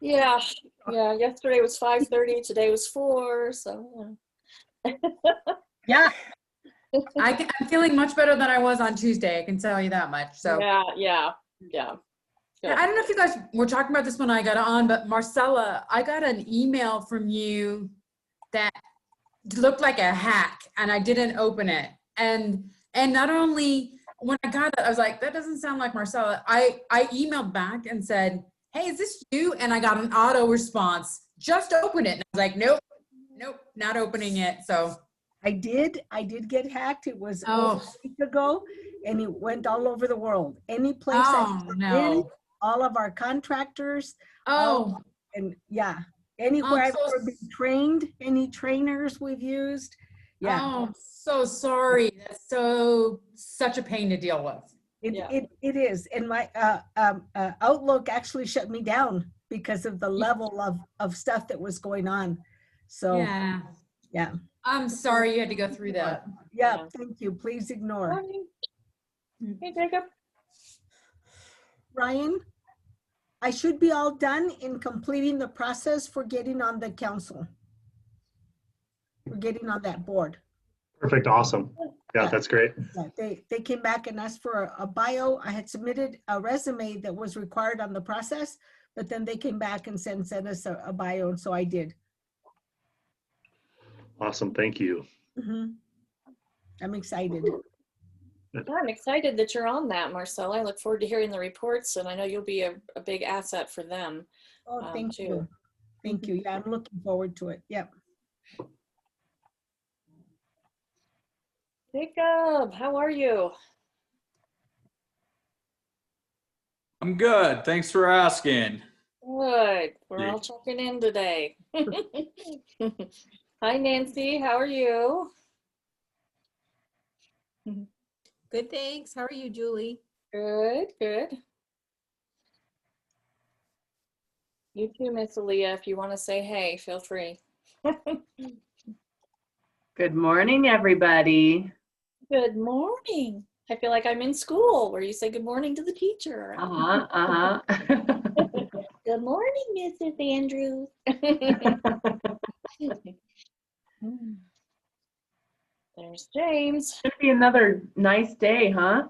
Yeah, yeah. Yesterday was 5:30. Today was 4. So Yeah, I'm feeling much better than I was on Tuesday. I can tell you that much. So yeah, yeah, yeah. yeah, Good. I don't know if you guys were talking about this when I got on, but Marcella, I got an email from you that looked like a hack, and I didn't open it. And not only when I got it, I was like, that doesn't sound like Marcella. I emailed back and said, hey, is this you? And I got an auto response. Just open it. And I was like, nope, nope, not opening it. So I did get hacked. It was over oh, a week ago, and it went all over the world. Any place I oh put in, no. all of our contractors, all, Oh, and yeah, anywhere I'm I've so ever been trained, any trainers we've used, yeah. oh, I'm so sorry. That's such a pain to deal with. Yeah. It is, and my Outlook actually shut me down because of the level of stuff that was going on. So Yeah. yeah, I'm sorry you had to go through that. yeah. Yeah. Thank you. Please ignore. Morning. Hey, Jacob. Ryan, I should be all done in completing the process for getting on the council. For getting on that board. Perfect. Awesome. Yeah, Yeah. that's great. Yeah, they came back and asked for a bio. I had submitted a resume that was required on the process, but then they came back and sent us a bio, and so I did. Awesome. Thank you. I'm excited. I'm excited that you're on that, Marcella. I look forward to hearing the reports, and I know you'll be a big asset for them. Oh, thank too. you. Thank you. Yeah, I'm looking forward to it. Yep. Jacob, how are you? I'm good. Thanks for asking. Good. We're Yeah. all checking in today. Hi, Nancy. How are you? Good, thanks. How are you, Julie? Good, good. You too, Miss Aaliyah. If you want to say hey, feel free. Good morning, everybody. Good morning. I feel like I'm in school where you say good morning to the teacher. Good morning, Mrs. Andrews. There's James. Should be another nice day, huh?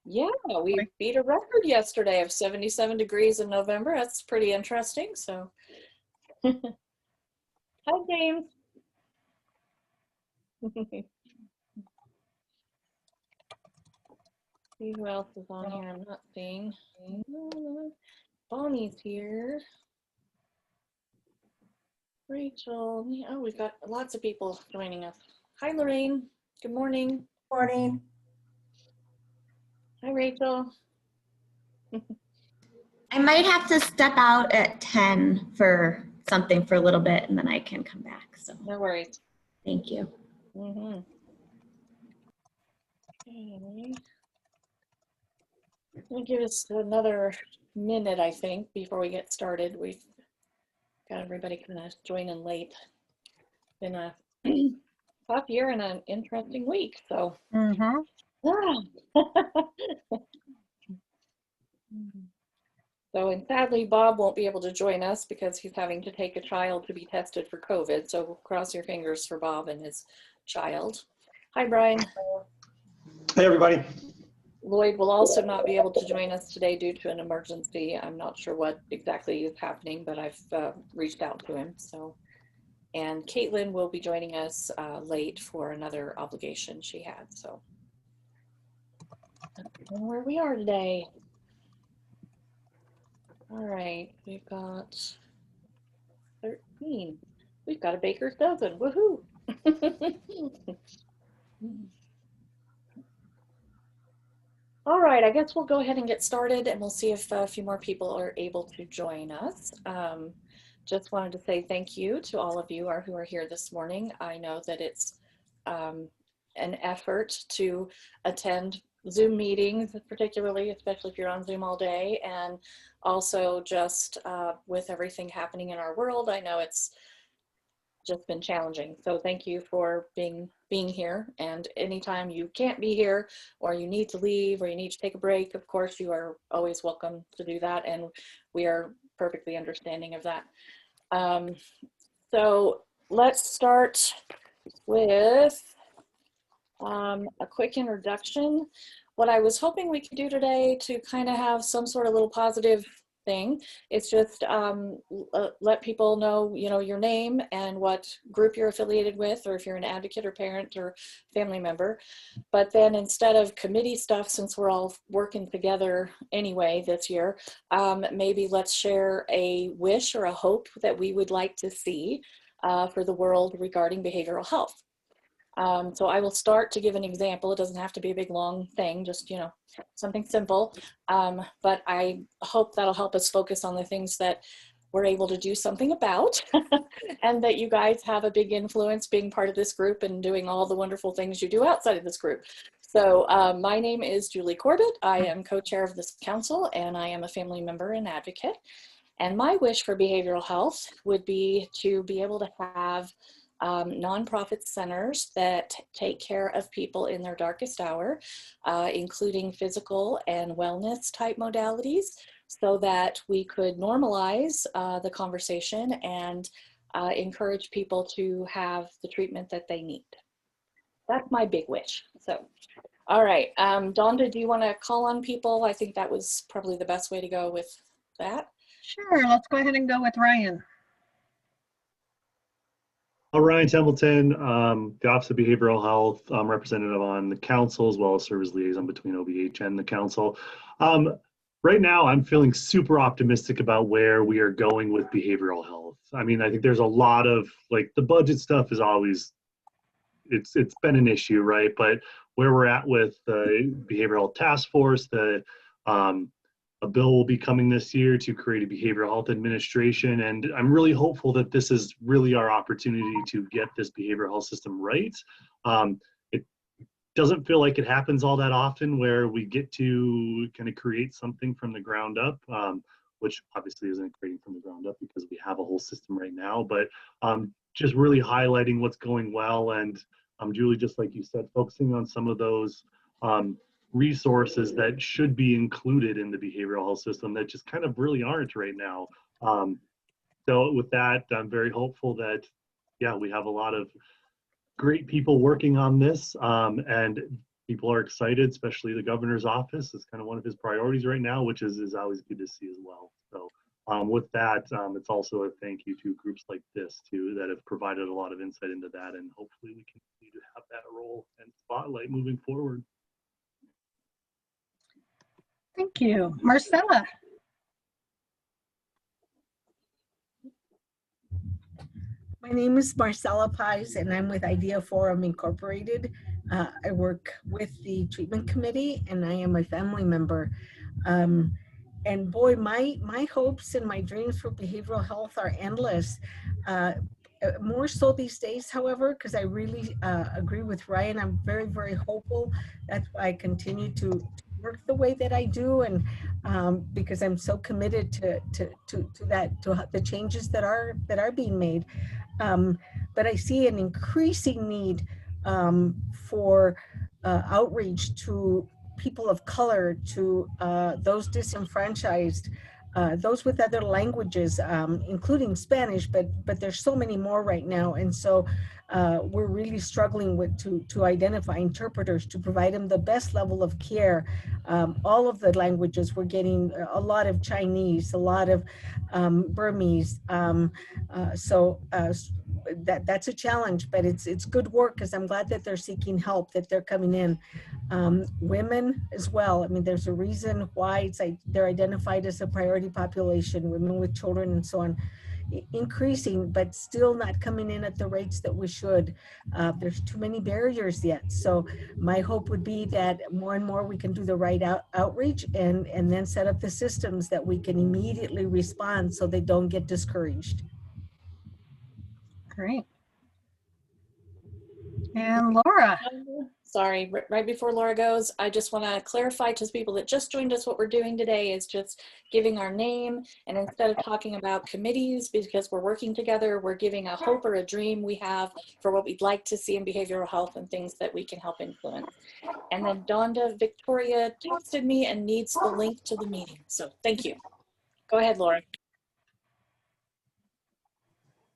Yeah, we beat a record yesterday of 77 degrees in November. That's pretty interesting. So, hi, James. See who else is on here. I'm not seeing. Bonnie's here. Rachel. Oh, we've got lots of people joining us. Hi, Lorraine. Good morning. Morning. Hi, Rachel. I might have to step out at 10 for something for a little bit, and then I can come back. So No worries. thank you. Okay. I'll give us another minute, I think, before we get started. We've got everybody kind of joining late. Been a tough year and an interesting week. So. So, and sadly, Bob won't be able to join us because he's having to take a child to be tested for COVID. So cross your fingers for Bob and his child. Hi, Brian. Hey, everybody. Lloyd will also not be able to join us today due to an emergency. I'm not sure what exactly is happening, but I've reached out to him. So, and Caitlin will be joining us late for another obligation she had. So, that's where we are today. All right, we've got 13. We've got a baker's dozen. Woohoo! All right, I guess we'll go ahead and get started, and we'll see if a few more people are able to join us. Just wanted to say thank you to all of you who are here this morning. I know that it's an effort to attend Zoom meetings, particularly, especially if you're on Zoom all day, and also just with everything happening in our world, I know it's just been challenging. So thank you for being here. And anytime you can't be here, or you need to leave, or you need to take a break, of course, you are always welcome to do that. And we are perfectly understanding of that. So let's start with a quick introduction. What I was hoping we could do today to kind of have some sort of little positive thing is just let people know, your name and what group you're affiliated with, or if you're an advocate or parent or family member. But then instead of committee stuff, since we're all working together anyway this year, maybe let's share a wish or a hope that we would like to see for the world regarding behavioral health. So I will start to give an example. It doesn't have to be a big long thing, just, something simple. But I hope that'll help us focus on the things that we're able to do something about and that you guys have a big influence being part of this group and doing all the wonderful things you do outside of this group. So my name is Julie Corbett. I am co-chair of this council, and I am a family member and advocate. And my wish for behavioral health would be to be able to have nonprofit centers that take care of people in their darkest hour, including physical and wellness type modalities, so that we could normalize the conversation and encourage people to have the treatment that they need. That's my big wish. So, all right, Donda, do you want to call on people? I think that was probably the best way to go with that. Sure, let's go ahead and go with Ryan. Ryan Templeton, the Office of Behavioral Health representative on the council, as well as service liaison between OBH and the council. Right now, I'm feeling super optimistic about where we are going with behavioral health. I mean, I think there's a lot of, like, the budget stuff is always, it's been an issue, right? But where we're at with the behavioral task force, a bill will be coming this year to create a behavioral health administration. And I'm really hopeful that this is really our opportunity to get this behavioral health system right. It doesn't feel like it happens all that often where we get to kind of create something from the ground up, which obviously isn't creating from the ground up because we have a whole system right now, but just really highlighting what's going well. And Julie, just like you said, focusing on some of those resources that should be included in the behavioral health system that just kind of really aren't right now. So with that, I'm very hopeful that, yeah, we have a lot of great people working on this, and people are excited, especially the governor's office. It's kind of one of his priorities right now, which is always good to see as well. So with that, it's also a thank you to groups like this too that have provided a lot of insight into that, and hopefully we continue to have that role and spotlight moving forward. Thank you. Marcella. My name is Marcella Pies, and I'm with Idea Forum Incorporated. I work with the treatment committee, and I am a family member. And boy, my hopes and my dreams for behavioral health are endless. More so these days, however, because I really agree with Ryan. I'm very, very hopeful. That's why I continue to work the way that I do, and because I'm so committed to the changes that are being made. But I see an increasing need for outreach to people of color, to those disenfranchised, those with other languages, including Spanish, but there's so many more right now. And so we're really struggling with to identify interpreters to provide them the best level of care. All of the languages, we're getting a lot of Chinese, a lot of Burmese. That's a challenge, but it's good work, because I'm glad that they're seeking help, that they're coming in. Women as well. I mean, there's a reason why it's like they're identified as a priority population, women with children and so on, increasing, but still not coming in at the rates that we should. There's too many barriers yet. So my hope would be that more and more we can do the right outreach and then set up the systems that we can immediately respond so they don't get discouraged. Great. And Laura. Sorry, right before Laura goes, I just want to clarify to people that just joined us, what we're doing today is just giving our name, and instead of talking about committees, because we're working together, we're giving a hope or a dream we have for what we'd like to see in behavioral health and things that we can help influence. And then Donda Victoria texted me and needs the link to the meeting. So thank you. Go ahead, Laura.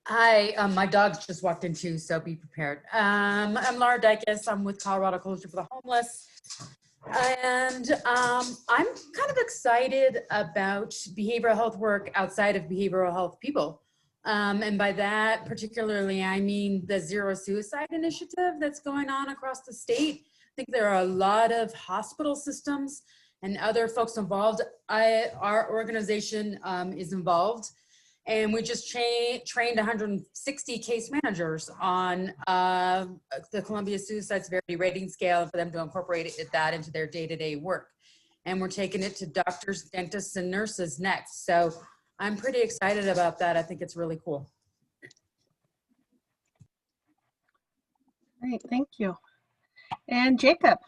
Hi, my dog's just walked in too, so be prepared. I'm Laura Dykes. I'm with Colorado Coalition for the Homeless. And I'm kind of excited about behavioral health work outside of behavioral health people. And by that particularly, I mean the Zero Suicide Initiative that's going on across the state. I think there are a lot of hospital systems and other folks involved. Our organization is involved. And we just trained 160 case managers on the Columbia Suicide Severity Rating Scale for them to incorporate that into their day-to-day work. And we're taking it to doctors, dentists, and nurses next. So I'm pretty excited about that. I think it's really cool. Great, thank you. And Jacob.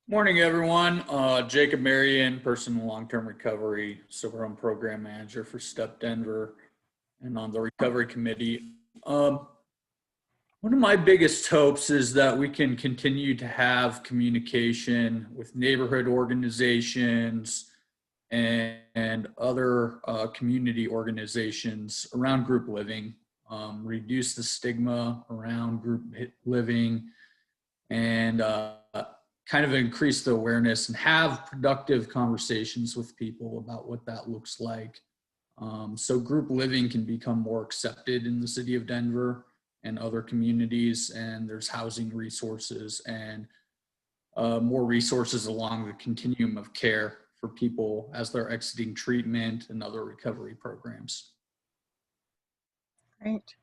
Morning, everyone. Jacob Marion, personal long-term recovery, sober home program manager for STEP Denver and on the recovery committee. One of my biggest hopes is that we can continue to have communication with neighborhood organizations and other community organizations around group living, reduce the stigma around group living, and kind of increase the awareness and have productive conversations with people about what that looks like. So group living can become more accepted in the city of Denver and other communities, and there's housing resources and more resources along the continuum of care for people as they're exiting treatment and other recovery programs. Great,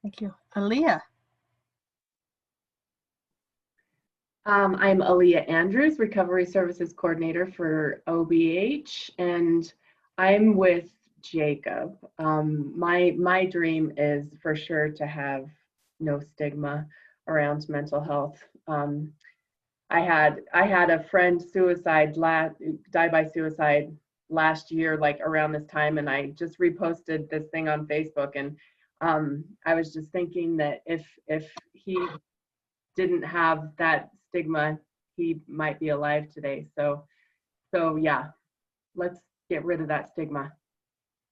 thank you. Aaliyah. I'm Aaliyah Andrews, Recovery Services Coordinator for OBH, and I'm with Jacob. My dream is for sure to have no stigma around mental health. I had a friend die by suicide last year, like around this time, and I just reposted this thing on Facebook, and I was just thinking that if he didn't have that stigma, he might be alive today. So yeah, let's get rid of that stigma.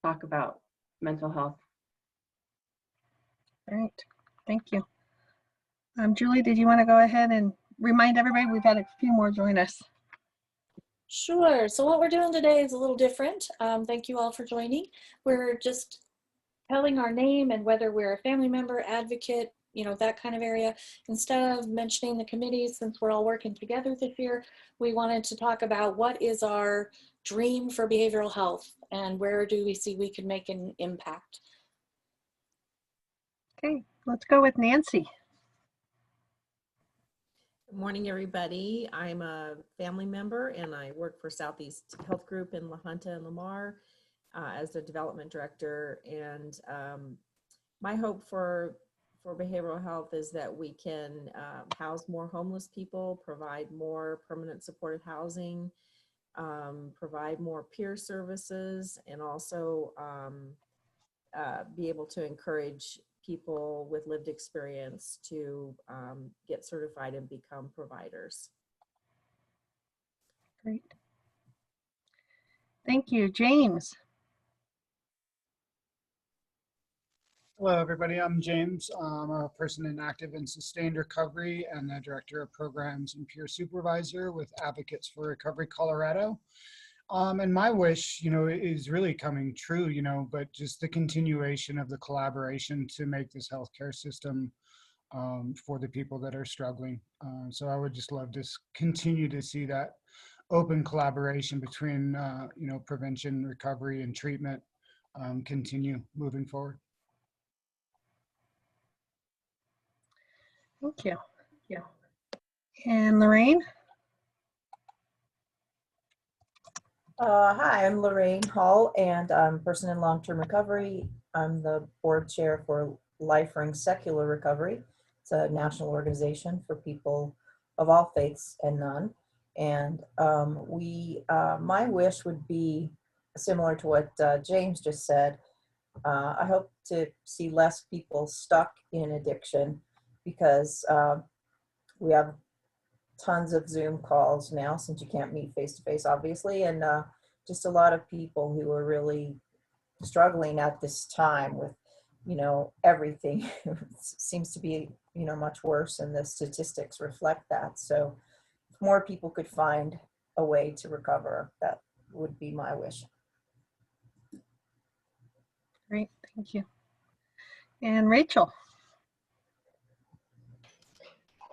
Talk about mental health. Great, thank you. Julie, did you want to go ahead and remind everybody we've had a few more join us? Sure. So what we're doing today is a little different. Thank you all for joining. We're just telling our name and whether we're a family member, advocate, you know, that kind of area. Instead of mentioning the committees, since we're all working together this year, we wanted to talk about what is our dream for behavioral health and where do we see we can make an impact. Okay, let's go with Nancy. Good morning, everybody. I'm a family member and I work for Southeast Health Group in La Junta and Lamar as the development director. And my hope for behavioral health is that we can house more homeless people, provide more permanent supported housing, provide more peer services, and also be able to encourage people with lived experience to get certified and become providers. Great. Thank you. James. Hello, everybody. I'm James. I'm a person in active and sustained recovery and the director of programs and peer supervisor with Advocates for Recovery Colorado. And my wish, is really coming true, but just the continuation of the collaboration to make this healthcare system for the people that are struggling. So I would just love to continue to see that open collaboration between, prevention, recovery, and treatment continue moving forward. Thank you. Yeah. And Lorraine? Hi, I'm Lorraine Hall, and I'm a person in long-term recovery. I'm the board chair for Lifelong Secular Recovery. It's a national organization for people of all faiths and none. And my wish would be similar to what James just said. I hope to see less people stuck in addiction because we have tons of Zoom calls now since you can't meet face to face, obviously, and just a lot of people who are really struggling at this time with, everything seems to be, much worse, and the statistics reflect that. So if more people could find a way to recover, that would be my wish. Great, thank you. And Rachel.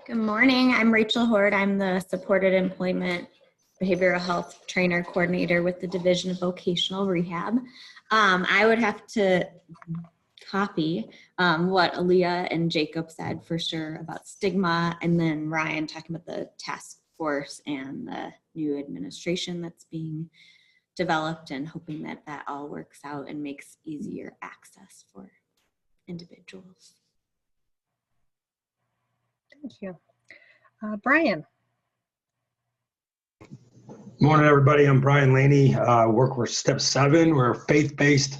Good morning. I'm Rachel Horde. I'm the Supported Employment Behavioral Health Trainer Coordinator with the Division of Vocational Rehab. I would have to copy what Aaliyah and Jacob said for sure about stigma, and then Ryan talking about the task force and the new administration that's being developed, and hoping that that all works out and makes easier access for individuals. Thank you. Brian. Morning, everybody. I'm Brian Laney. Work with Step 7. We're a faith-based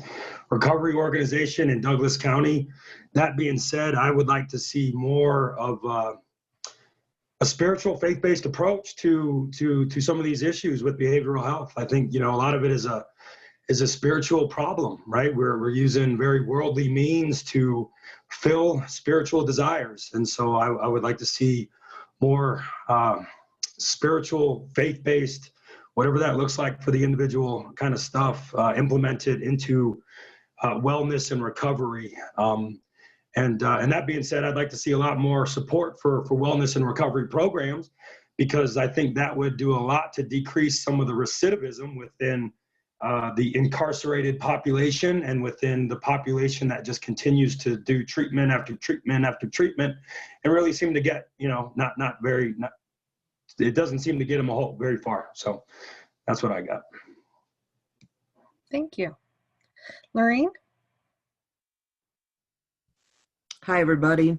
recovery organization in Douglas County. That being said, I would like to see more of a spiritual, faith-based approach to some of these issues with behavioral health. I think a lot of it is a spiritual problem, right? We're using very worldly means to fill spiritual desires, and so I would like to see more spiritual, faith-based, whatever that looks like for the individual kind of stuff, implemented into wellness and recovery. And that being said, I'd like to see a lot more support for wellness and recovery programs, because I think that would do a lot to decrease some of the recidivism within the incarcerated population and within the population that just continues to do treatment after treatment after treatment, and really seem to get, it doesn't seem to get them very far. So that's what I got. Thank you. Lorraine? Hi, everybody.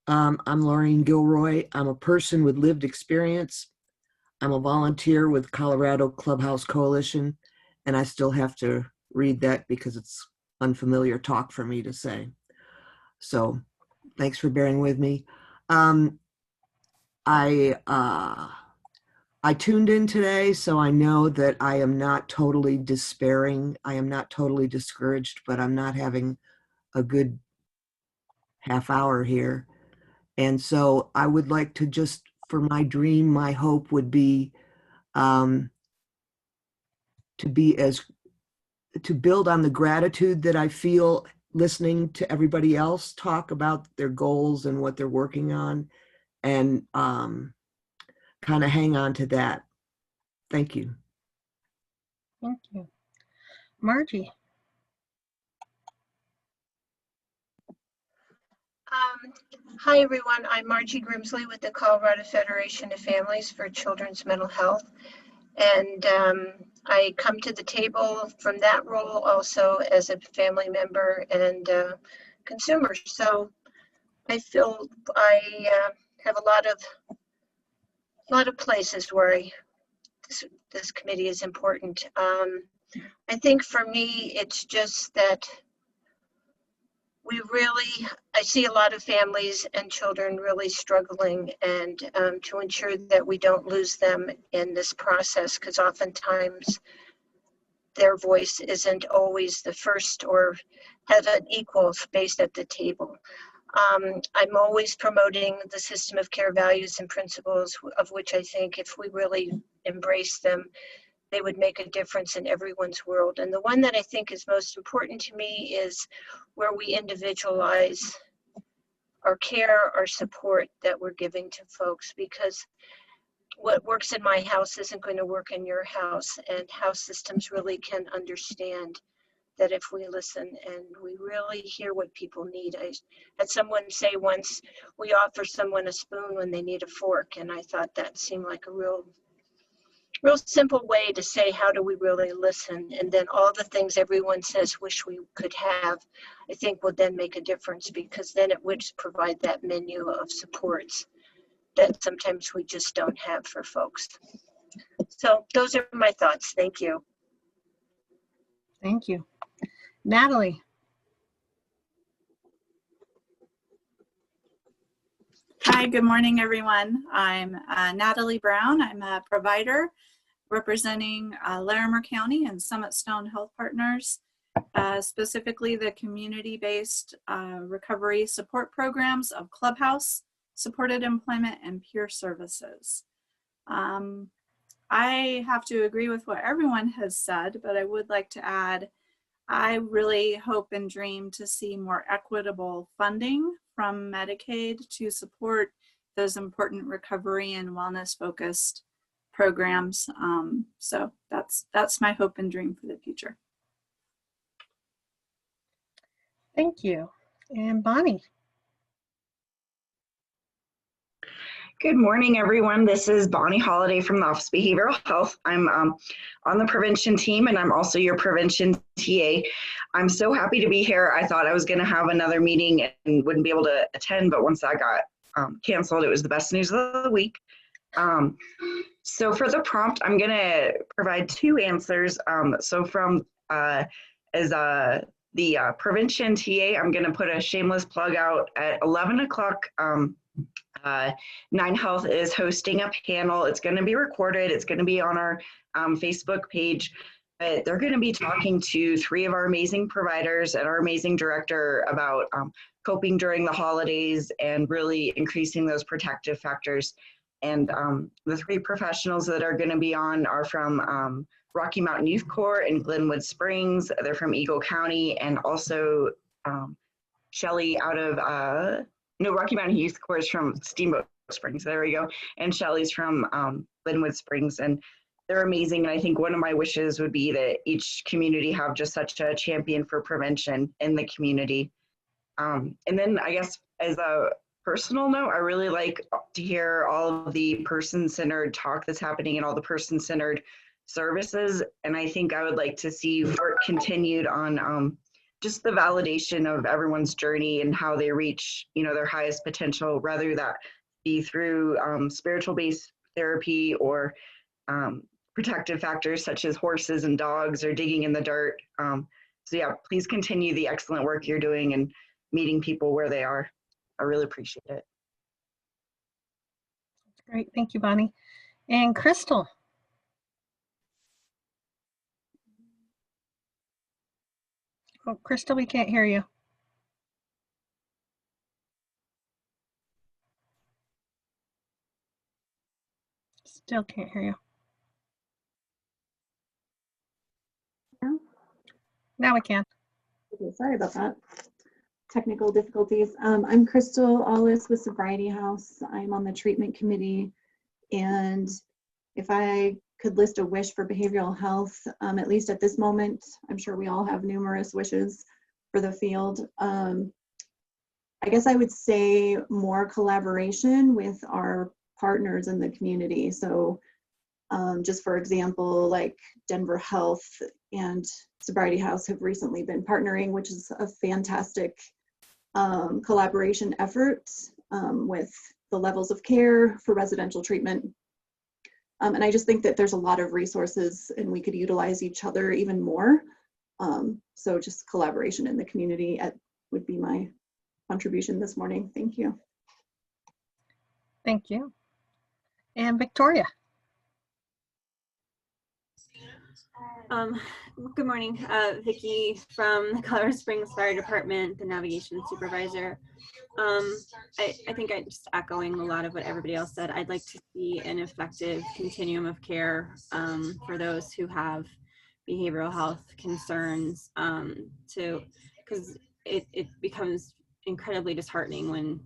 I'm Lorraine Gilroy. I'm a person with lived experience. I'm a volunteer with Colorado Clubhouse Coalition, and I still have to read that because it's unfamiliar talk for me to say. So thanks for bearing with me. I tuned in today, so I know that I am not totally despairing. I am not totally discouraged, but I'm not having a good half hour here. And so I would like to just, for my dream, my hope would be to build on the gratitude that I feel listening to everybody else talk about their goals and what they're working on, and kind of hang on to that. Thank you. Thank you. Margie. Hi, everyone. I'm Margie Grimsley with the Colorado Federation of Families for Children's Mental Health. And I come to the table from that role also as a family member and consumer. So I feel I have a lot of places where this committee is important. I think for me, it's just that I see a lot of families and children really struggling, and to ensure that we don't lose them in this process, because oftentimes their voice isn't always the first or have an equal space at the table. I'm always promoting the system of care values and principles, of which I think if we really embrace them, they would make a difference in everyone's world. And the one that I think is most important to me is where we individualize our care, our support that we're giving to folks, because what works in my house isn't going to work in your house, and house systems really can understand that if we listen and we really hear what people need. I had someone say once, we offer someone a spoon when they need a fork, and I thought that seemed like a real simple way to say, how do we really listen? And then all the things everyone says wish we could have, I think would then make a difference, because then it would provide that menu of supports that sometimes we just don't have for folks. So those are my thoughts. Thank you. Thank you. Natalie. Hi, good morning, everyone. I'm Natalie Brown. I'm a provider representing Larimer County and Summit Stone Health Partners, specifically the community-based recovery support programs of Clubhouse, Supported Employment, and Peer Services. I have to agree with what everyone has said, but I would like to add, I really hope and dream to see more equitable funding from Medicaid to support those important recovery and wellness focused programs. So that's my hope and dream for the future. Thank you. And Bonnie. Good morning, everyone. This is Bonnie Holiday from the Office of Behavioral Health. I'm on the prevention team, and I'm also your prevention TA. I'm so happy to be here. I thought I was going to have another meeting and wouldn't be able to attend, but once that got canceled, it was the best news of the week. So for the prompt, I'm going to provide two answers. So from as the prevention TA, I'm going to put a shameless plug out at 11 o'clock. 9 Health is hosting a panel. It's going to be recorded. It's going to be on our Facebook page. But they're going to be talking to 3 of our amazing providers and our amazing director about coping during the holidays and really increasing those protective factors. And the 3 professionals that are going to be on are from Rocky Mountain Youth Corps in Glenwood Springs. They're from Eagle County, and also Shelly out of Rocky Mountain Youth Corps is from Steamboat Springs. There we go. And Shelly's from Glenwood Springs, and they're amazing. And I think one of my wishes would be that each community have just such a champion for prevention in the community. And then I guess as a personal note, I really like to hear all of the person-centered talk that's happening and all the person-centered services. And I think I would like to see work continued on just the validation of everyone's journey and how they reach, their highest potential, whether that be through spiritual-based therapy or protective factors such as horses and dogs or digging in the dirt. So yeah, please continue the excellent work you're doing and meeting people where they are. I really appreciate it. That's great. Thank you, Bonnie. And Crystal. Oh, Crystal, we can't hear you. Still can't hear you. Now we can. Okay, sorry about that. Technical difficulties. I'm Crystal Allis with Sobriety House. I'm on the treatment committee, and if I could list a wish for behavioral health, at least at this moment, I'm sure we all have numerous wishes for the field. I guess I would say more collaboration with our partners in the community. So just for example, like Denver Health and Sobriety House have recently been partnering, which is a fantastic collaboration effort with the levels of care for residential treatment. And I just think that there's a lot of resources and we could utilize each other even more. So just collaboration in the community would be my contribution this morning. Thank you. Thank you. And Victoria. Good morning, Vicki from the Colorado Springs Fire Department, the navigation supervisor. I think I'm just echoing a lot of what everybody else said. I'd like to see an effective continuum of care for those who have behavioral health concerns, because it becomes incredibly disheartening when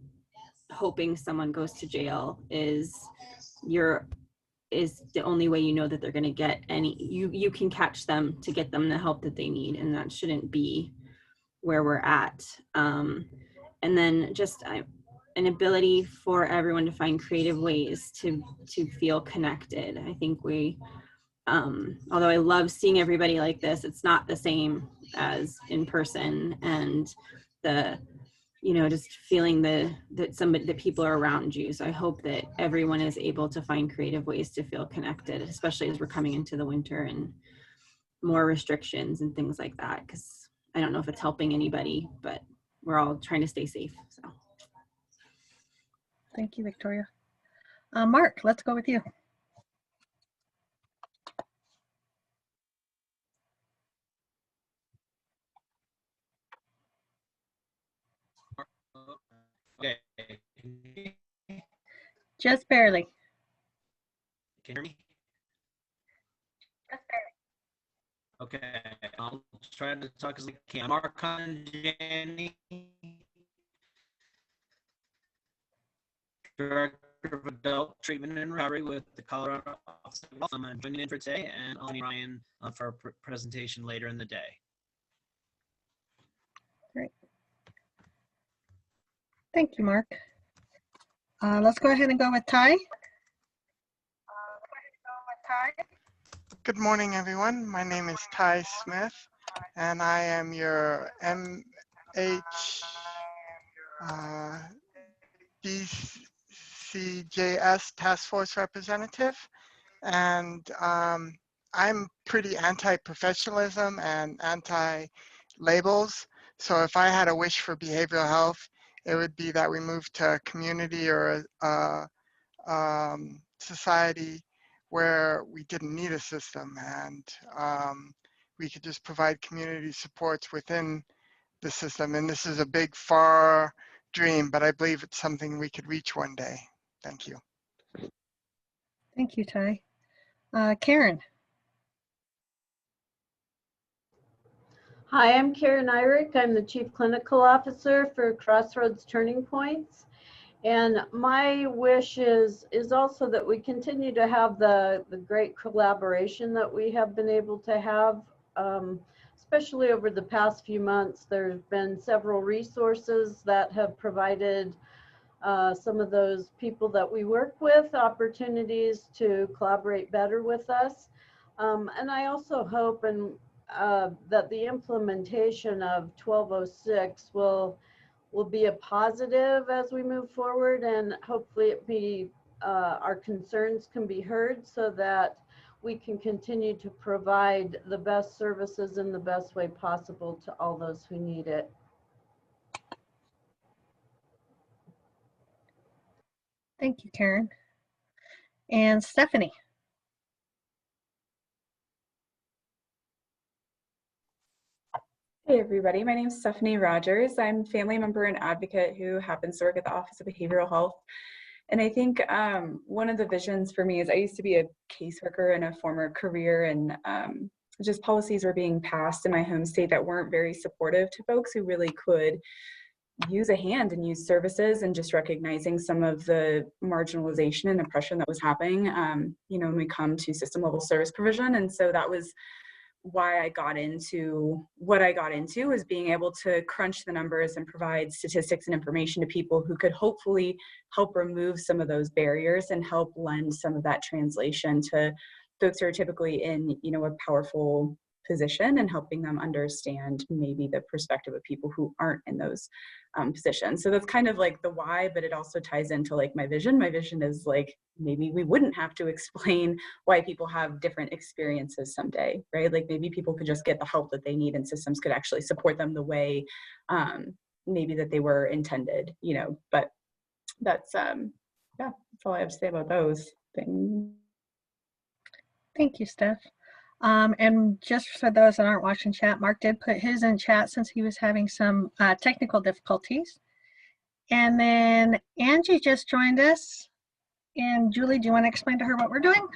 hoping someone goes to jail is the only way you know that they're going to get you can catch them to get them the help that they need, and that shouldn't be where we're at. And then just an ability for everyone to find creative ways to feel connected. I think although I love seeing everybody like this, it's not the same as in person, and just feeling that people are around you. So I hope that everyone is able to find creative ways to feel connected, especially as we're coming into the winter and more restrictions and things like that, because I don't know if it's helping anybody, but we're all trying to stay safe. So thank you, Victoria. Mark, let's go with you. Just barely. Can you hear me? Okay, I'll try to talk as I can. Mark Conjani, Director of Adult Treatment and Recovery with the Colorado Office of Health. I'm joining in for today, and I'll need Ryan for our presentation later in the day. Great. Thank you, Mark. Let's go ahead and go with Ty. Good morning, everyone. My name is Ty Smith, and I am your DCJS Task Force representative. And I'm pretty anti-professionalism and anti-labels. So if I had a wish for behavioral health, it would be that we move to a community or a society where we didn't need a system, and we could just provide community supports within the system. And this is a big, far dream, but I believe it's something we could reach one day. Thank you. Thank you, Ty. Karen. Hi, I'm Karen Irick. I'm the Chief Clinical Officer for Crossroads Turning Points. And my wish is also that we continue to have the great collaboration that we have been able to have, especially over the past few months. There's been several resources that have provided some of those people that we work with opportunities to collaborate better with us. And I also hope that the implementation of 1206 will be a positive as we move forward, and hopefully our concerns can be heard so that we can continue to provide the best services in the best way possible to all those who need it. Thank you, Karen. And Stephanie. Hey everybody, my name is Stephanie Rogers. I'm a family member and advocate who happens to work at the Office of Behavioral Health. And I think one of the visions for me is I used to be a caseworker in a former career, and just policies were being passed in my home state that weren't very supportive to folks who really could use a hand and use services, and just recognizing some of the marginalization and oppression that was happening, when we come to system level service provision. And so that was why I got into what I got into, was being able to crunch the numbers and provide statistics and information to people who could hopefully help remove some of those barriers and help lend some of that translation to folks who are typically in, a powerful position, and helping them understand maybe the perspective of people who aren't in those positions. So that's kind of like the why, but it also ties into like my vision. My vision is like, maybe we wouldn't have to explain why people have different experiences someday, right? Like maybe people could just get the help that they need, and systems could actually support them the way maybe that they were intended, but that's, yeah, that's all I have to say about those things. Thank you, Steph. And just for those that aren't watching chat, Mark did put his in chat since he was having some technical difficulties. And then Angie just joined us. And Julie, do you want to explain to her what we're doing?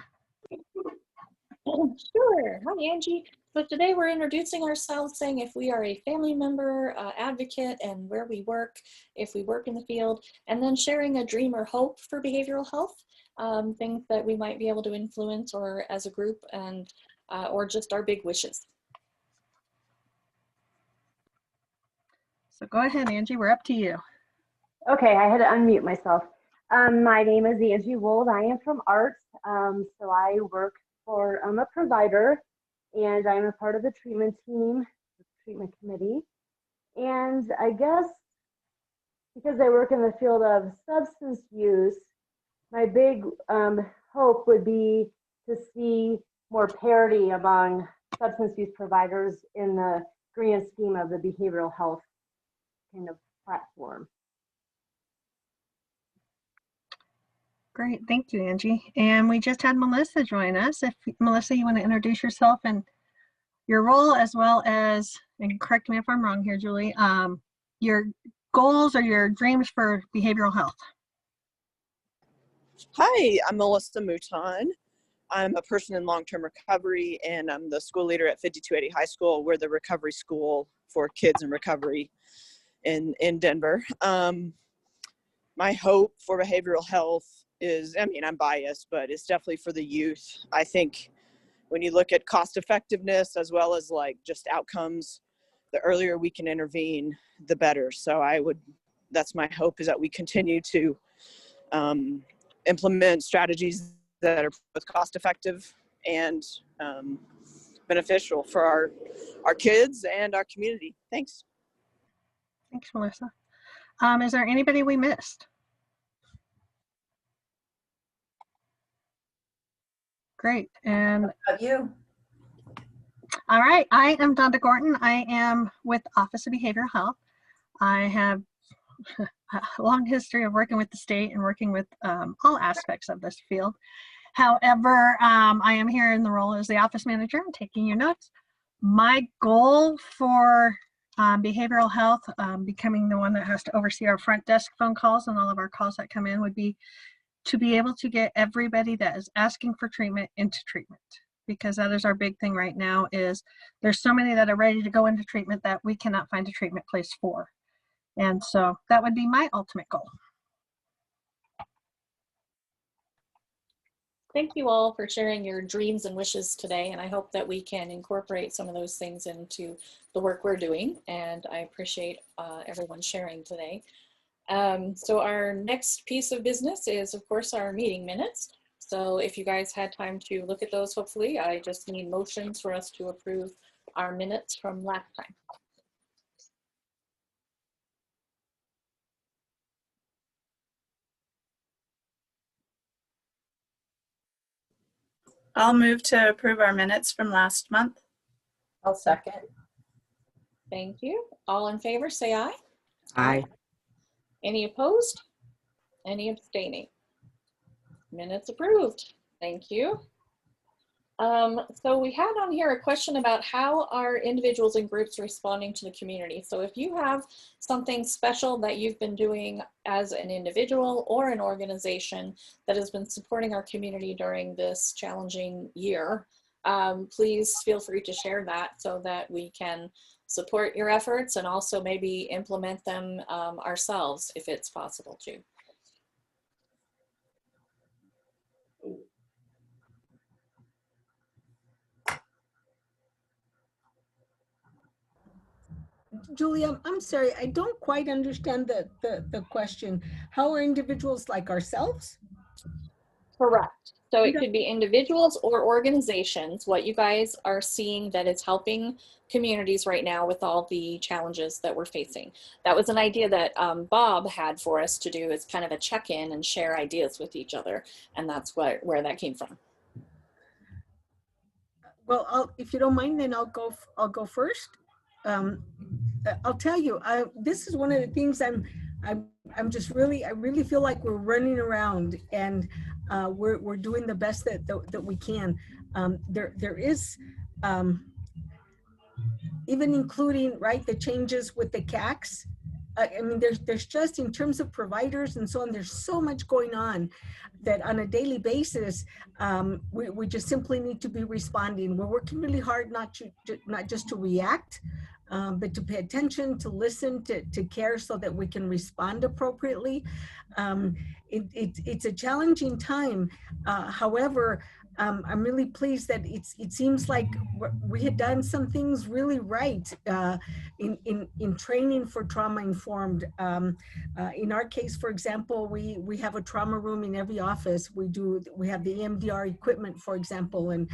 Sure. Hi, Angie. So today we're introducing ourselves, saying if we are a family member, advocate, and where we work, if we work in the field, and then sharing a dream or hope for behavioral health, things that we might be able to influence or as a group, and or just our big wishes. So go ahead, Angie, we're up to you. Okay, I had to unmute myself. My name is Angie Wold. I am from ARTS, so I work for, I'm a provider, and I'm a part of the treatment team, the treatment committee. And I guess because I work in the field of substance use, my big hope would be to see more parity among substance use providers in the grand scheme of the behavioral health kind of platform. Great, thank you, Angie. And we just had Melissa join us. If Melissa, you want to introduce yourself and your role, as well as, and correct me if I'm wrong here, Julie, your goals or your dreams for behavioral health. Hi, I'm Melissa Mouton. I'm a person in long-term recovery, and I'm the school leader at 5280 High School. We're the recovery school for kids in recovery in Denver. My hope for behavioral health is, I mean, I'm biased, but it's definitely for the youth. I think when you look at cost effectiveness as well as like just outcomes, the earlier we can intervene, the better. So that's my hope, is that we continue to implement strategies that are both cost effective and beneficial for our kids and our community. Thanks. Thanks, Melissa. Is there anybody we missed? Great. And you. All right. I am Donna Gorton. I am with Office of Behavioral Health. I have a long history of working with the state and working with all aspects of this field. However, I am here in the role as the office manager. I'm taking your notes. My goal for behavioral health, becoming the one that has to oversee our front desk phone calls and all of our calls that come in, would be to be able to get everybody that is asking for treatment into treatment, because that is our big thing right now. Is there's so many that are ready to go into treatment that we cannot find a treatment place for. And so that would be my ultimate goal. Thank you all for sharing your dreams and wishes today, and I hope that we can incorporate some of those things into the work we're doing, and I appreciate everyone sharing today. So our next piece of business is, of course, our meeting minutes. So if you guys had time to look at those, hopefully, I just need motions for us to approve our minutes from last time. I'll move to approve our minutes from last month. I'll second. Thank you. All in favor, say aye. Aye. Any opposed? Any abstaining? Minutes approved. Thank you. So we had on here a question about how are individuals and groups responding to the community. So if you have something special that you've been doing as an individual or an organization that has been supporting our community during this challenging year, please feel free to share that so that we can support your efforts and also maybe implement them ourselves if it's possible to. Julia, I'm sorry, I don't quite understand the question. How are individuals like ourselves? Correct. So it could be individuals or organizations, what you guys are seeing that is helping communities right now with all the challenges that we're facing. That was an idea that Bob had for us to do, is kind of a check-in and share ideas with each other. And that's where that came from. Well, if you don't mind, then I'll go first. I'll tell you, this is one of the things I'm just really, I really feel like we're running around and we're doing the best that we can. There is, even including, right, the changes with the CACs. I mean, there's just, in terms of providers and so on, there's so much going on that on a daily basis, we just simply need to be responding. We're working really hard not just to react, but to pay attention, to listen, to care so that we can respond appropriately. It's a challenging time. However, I'm really pleased that it seems like we had done some things really right in training for trauma informed. In our case, for example, we have a trauma room in every office. We have the EMDR equipment, for example, and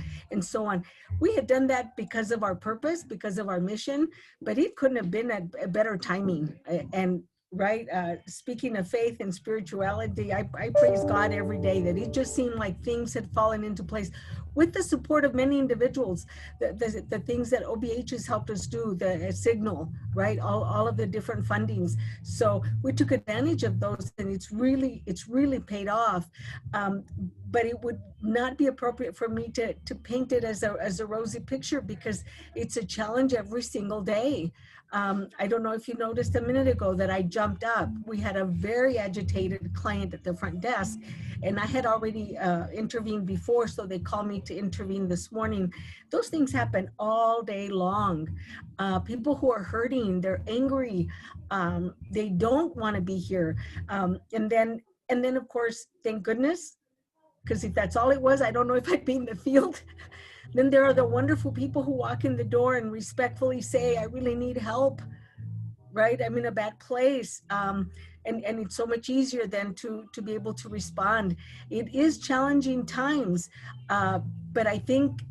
so on. We had done that because of our purpose, because of our mission, but it couldn't have been a better timing. And right, speaking of faith and spirituality, I praise God every day that it just seemed like things had fallen into place. with the support of many individuals, the things that OBH has helped us do, the signal, right? All of the different fundings. So we took advantage of those, and it's really paid off. But it would not be appropriate for me to paint it as a rosy picture, because it's a challenge every single day. I don't know if you noticed a minute ago that I jumped up. We had a very agitated client at the front desk, and I had already intervened before, so they called me to intervene this morning. Those things happen all day long. People who are hurting, they're angry, they don't want to be here. And then of course, thank goodness, because if that's all it was, I don't know if I'd be in the field. Then there are the wonderful people who walk in the door and respectfully say, I really need help, right? I'm in a bad place. And it's so much easier then to be able to respond. It is challenging times, but I think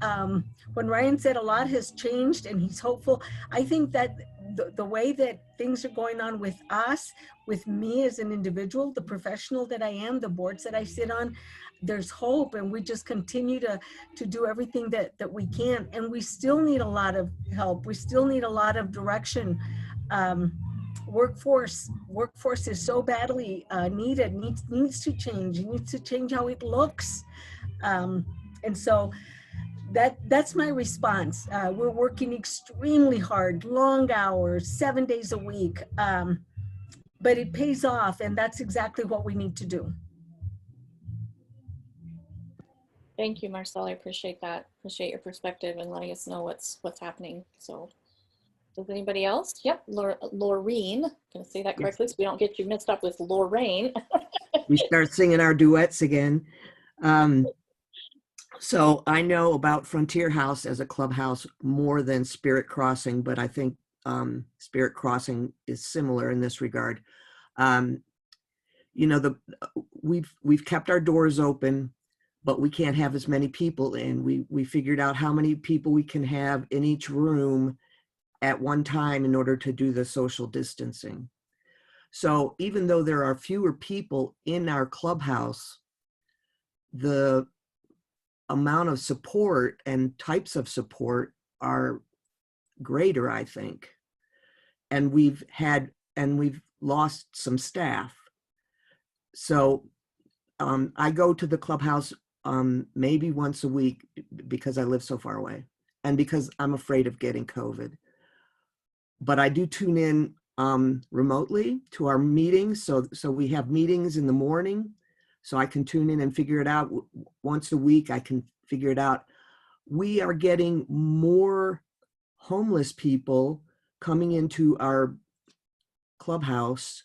when Ryan said a lot has changed and he's hopeful, I think that the way that things are going on with us, with me as an individual, the professional that I am, the boards that I sit on, there's hope, and we just continue to do everything that we can. And we still need a lot of help. We still need a lot of direction. Workforce is so badly needed, needs to change. It needs to change how it looks. And so that's my response. We're working extremely hard, long hours, 7 days a week, but it pays off, and that's exactly what we need to do. Thank you, Marcel. I appreciate that. Appreciate your perspective and letting us know what's happening. So, does anybody else? Yep, Laureen. Gonna say that correctly, so we don't get you mixed up with Lorraine. We start singing our duets again. So I know about Frontier House as a clubhouse more than Spirit Crossing, but I think Spirit Crossing is similar in this regard. You know, we've kept our doors open, but we can't have as many people in. We figured out how many people we can have in each room at one time in order to do the social distancing. So even though there are fewer people in our clubhouse, the amount of support and types of support are greater, I think. And we've lost some staff. So I go to the clubhouse maybe once a week because I live so far away and because I'm afraid of getting COVID. But I do tune in remotely to our meetings. So we have meetings in the morning, so I can tune in and figure it out. Once a week, I can figure it out. We are getting more homeless people coming into our clubhouse.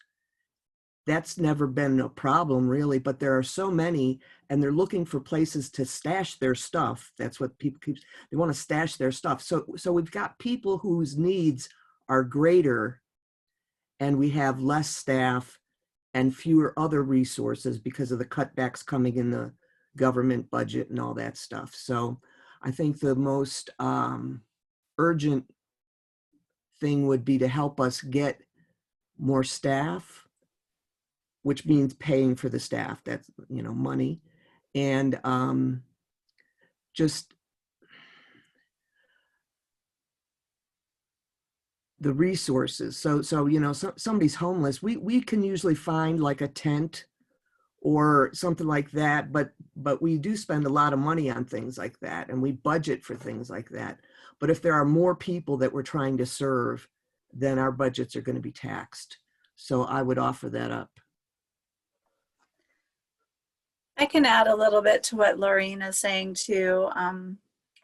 That's never been a problem, really, but there are so many, and they're looking for places to stash their stuff. That's what people keep, they want to stash their stuff. So we've got people whose needs are greater, and we have less staff and fewer other resources because of the cutbacks coming in the government budget and all that stuff. So I think the most urgent thing would be to help us get more staff, which means paying for the staff. That's, you know, money. And just the resources. So you know, somebody's homeless. We can usually find like a tent or something like that, but we do spend a lot of money on things like that, and we budget for things like that. But if there are more people that we're trying to serve, then our budgets are going to be taxed. So I would offer that up. I can add a little bit to what Laureen is saying too,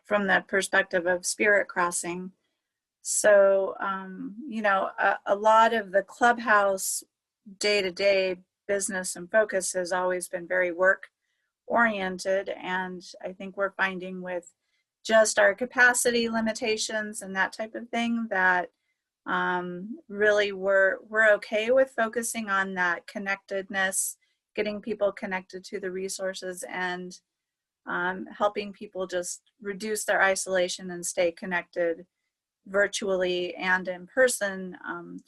from the perspective of Spirit Crossing. So, you know, a lot of the clubhouse day-to-day business and focus has always been very work oriented. And I think we're finding with just our capacity limitations and that type of thing that really we're okay with focusing on that connectedness, getting people connected to the resources, and helping people just reduce their isolation and stay connected virtually and in person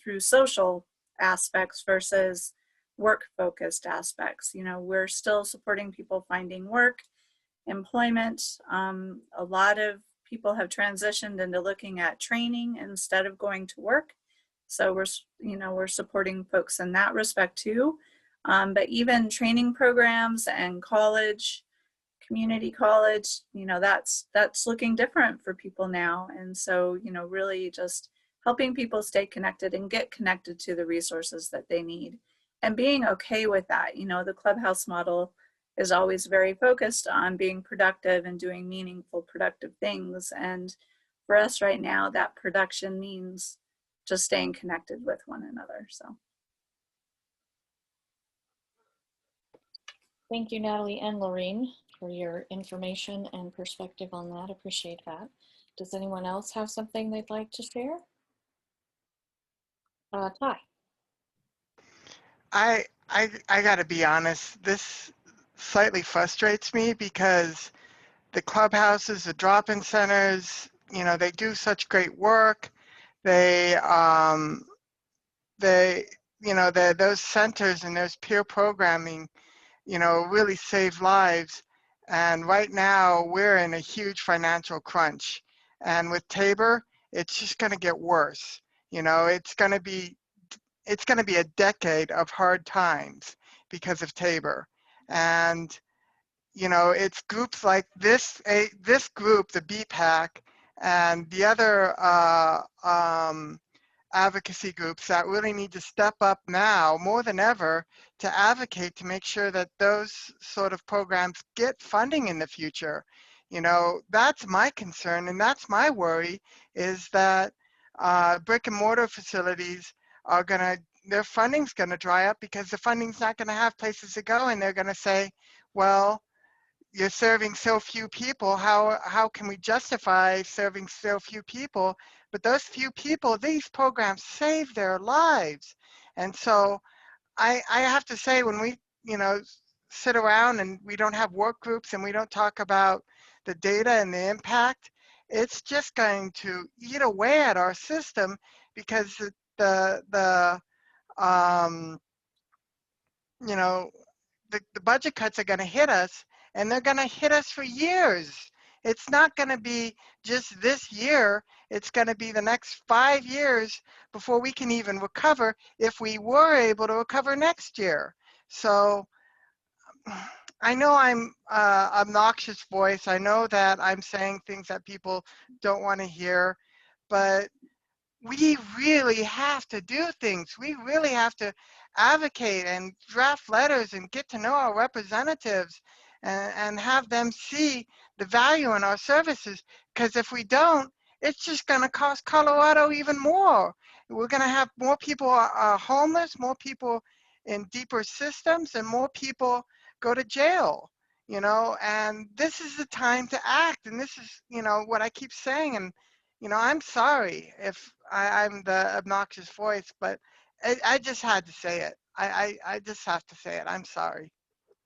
through social aspects versus work focused aspects. You know, we're still supporting people finding work employment. A lot of people have transitioned into looking at training instead of going to work. So we're supporting folks in that respect too. But even training programs and college, community college, that's looking different for people now. And so, really just helping people stay connected and get connected to the resources that they need and being okay with that. The Clubhouse model is always very focused on being productive and doing meaningful, productive things. And for us right now, that production means just staying connected with one another. So. Thank you, Natalie and Laureen, for your information and perspective on that. Appreciate that. Does anyone else have something they'd like to share? Ty. I got to be honest, this slightly frustrates me because the clubhouses, the drop-in centers, they do such great work. They those centers and those peer programming, really save lives. And right now we're in a huge financial crunch. And with Tabor, it's just going to get worse. It's going to be a decade of hard times because of Tabor. And, it's groups like this group, the BPAC, and the other advocacy groups that really need to step up now more than ever to advocate to make sure that those sort of programs get funding in the future. That's my concern, and that's my worry, is that brick and mortar facilities their funding's gonna dry up because the funding's not gonna have places to go, and they're gonna say, well, you're serving so few people, how can we justify serving so few people? But those few people, these programs save their lives. And so I have to say, when we, sit around and we don't have work groups and we don't talk about the data and the impact, it's just going to eat away at our system, because the budget cuts are going to hit us, and they're going to hit us for years. It's not going to be just this year. It's going to be the next 5 years before we can even recover, if we were able to recover next year. So I know I'm obnoxious voice. I know that I'm saying things that people don't want to hear, but we really have to do things. We really have to advocate and draft letters and get to know our representatives, and have them see the value in our services. Because if we don't, it's just going to cost Colorado even more. We're going to have more people homeless, more people in deeper systems, and more people go to jail. And this is the time to act. And this is, what I keep saying. And I'm sorry if I'm the obnoxious voice, but I just had to say it. I just have to say it. I'm sorry.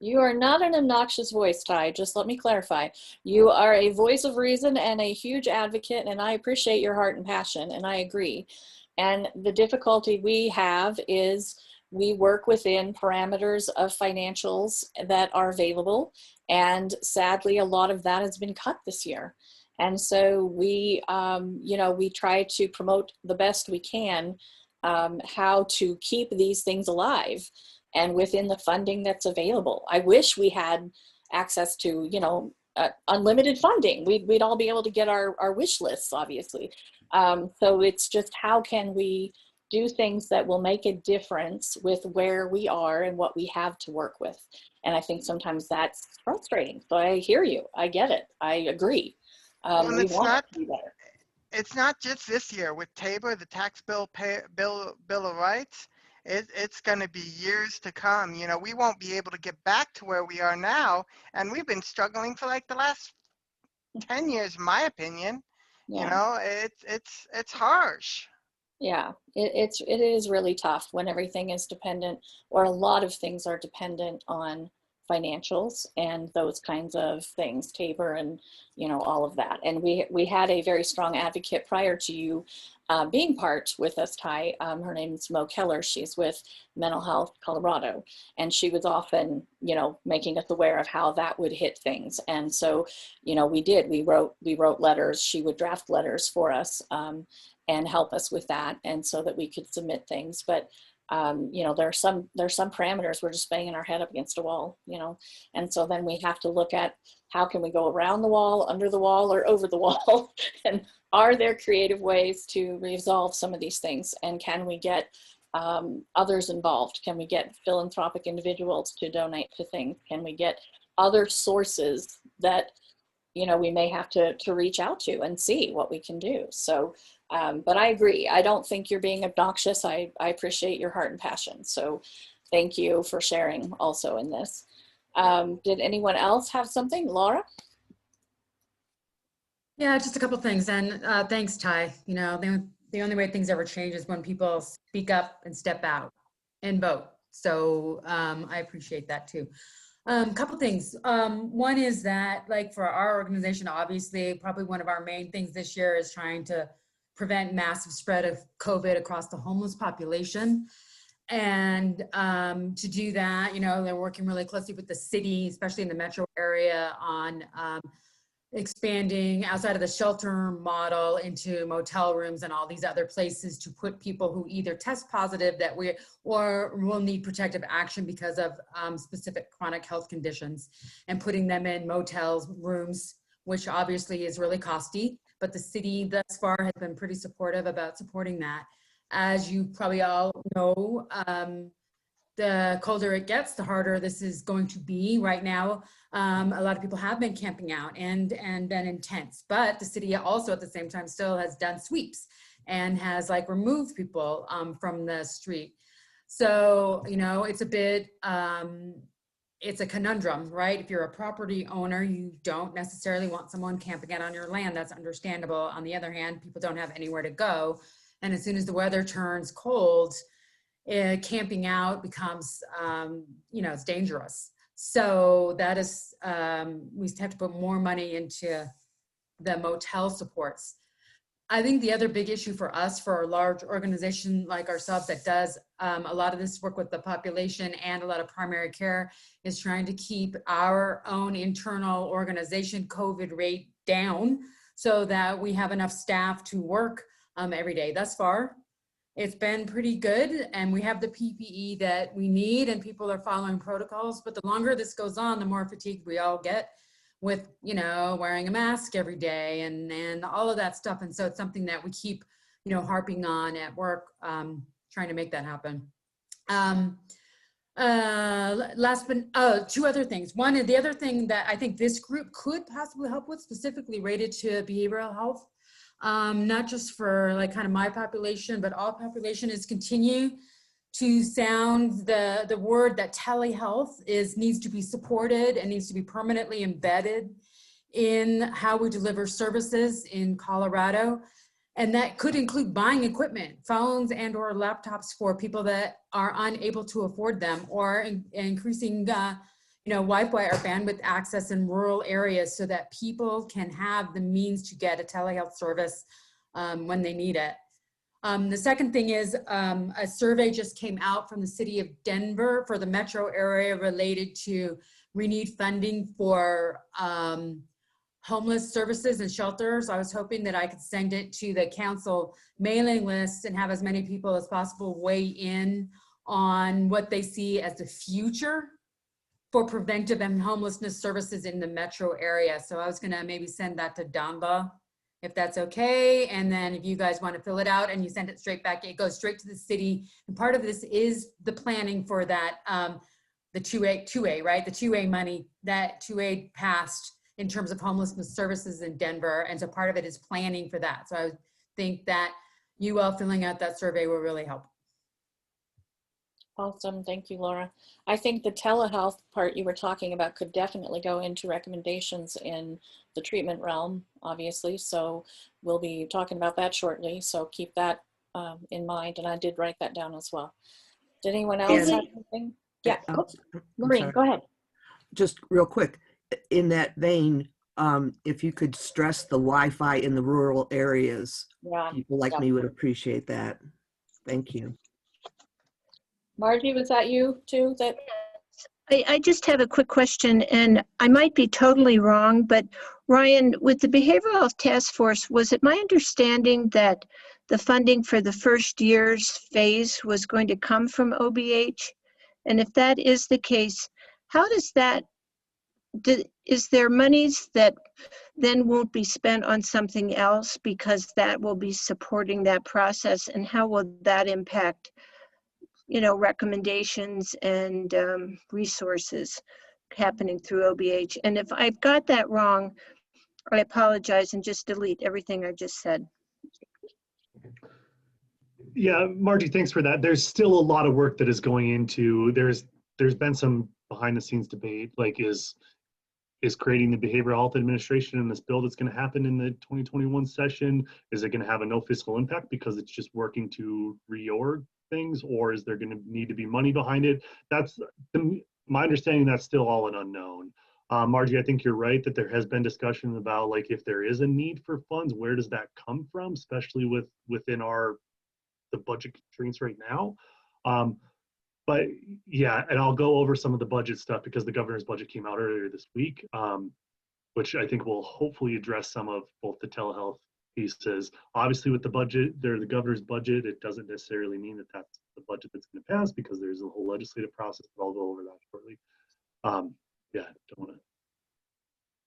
You are not an obnoxious voice, Ty. Just let me clarify. You are a voice of reason and a huge advocate, and I appreciate your heart and passion, and I agree. And the difficulty we have is we work within parameters of financials that are available, and sadly, a lot of that has been cut this year. And so we, we try to promote the best we can how to keep these things alive and within the funding that's available. I wish we had access to, unlimited funding. We'd all be able to get our wish lists, obviously. So it's just, how can we do things that will make a difference with where we are and what we have to work with? And I think sometimes that's frustrating. So I hear you. I get it. I agree. Well, We want it to be better. It's not just this year with Tabor, the tax bill of rights. It's going to be years to come. We won't be able to get back to where we are now, and we've been struggling for like the last 10 years, in my opinion. Yeah. It's harsh. Yeah, it is really tough when everything is dependent, or a lot of things are dependent on financials and those kinds of things, Tabor and, you know, all of that. And we had a very strong advocate prior to you being part with us, Ty. Her name is Mo Keller. She's with Mental Health Colorado. And she was often, you know, making us aware of how that would hit things. And so, you know, we wrote letters. She would draft letters for us and help us with that. And so that we could submit things. But you know, there's some parameters. We're just banging our head up against a wall, you know, and so then we have to look at how can we go around the wall, under the wall, or over the wall, and are there creative ways to resolve some of these things, and can we get others involved? Can we get philanthropic individuals to donate to things? Can we get other sources that, you know, we may have to reach out to and see what we can do? So but I agree. I don't think you're being obnoxious. I appreciate your heart and passion. So thank you for sharing also in this. Did anyone else have something? Laura? Yeah, just a couple things. And thanks, Ty. You know, the only way things ever change is when people speak up and step out and vote. So I appreciate that too. Couple things. One is that, like, for our organization, obviously, probably one of our main things this year is trying to prevent massive spread of COVID across the homeless population. And to do that, you know, they're working really closely with the city, especially in the metro area, on expanding outside of the shelter model into motel rooms and all these other places to put people who either test positive or will need protective action because of specific chronic health conditions, and putting them in motels rooms, which obviously is really costly. But the city thus far has been pretty supportive about supporting that. As you probably all know, the colder it gets, the harder this is going to be. Right now, a lot of people have been camping out and been intense, but the city also at the same time still has done sweeps and has, like, removed people from the street. So, you know, it's a bit, it's a conundrum, right? If you're a property owner, you don't necessarily want someone camping out on your land. That's understandable. On the other hand, people don't have anywhere to go. And as soon as the weather turns cold, camping out becomes, you know, it's dangerous. So that is, we have to put more money into the motel supports. I think the other big issue for us, for a large organization like ourselves that does a lot of this work with the population and a lot of primary care, is trying to keep our own internal organization COVID rate down so that we have enough staff to work every day. Thus far, it's been pretty good, and we have the PPE that we need, and people are following protocols. But the longer this goes on, the more fatigued we all get with, you know, wearing a mask every day and all of that stuff. And so it's something that we keep, you know, harping on at work, trying to make that happen. Two other things. One, the other thing that I think this group could possibly help with, specifically related to behavioral health, not just for, like, kind of my population, but all population, is continue to sound the word that telehealth needs to be supported and needs to be permanently embedded in how we deliver services in Colorado. And that could include buying equipment, phones and or laptops for people that are unable to afford them, or increasing you know, Wi-Fi or bandwidth access in rural areas so that people can have the means to get a telehealth service when they need it. The second thing is a survey just came out from the city of Denver for the metro area related to renewed funding for homeless services and shelters. I was hoping that I could send it to the council mailing list and have as many people as possible weigh in on what they see as the future for preventive and homelessness services in the metro area. So I was gonna maybe send that to Donba, if that's okay. And then if you guys want to fill it out and you send it straight back, it goes straight to the city. And part of this is the planning for that, the 2A, right? The 2A money that 2A passed in terms of homelessness services in Denver. And so part of it is planning for that. So I would think that you all filling out that survey will really help. Awesome. Thank you, Laura. I think the telehealth part you were talking about could definitely go into recommendations in the treatment realm, obviously. So we'll be talking about that shortly. So keep that in mind. And I did write that down as well. Did anyone else have anything? Yeah, Maureen, go ahead. just real quick, in that vein, if you could stress the Wi-Fi in the rural areas, Yeah. people like Yeah. me would appreciate that. Thank you. Margie, was that you too? That I just have a quick question, and I might be totally wrong, but Ryan, with the Behavioral Health Task Force, was it my understanding that the funding for the first year's phase was going to come from OBH? And if that is the case, how does that, is there monies that then won't be spent on something else because that will be supporting that process? And how will that impact, you know, recommendations and resources happening through OBH? And if I've got that wrong, I apologize and just delete everything I just said. Yeah, Margie, thanks for that. There's still a lot of work that is going into, there's been some behind the scenes debate, like is creating the Behavioral Health Administration in this bill that's going to happen in the 2021 session, is it going to have a no fiscal impact because it's just working to reorg things, or is there going to need to be money behind it? That's my understanding. That's still all an unknown. Margie, I think you're right that there has been discussion about, like, if there is a need for funds, where does that come from, especially within the budget constraints right now. But yeah, and I'll go over some of the budget stuff because the governor's budget came out earlier this week, which I think will hopefully address some of both the telehealth pieces. Obviously, with the budget, the governor's budget, it doesn't necessarily mean that that's the budget that's going to pass because there's a whole legislative process, but I'll go over that shortly. Yeah, don't want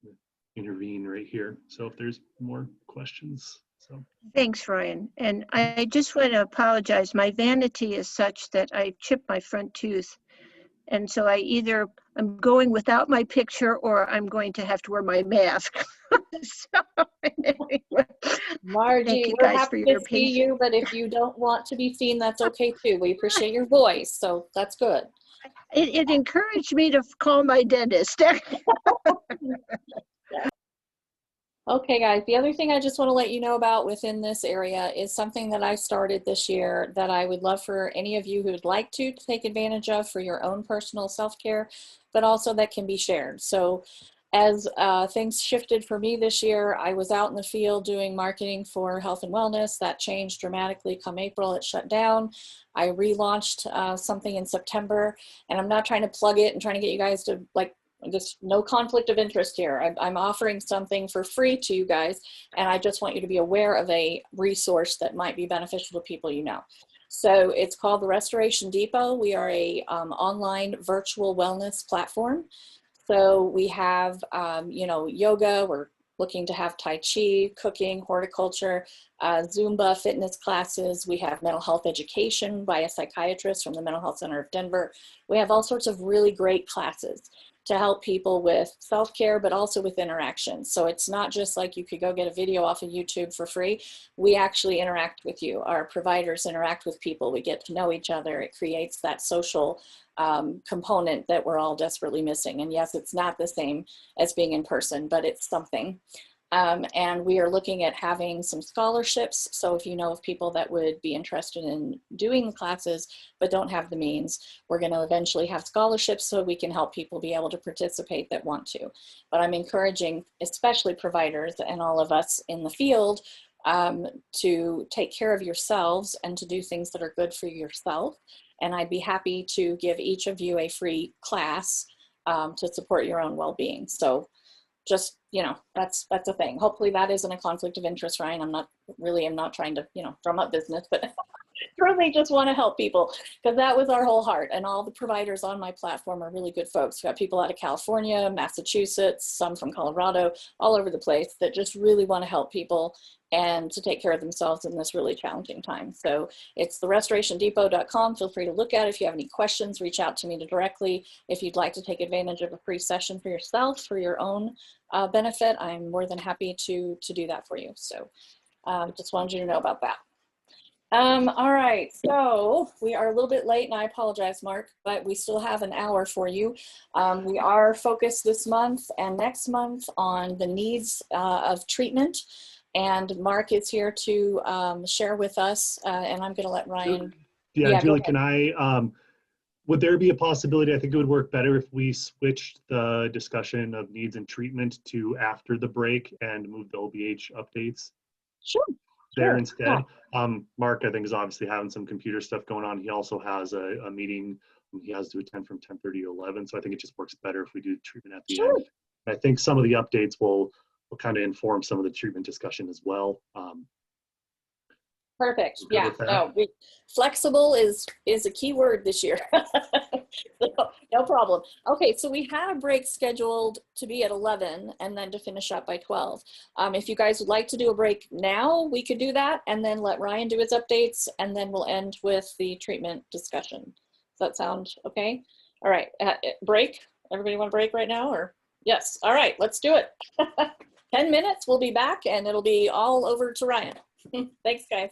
to intervene right here. So if there's more questions. So. Thanks, Ryan. And I just want to apologize. My vanity is such that I chipped my front tooth. And so I'm going without my picture or I'm going to have to wear my mask. So anyway, Margie, thank you we're guys happy for to your see patience. you, but if you don't want to be seen, that's okay too. We appreciate your voice, so that's good. It encouraged me to call my dentist. Okay, guys, the other thing I just want to let you know about within this area is something that I started this year that I would love for any of you who would like to take advantage of for your own personal self-care, but also that can be shared. So as things shifted for me this year, I was out in the field doing marketing for health and wellness. That changed dramatically come April. It shut down. I relaunched something in September, and I'm not trying to plug it and trying to get you guys to, like, there's no conflict of interest here. I'm offering something for free to you guys, and I just want you to be aware of a resource that might be beneficial to people you know. So it's called the Restoration Depot. We are a online virtual wellness platform. So we have, you know, yoga. We're looking to have Tai Chi, cooking, horticulture, Zumba, fitness classes. We have mental health education by a psychiatrist from the Mental Health Center of Denver. We have all sorts of really great classes to help people with self-care, but also with interaction. So it's not just like you could go get a video off of YouTube for free. We actually interact with you. Our providers interact with people. We get to know each other. It creates that social component that we're all desperately missing. And yes, it's not the same as being in person, but it's something. And we are looking at having some scholarships. So if you know of people that would be interested in doing the classes, but don't have the means, we're going to eventually have scholarships so we can help people be able to participate that want to. But I'm encouraging, especially providers and all of us in the field, to take care of yourselves and to do things that are good for yourself. And I'd be happy to give each of you a free class to support your own well-being. So just, you know, that's a thing. Hopefully that isn't a conflict of interest, Ryan. I'm not trying to, you know, drum up business, but truly just want to help people, because that was our whole heart. And all the providers on my platform are really good folks. We've got people out of California, Massachusetts, some from Colorado, all over the place that just really want to help people and to take care of themselves in this really challenging time. So it's therestorationdepot.com. Feel free to look at it. If you have any questions, reach out to me directly. If you'd like to take advantage of a free session for yourself, for your own benefit, I'm more than happy to do that for you. So just wanted you to know about that. All right, so we are a little bit late and I apologize, Mark, but we still have an hour for you. We are focused this month and next month on the needs of treatment. And Mark is here to share with us, and I'm going to let Ryan. Yeah, Julie, go ahead. can I, Would there be a possibility, I think it would work better if we switched the discussion of needs and treatment to after the break and move the OBH updates Sure. there Sure. instead. Yeah. Mark, I think, is obviously having some computer stuff going on. He also has a meeting he has to attend from 10:30 to 11. So I think it just works better if we do treatment at the Sure. end. And I think some of the updates will kind of inform some of the treatment discussion as well. Perfect. Good Yeah. with that? No, flexible is a key word this year. No problem. Okay, so we had a break scheduled to be at 11 and then to finish up by 12. If you guys would like to do a break now, we could do that and then let Ryan do his updates, and then we'll end with the treatment discussion. Does that sound okay? All right, break. Everybody want to break right now, or? Yes. All right, let's do it. 10 minutes, we'll be back, and it'll be all over to Ryan. Thanks, guys.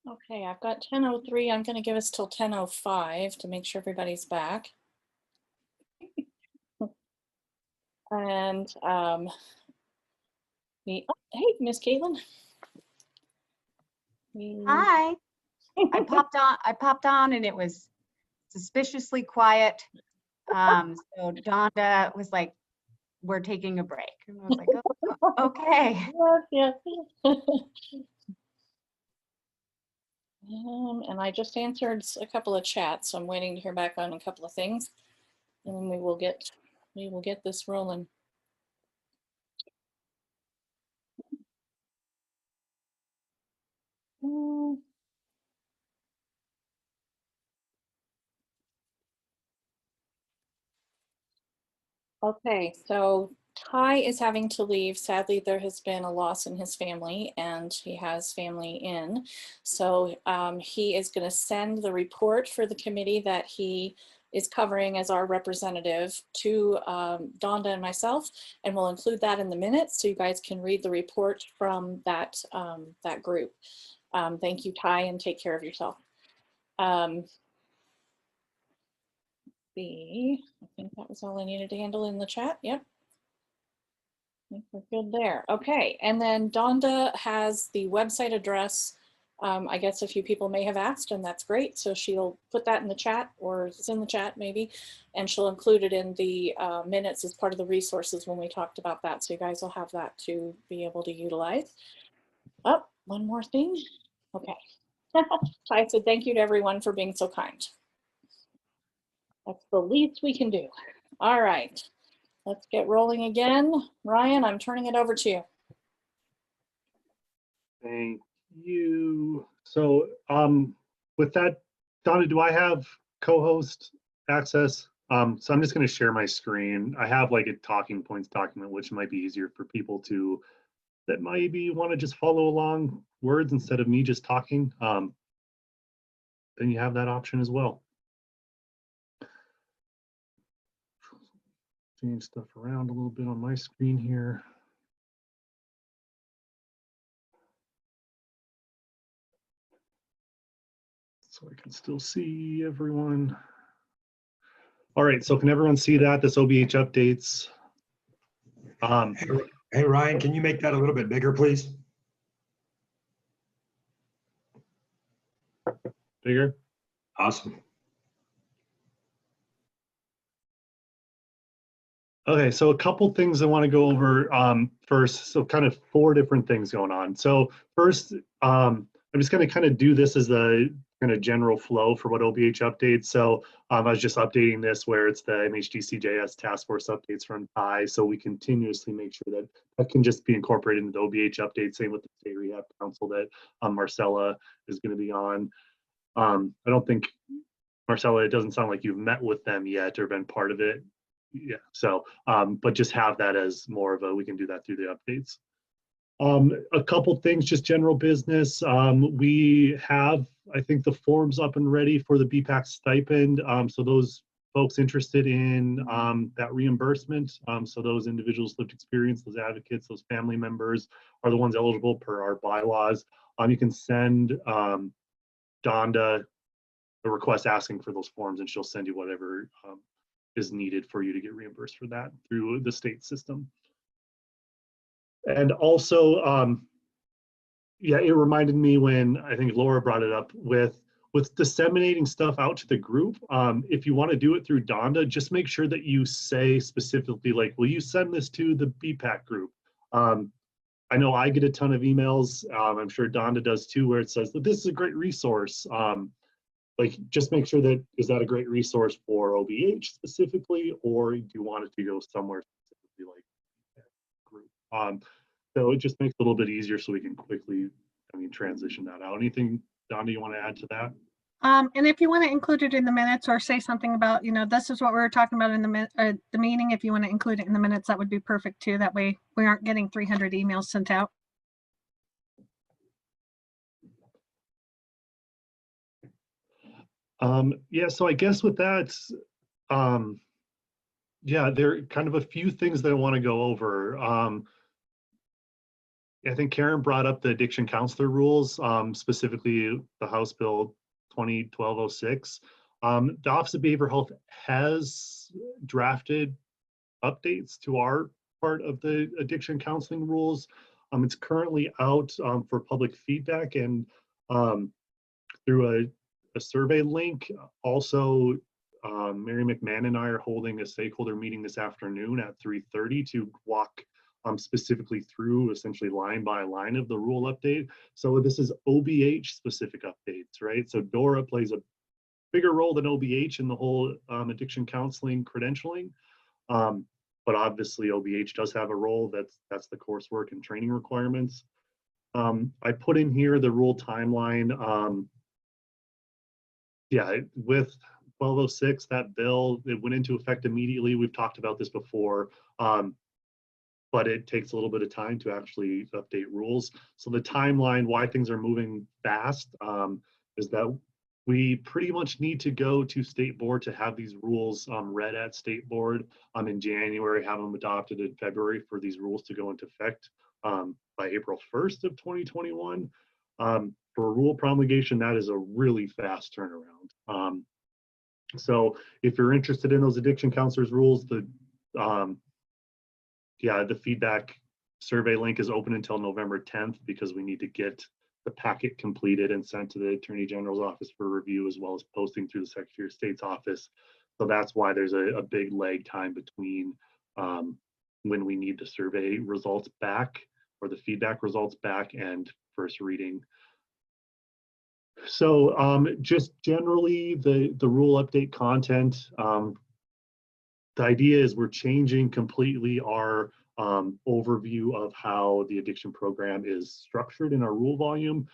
Okay, I've got 10:03. I'm going to give us till 10:05 to make sure everybody's back. And oh, hey, Miss Caitlin. Hi. I popped on and it was suspiciously quiet. So Donda was like, we're taking a break. And I was like, oh, okay. Yes, yes. And I just answered a couple of chats, so I'm waiting to hear back on a couple of things, and then we will get this rolling. Okay, so Ty is having to leave. Sadly, there has been a loss in his family, and he has family in. So he is going to send the report for the committee that he is covering as our representative to Donda and myself, and we'll include that in the minutes so you guys can read the report from that, that group. Thank you, Ty, and take care of yourself. I think that was all I needed to handle in the chat. Yep. I think we're good there. Okay, and then Donda has the website address. I guess a few people may have asked, and that's great. So she'll put that in the chat, or it's in the chat maybe, and she'll include it in the minutes as part of the resources when we talked about that. So you guys will have that to be able to utilize. Oh, one more thing. Okay. I said thank you to everyone for being so kind. That's the least we can do. All right. Let's get rolling again. Ryan, I'm turning it over to you. Thank you. So with that, Donna, do I have co-host access? So I'm just going to share my screen. I have like a talking points document, which might be easier for people to that maybe want to just follow along words instead of me just talking. Then you have that option as well. Change stuff around a little bit on my screen here. So I can still see everyone. All right, so can everyone see that, this OBH updates? Hey, Ryan, can you make that a little bit bigger, please? Bigger? Awesome. Okay, so a couple things I want to go over first. So kind of 4 different things going on. So first, I'm just going to kind of do this as the kind of general flow for what OBH updates. So I was just updating this where it's the MHDCJS task force updates from Ty. So we continuously make sure that that can just be incorporated into the OBH update. Same with the State Rehab Council that Marcella is going to be on. I don't think, Marcella, it doesn't sound like you've met with them yet or been part of it. Yeah, so but just have that as more of a, we can do that through the updates. A couple things, just general business. We have, I think, the forms up and ready for the BPAC stipend. So those folks interested in that reimbursement, so those individuals lived experience, those advocates, those family members are the ones eligible per our bylaws. You can send Donda a request asking for those forms, and she'll send you whatever is needed for you to get reimbursed for that through the state system. And also, yeah, it reminded me when I think Laura brought it up with disseminating stuff out to the group. If you want to do it through Donda, just make sure that you say specifically, like, will you send this to the BPAC group? I know I get a ton of emails. I'm sure Donda does too, where it says that this is a great resource. Like, just make sure that, is that a great resource for OBH specifically, or do you want it to go somewhere specifically like that group? So it just makes it a little bit easier so we can quickly, transition that out. Anything, Donna, you want to add to that? And if you want to include it in the minutes or say something about, this is what we were talking about in the meeting, if you want to include it in the minutes, that would be perfect too. That way we aren't getting 300 emails sent out. Yeah, so I guess with that, yeah, there are kind of a few things that I want to go over. I think Karen brought up the addiction counselor rules, specifically the House Bill 2012-06. The Office of Behavioral Health has drafted updates to our part of the addiction counseling rules. It's currently out for public feedback and through a survey link. Also, Mary McMahon and I are holding a stakeholder meeting this afternoon at 3:30 to walk specifically through essentially line by line of the rule update. So this is OBH specific updates, right? So DORA plays a bigger role than OBH in the whole addiction counseling credentialing. But obviously OBH does have a role. That's the coursework and training requirements. I put in here the rule timeline. Yeah, with 1206, that bill, it went into effect immediately. We've talked about this before, but it takes a little bit of time to actually update rules. So the timeline, why things are moving fast, is that we pretty much need to go to state board to have these rules read at state board in January, have them adopted in February for these rules to go into effect by April 1st of 2021. For rule promulgation, that is a really fast turnaround. So if you're interested in those addiction counselors rules, the feedback survey link is open until November 10th because we need to get the packet completed and sent to the Attorney General's office for review, as well as posting through the Secretary of State's office. So that's why there's a big lag time between when we need the survey results back or the feedback results back and first reading. So just generally the rule update content, the idea is we're changing completely our overview of how the addiction program is structured in our rule volume,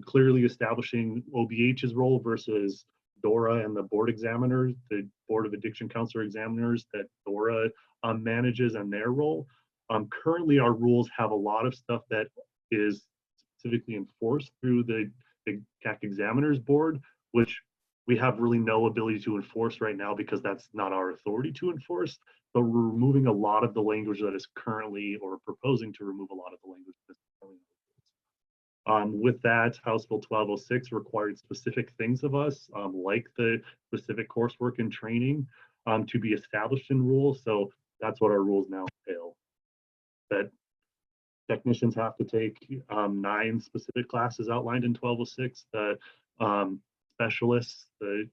clearly establishing OBH's role versus DORA and the board examiners, the Board of Addiction Counselor Examiners that DORA manages and their role. Currently, our rules have a lot of stuff that is specifically enforced through the CAC Examiners Board, which we have really no ability to enforce right now because that's not our authority to enforce. So we're removing a lot of the language that is currently, or proposing to remove a lot of the language that's currently. With that, House Bill 1206 required specific things of us, like the specific coursework and training to be established in rules. So that's what our rules now entail. That technicians have to take 9 specific classes outlined in 1206. The specialists, the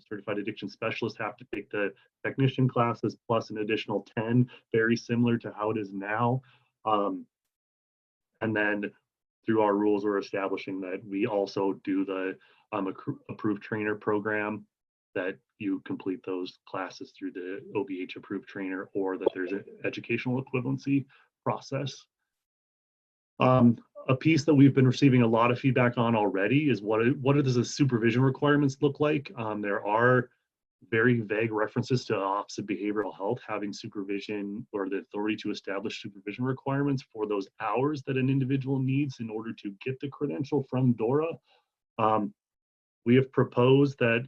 certified addiction specialists have to take the technician classes plus an additional 10, very similar to how it is now. And then through our rules, we're establishing that we also do the approved trainer program, that you complete those classes through the OBH approved trainer, or that there's an educational equivalency process. A piece that we've been receiving a lot of feedback on already is what does the supervision requirements look like? There are very vague references to Office of Behavioral Health having supervision or the authority to establish supervision requirements for those hours that an individual needs in order to get the credential from DORA. We have proposed that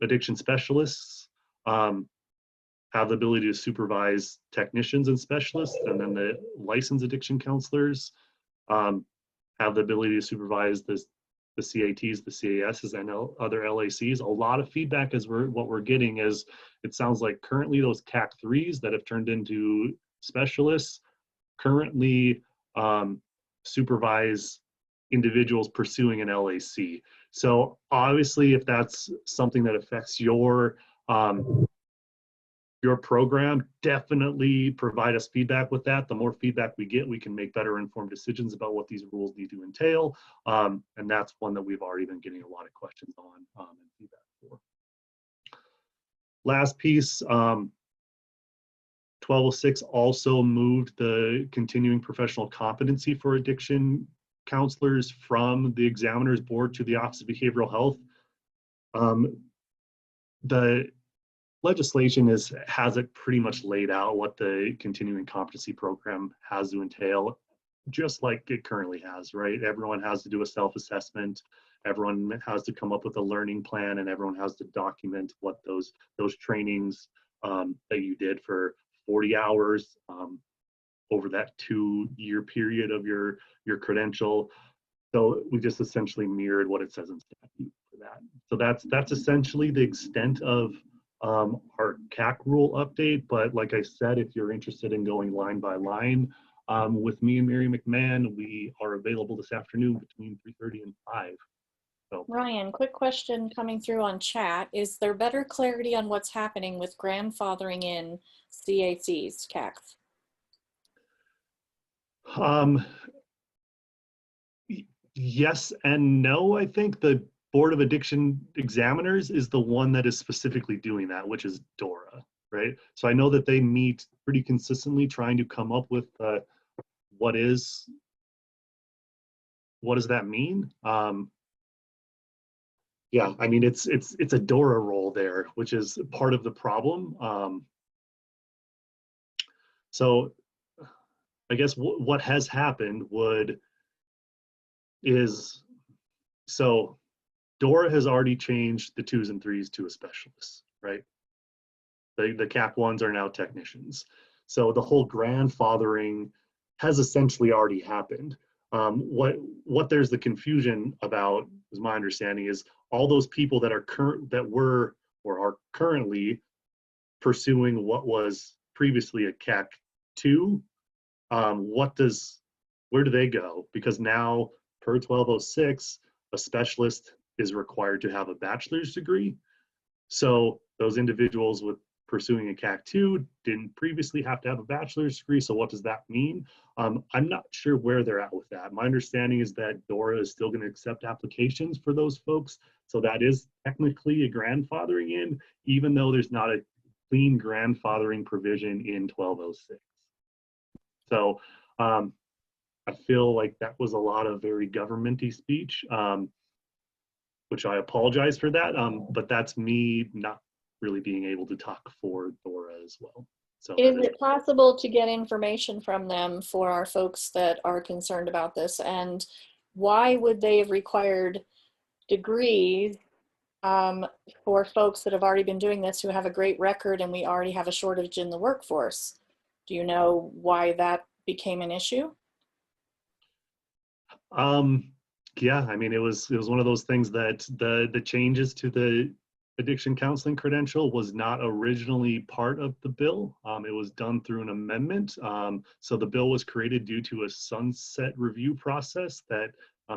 addiction specialists have the ability to supervise technicians and specialists, and then the licensed addiction counselors have the ability to supervise the CATs, the CASs, and other LACs. A lot of feedback is what we're getting is, it sounds like currently those CAC 3s that have turned into specialists currently supervise individuals pursuing an LAC. So obviously, if that's something that affects your program, definitely provide us feedback with that. The more feedback we get, we can make better informed decisions about what these rules need to entail. And that's one that we've already been getting a lot of questions on and feedback for. Last piece, 1206 also moved the continuing professional competency for addiction counselors from the examiner's board to the Office of Behavioral Health. The legislation has it pretty much laid out what the continuing competency program has to entail, just like it currently has, right? Everyone has to do a self-assessment, everyone has to come up with a learning plan, and everyone has to document what those trainings that you did for 40 hours over that 2-year period of your credential. So we just essentially mirrored what it says in statute for that. So that's essentially the extent of our CAC rule update. But like I said, if you're interested in going line by line with me and Mary McMahon, we are available this afternoon between 3:30 and 5. So. Ryan, quick question coming through on chat. Is there better clarity on what's happening with grandfathering in CACs, CACs? Yes and no. I think the Board of Addiction Examiners is the one that is specifically doing that, which is DORA, right? So I know that they meet pretty consistently trying to come up with what does that mean? Yeah, I mean, it's a DORA role there, which is part of the problem. So I guess what has happened is, so DORA has already changed the 2s and 3s to a specialist, right? The CAC 1s are now technicians. So the whole grandfathering has essentially already happened. What there's the confusion about, is my understanding, is all those people that are currently pursuing what was previously a CAC 2, where do they go? Because now per 1206, a specialist is required to have a bachelor's degree. So those individuals with pursuing a CAC 2 didn't previously have to have a bachelor's degree. So what does that mean? I'm not sure where they're at with that. My understanding is that DORA is still going to accept applications for those folks. So that is technically a grandfathering in, even though there's not a clean grandfathering provision in 1206. So I feel like that was a lot of very government-y speech, which I apologize for that, but that's me not really being able to talk for DORA as well. So is it possible to get information from them for our folks that are concerned about this? And why would they have required degrees for folks that have already been doing this, who have a great record, and we already have a shortage in the workforce? Do you know why that became an issue? Yeah, I mean, it was one of those things that the changes to the addiction counseling credential was not originally part of the bill. It was done through an amendment. So the bill was created due to a sunset review process that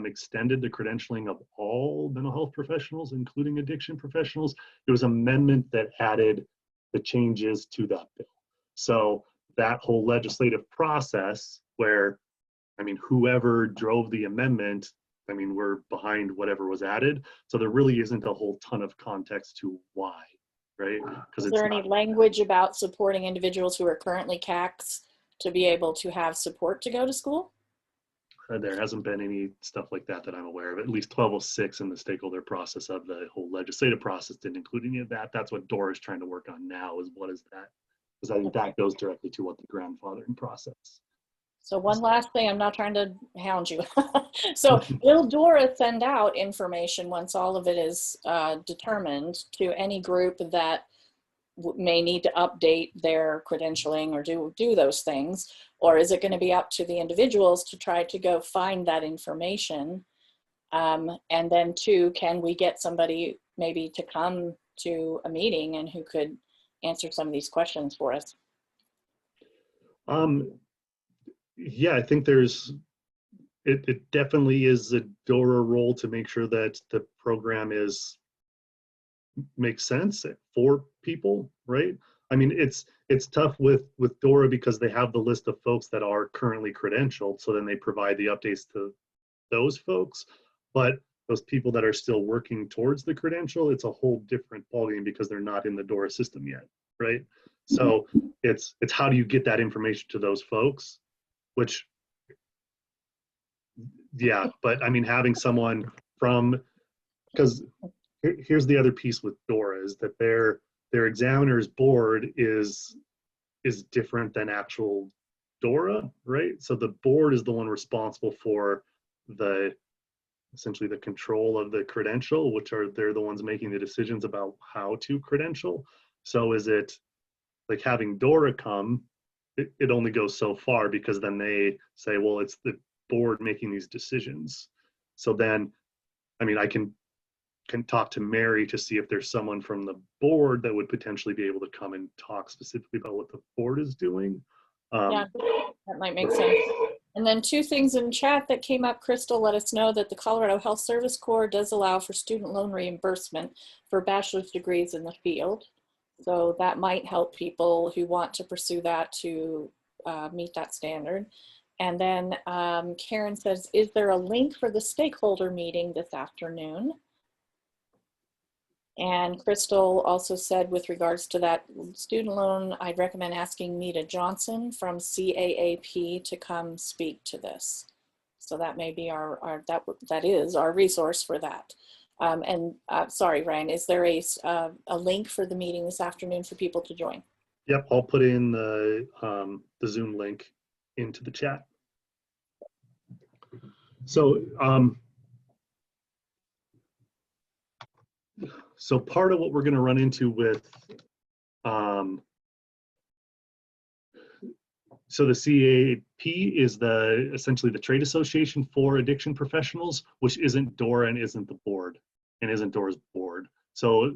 extended the credentialing of all mental health professionals, including addiction professionals. It was an amendment that added the changes to that bill. So that whole legislative process where, I mean, whoever drove the amendment, I mean, we're behind whatever was added. So there really isn't a whole ton of context to why, right? Because is there any language about supporting individuals who are currently CACs to be able to have support to go to school? There hasn't been any stuff like that that I'm aware of. At least 1206 in the stakeholder process of the whole legislative process didn't include any of that. That's what DORA is trying to work on now, is what is that? Because I think that goes directly to what the grandfathering process. So one last thing, I'm not trying to hound you. So will DORA send out information once all of it is determined to any group that may need to update their credentialing or do those things? Or is it going to be up to the individuals to try to go find that information? And then two, can we get somebody maybe to come to a meeting and who could answer some of these questions for us? Yeah, I think it definitely is a DORA role to make sure that the program makes sense for people, right? I mean, it's tough with DORA because they have the list of folks that are currently credentialed, so then they provide the updates to those folks. But those people that are still working towards the credential, it's a whole different ballgame because they're not in the DORA system yet, right? So it's how do you get that information to those folks? Which, yeah, but I mean, having someone from, because here's the other piece with DORA is that their examiner's board is different than actual DORA, right? So the board is the one responsible for essentially the control of the credential, they're the ones making the decisions about how to credential. So is it like having DORA come, it only goes so far because then they say, well, it's the board making these decisions. So then, I mean, I can can talk to Mary to see if there's someone from the board that would potentially be able to come and talk specifically about what the board is doing. Yeah, that might make sense. And then two things in chat that came up. Crystal let us know that the Colorado Health Service Corps does allow for student loan reimbursement for bachelor's degrees in the field. So that might help people who want to pursue that to meet that standard. And then Karen says, is there a link for the stakeholder meeting this afternoon? And Crystal also said, with regards to that student loan, I'd recommend asking Nita Johnson from CAAP to come speak to this. So that may be that is our resource for that. Sorry, Ryan, is there a link for the meeting this afternoon for people to join? Yep, I'll put in the Zoom link into the chat. So, so part of what we're going to run into with, so the CAAP is essentially the trade association for addiction professionals, which isn't DORA and isn't the board, and isn't DORA's board. So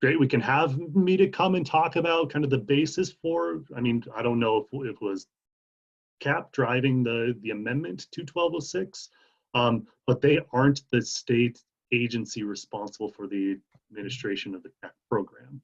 great, we can have Mita come and talk about kind of the basis for, I mean, I don't know if it was CAP driving the amendment to 1206, but they aren't the state agency responsible for the administration of the CAP program.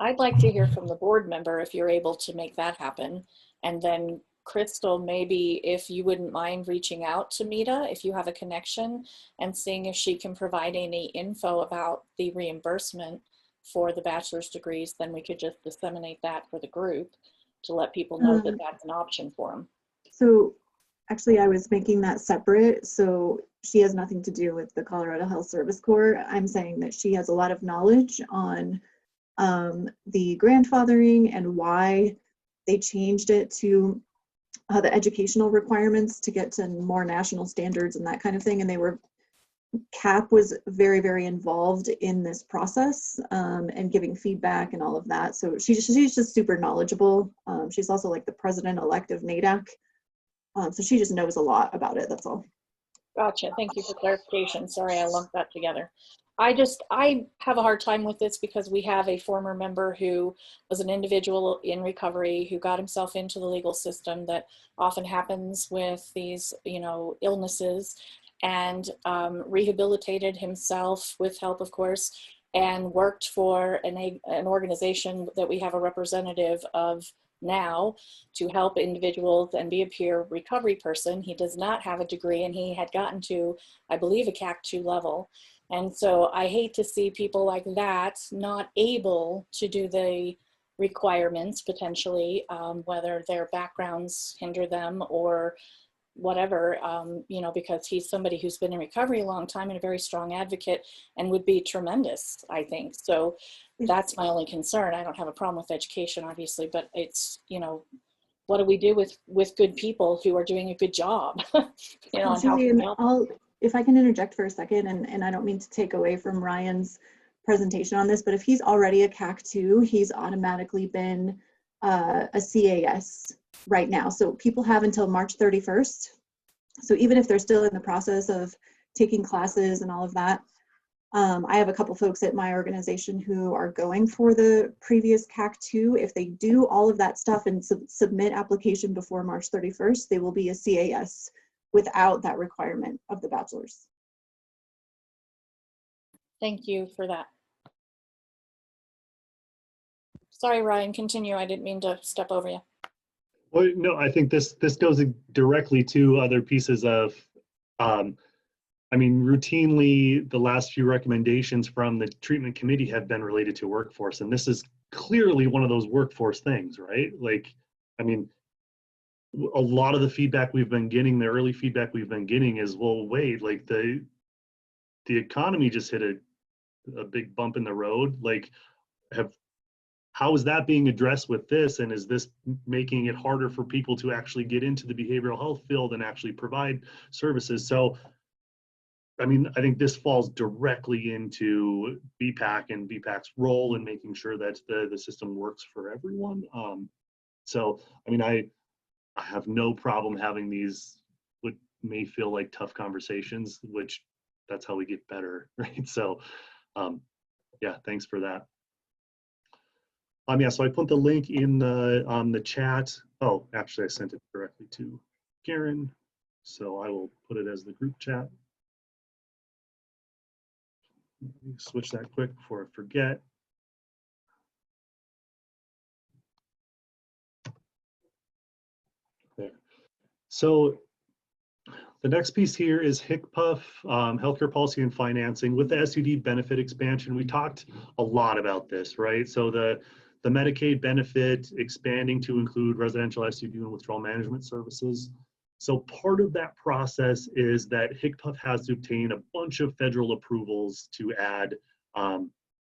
I'd like to hear from the board member if you're able to make that happen. And then Crystal, maybe if you wouldn't mind reaching out to Mita, if you have a connection, and seeing if she can provide any info about the reimbursement for the bachelor's degrees, then we could just disseminate that for the group to let people know that that's an option for them. So actually I was making that separate. So she has nothing to do with the Colorado Health Service Corps. I'm saying that she has a lot of knowledge on the grandfathering and why they changed it to the educational requirements to get to more national standards and that kind of thing. And CAP was very, very involved in this process and giving feedback and all of that. So she's just super knowledgeable. She's also like the president-elect of NADAC. So she just knows a lot about it, that's all. Gotcha, thank you for clarification. Sorry, I lumped that together. I have a hard time with this because we have a former member who was an individual in recovery who got himself into the legal system. That often happens with these, illnesses, and rehabilitated himself with help, of course, and worked for an organization that we have a representative of now to help individuals and be a peer recovery person. He does not have a degree, and he had gotten to, I believe, a CAC 2 level. And so I hate to see people like that not able to do the requirements potentially, whether their backgrounds hinder them or whatever, because he's somebody who's been in recovery a long time and a very strong advocate and would be tremendous, I think. So that's my only concern. I don't have a problem with education, obviously, but it's, what do we do with good people who are doing a good job? And how can we help? If I can interject for a second, and I don't mean to take away from Ryan's presentation on this, but if he's already a CAC 2, he's automatically been a CAS right now. So people have until March 31st. So even if they're still in the process of taking classes and all of that, I have a couple folks at my organization who are going for the previous CAC 2. If they do all of that stuff and submit application before March 31st, they will be a CAS without that requirement of the bachelor's. Thank you for that. Sorry, Ryan, continue. I didn't mean to step over you. Well, no, I think this goes directly to other pieces of, routinely the last few recommendations from the treatment committee have been related to workforce, and this is clearly one of those workforce things, right? A lot of the feedback we've been getting, the early feedback we've been getting is, well, wait, like the economy just hit a big bump in the road. How is that being addressed with this? And is this making it harder for people to actually get into the behavioral health field and actually provide services? So, I think this falls directly into Bhpac and Bhpac's role in making sure that the system works for everyone. I have no problem having these what may feel like tough conversations, which that's how we get better, right? So yeah, thanks for that. Yeah, so I put the link in the chat. Oh, actually I sent it directly to Karen, so I will put it as the group chat. Let me switch that quick before I forget. There. So the next piece here is HCPF, healthcare policy and financing. With the SUD benefit expansion, we talked a lot about this, right? So the Medicaid benefit expanding to include residential SUD and withdrawal management services. So part of that process is that HCPF has to obtain a bunch of federal approvals to add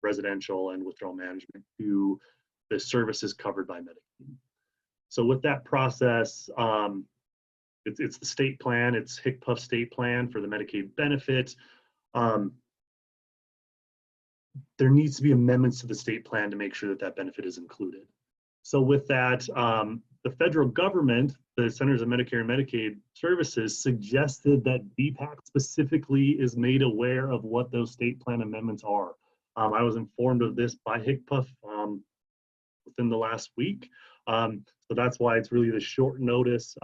residential and withdrawal management to the services covered by Medicaid. So with that process, it's the state plan, it's HCPF state plan for the Medicaid benefit. There needs to be amendments to the state plan to make sure that that benefit is included. So with that, the federal government, the Centers of Medicare and Medicaid Services, suggested that Bhpac specifically is made aware of what those state plan amendments are. I was informed of this by HCPF within the last week. So that's why it's really the short notice.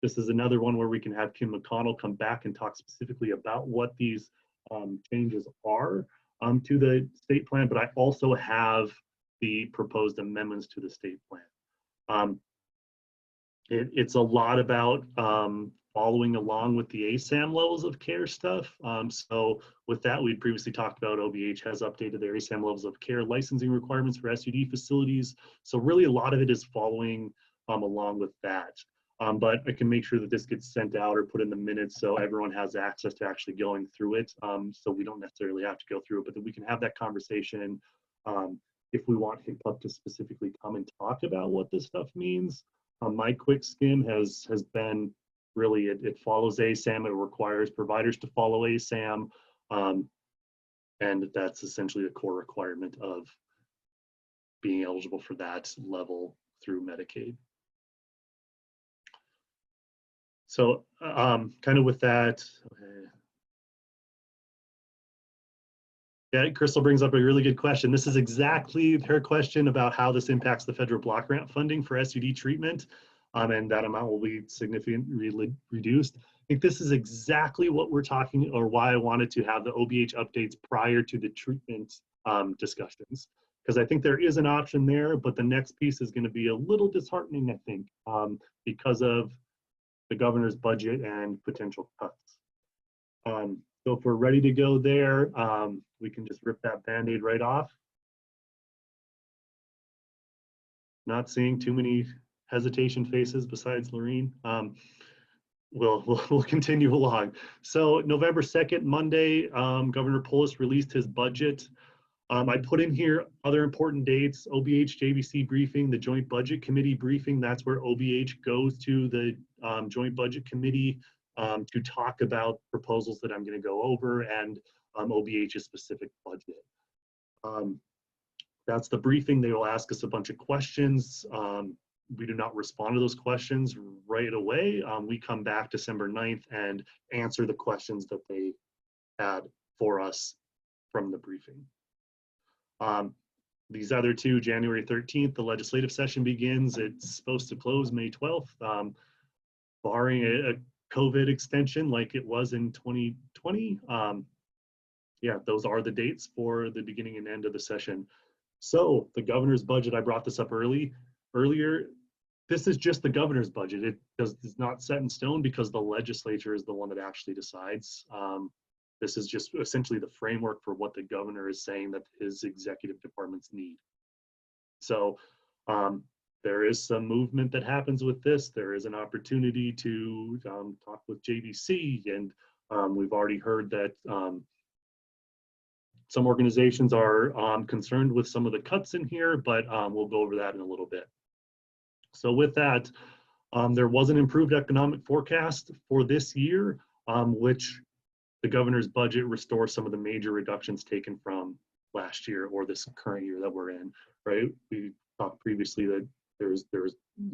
This is another one where we can have Kim McConnell come back and talk specifically about what these changes are to the state plan, but I also have the proposed amendments to the state plan. It's a lot about following along with the ASAM levels of care stuff. So with that, we previously talked about OBH has updated their ASAM levels of care licensing requirements for SUD facilities. So really a lot of it is following along with that. But I can make sure that this gets sent out or put in the minutes so everyone has access to actually going through it. So we don't necessarily have to go through it, but that we can have that conversation if we want HCPF to specifically come and talk about what this stuff means. My quick skim has been really, it follows ASAM, it requires providers to follow ASAM, and that's essentially the core requirement of being eligible for that level through Medicaid. So kind of with that, okay. Yeah, Crystal brings up a really good question. This is exactly her question about how this impacts the federal block grant funding for SUD treatment, and that amount will be significantly reduced. I think this is exactly what we're talking, or why I wanted to have the OBH updates prior to the treatment discussions, because I think there is an option there, but the next piece is going to be a little disheartening, I think, because of the governor's budget and potential cuts. So if we're ready to go there, we can just rip that Band-Aid right off. Not seeing too many hesitation faces besides Lorene. We'll continue along. So November 2nd, Monday, Governor Polis released his budget. I put in here other important dates: OBH JVC briefing, the Joint Budget Committee briefing. That's where OBH goes to the Joint Budget Committee to talk about proposals that I'm going to go over and OBH's specific budget. That's the briefing. They will ask us a bunch of questions. We do not respond to those questions right away. We come back December 9th and answer the questions that they had for us from the briefing. These other two, January 13th, the legislative session begins. It's supposed to close May 12th, barring a COVID extension like it was in 2020. Yeah, those are the dates for the beginning and end of the session. So the governor's budget, I brought this up earlier. This is just the governor's budget. It's not set in stone because the legislature is the one that actually decides. This is just essentially the framework for what the governor is saying that his executive departments need. So there is some movement that happens with this. There is an opportunity to talk with JVC, and we've already heard that some organizations are concerned with some of the cuts in here, but we'll go over that in a little bit. So with that, there was an improved economic forecast for this year, which the governor's budget restores some of the major reductions taken from last year or this current year that we're in, right? We talked previously that there's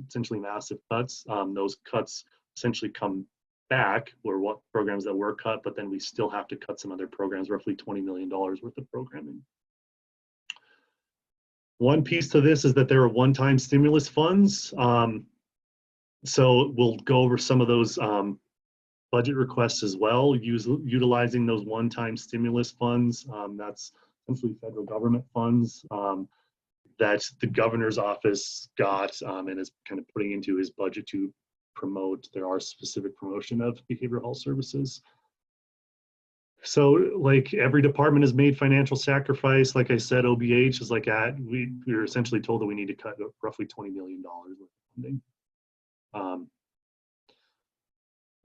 essentially massive cuts. Those cuts essentially come back were what programs that were cut, but then we still have to cut some other programs, roughly $20 million worth of programming. One piece to this is that there are one-time stimulus funds. So we'll go over some of those budget requests as well, utilizing those one-time stimulus funds. That's essentially federal government funds that the governor's office got and is kind of putting into his budget to promote. There are specific promotion of behavioral health services. So like every department has made financial sacrifice. Like I said, OBH is like we were essentially told that we need to cut roughly $20 million worth of funding.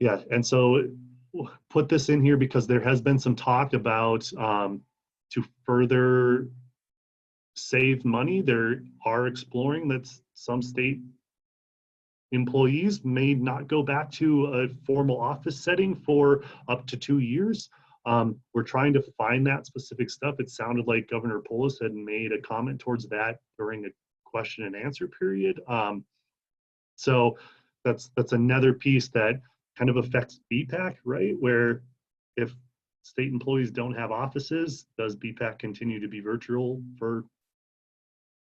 Yeah, and so put this in here because there has been some talk about to further save money. There are exploring that some state employees may not go back to a formal office setting for up to 2 years. We're trying to find that specific stuff. It sounded like Governor Polis had made a comment towards that during a question and answer period. So that's another piece that kind of affects BPAC, right? Where if state employees don't have offices, does BPAC continue to be virtual for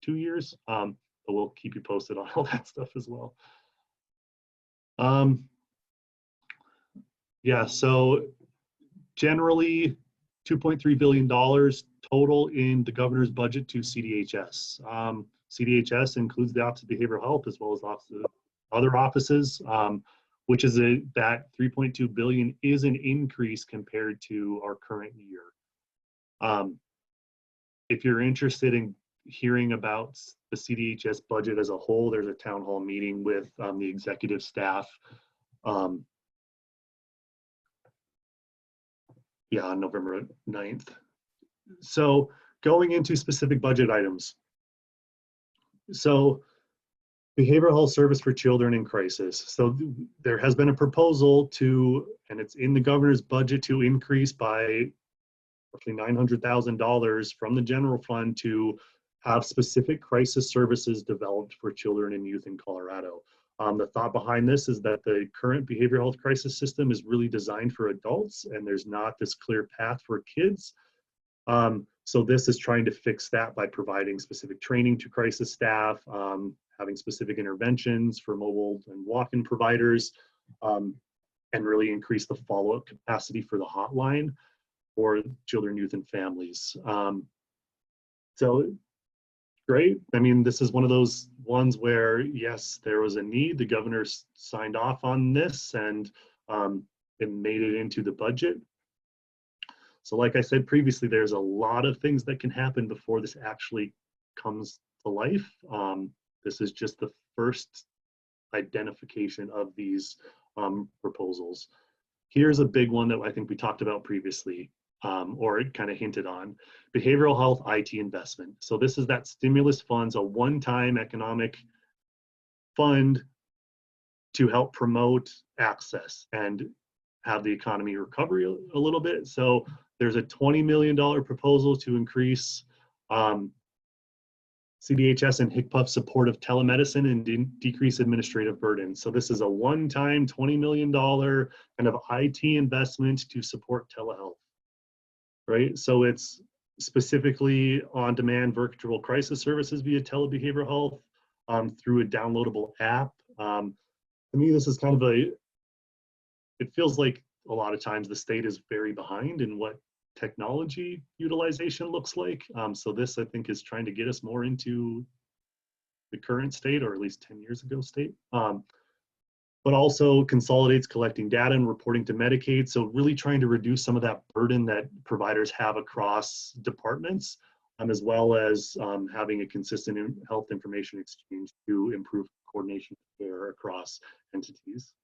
2 years? But we'll keep you posted on all that stuff as well. Yeah, so generally $2.3 billion total in the governor's budget to CDHS. CDHS includes the Office of Behavioral Health as well as other offices, which is that 3.2 billion is an increase compared to our current year. If you're interested in hearing about the CDHS budget as a whole, there's a town hall meeting with the executive staff. Yeah, on November 9th. So going into specific budget items. So behavioral health service for children in crisis. So there has been a proposal to, and it's in the governor's budget, to increase by roughly $900,000 from the general fund to have specific crisis services developed for children and youth in Colorado. The thought behind this is that the current behavioral health crisis system is really designed for adults, and there's not this clear path for kids. So this is trying to fix that by providing specific training to crisis staff, having specific interventions for mobile and walk-in providers, and really increase the follow-up capacity for the hotline for children, youth, and families. So great. I mean, this is one of those ones where, yes, there was a need. The governor signed off on this and it made it into the budget. So like I said previously, there's a lot of things that can happen before this actually comes to life. This is just the first identification of these proposals. Here's a big one that I think we talked about previously, or it kind of hinted on, behavioral health IT investment. So this is that stimulus funds, a one-time economic fund to help promote access and have the economy recover a little bit. So there's a $20 million proposal to increase CDHS and HCPF support of telemedicine and decrease administrative burden. So this is a one-time $20 million kind of IT investment to support telehealth, right? So it's specifically on-demand virtual crisis services via telebehavioral health through a downloadable app. To me, this is kind of it feels like a lot of times the state is very behind in what technology utilization looks like. So this, I think, is trying to get us more into the current state, or at least 10 years ago state, but also consolidates collecting data and reporting to Medicaid. So really trying to reduce some of that burden that providers have across departments, as well as having a consistent health information exchange to improve coordination of care across entities.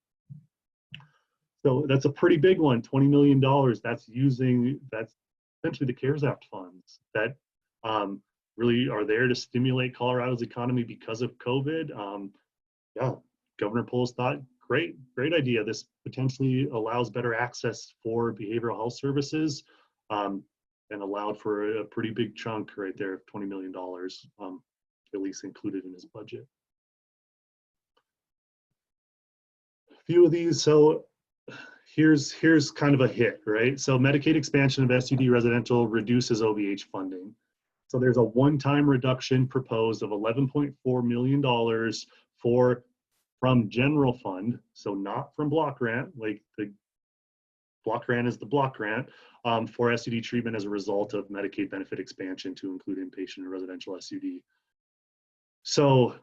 So that's a pretty big one, $20 million. That's essentially the CARES Act funds that really are there to stimulate Colorado's economy because of COVID. Yeah, Governor Polis thought, great idea. This potentially allows better access for behavioral health services and allowed for a pretty big chunk right there of $20 million, at least included in his budget. A few of these, so here's kind of a hit, right? So Medicaid expansion of SUD residential reduces OBH funding. So there's a one-time reduction proposed of $11.4 million from general fund, so not from block grant, like the block grant is the block grant, for SUD treatment as a result of Medicaid benefit expansion to include inpatient and residential SUD. So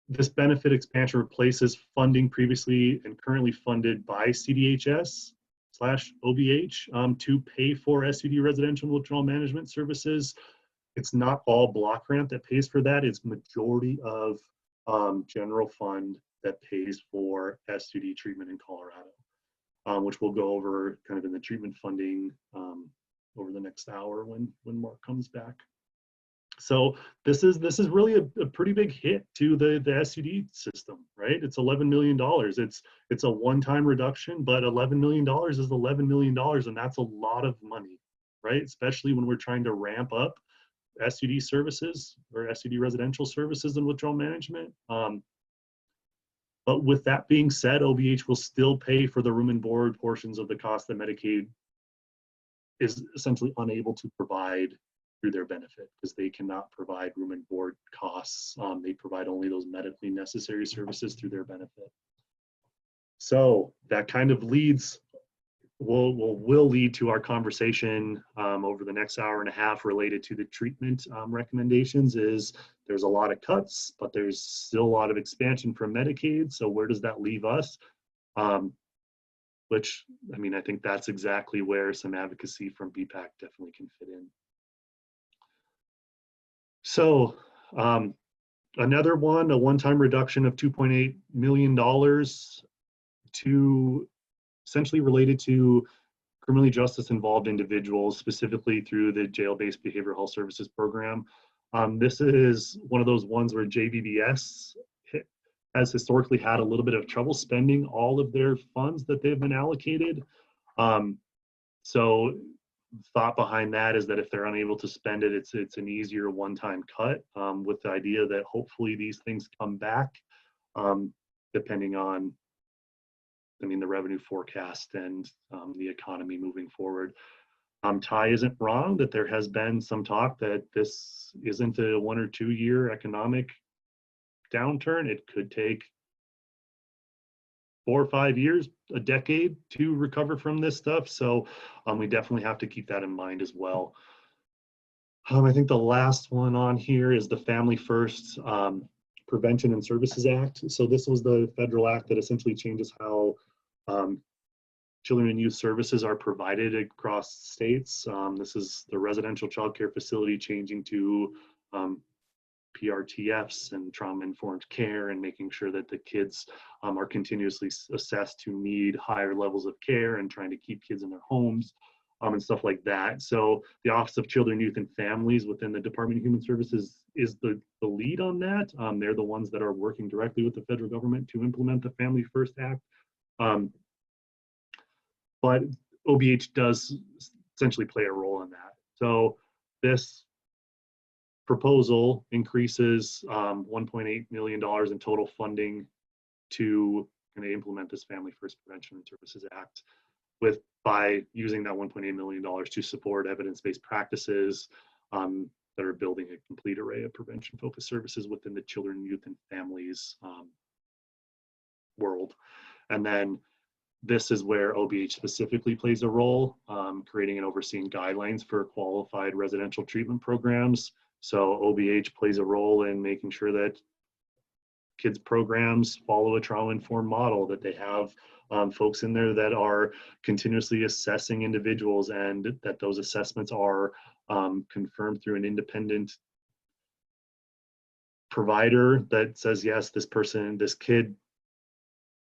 this benefit expansion replaces funding previously and currently funded by CDHS/OBH to pay for SUD residential withdrawal management services. It's not all block grant that pays for that. It's majority of general fund that pays for SUD treatment in Colorado, which we'll go over kind of in the treatment funding over the next hour when Mark comes back. So this is really a pretty big hit to the SUD system, right? It's $11 million. It's a one-time reduction, but $11 million is $11 million, and that's a lot of money, right? Especially when we're trying to ramp up SUD services or SUD residential services and withdrawal management. But with that being said, OBH will still pay for the room and board portions of the cost that Medicaid is essentially unable to provide through their benefit, because they cannot provide room and board costs. They provide only those medically necessary services through their benefit. So that kind of leads, will lead to our conversation over the next hour and a half related to the treatment recommendations. Is there's a lot of cuts, but there's still a lot of expansion from Medicaid. So where does that leave us? Which, I mean, I think that's exactly where some advocacy from BPAC definitely can fit in. So another one, a one-time reduction of $2.8 million to essentially related to criminally justice involved individuals, specifically through the jail-based behavioral health services program. This is one of those ones where JBBS has historically had a little bit of trouble spending all of their funds that they've been allocated. So thought behind that is that if they're unable to spend it, it's an easier one-time cut, with the idea that hopefully these things come back, depending on, I mean, the revenue forecast and the economy moving forward. Ty isn't wrong that there has been some talk that this isn't a 1 or 2 year economic downturn. It could take 4 or 5 years, a decade to recover from this stuff. So we definitely have to keep that in mind as well. I think the last one on here is the Family First Prevention and Services Act. So this was the federal act that essentially changes how children and youth services are provided across states. This is the residential child care facility changing to PRTFs and trauma-informed care, and making sure that the kids are continuously assessed to need higher levels of care, and trying to keep kids in their homes and stuff like that. So the Office of Children, Youth, and Families within the Department of Human Services is the lead on that. They're the ones that are working directly with the federal government to implement the Family First Act. But OBH does essentially play a role in that. So this proposal increases $1.8 million in total funding to implement this Family First Prevention and Services Act, by using that $1.8 million to support evidence-based practices that are building a complete array of prevention-focused services within the children, youth, and families world. And then this is where OBH specifically plays a role, creating and overseeing guidelines for qualified residential treatment programs. So OBH plays a role in making sure that kids programs follow a trauma-informed model, that they have folks in there that are continuously assessing individuals, and that those assessments are confirmed through an independent provider that says, yes, this kid,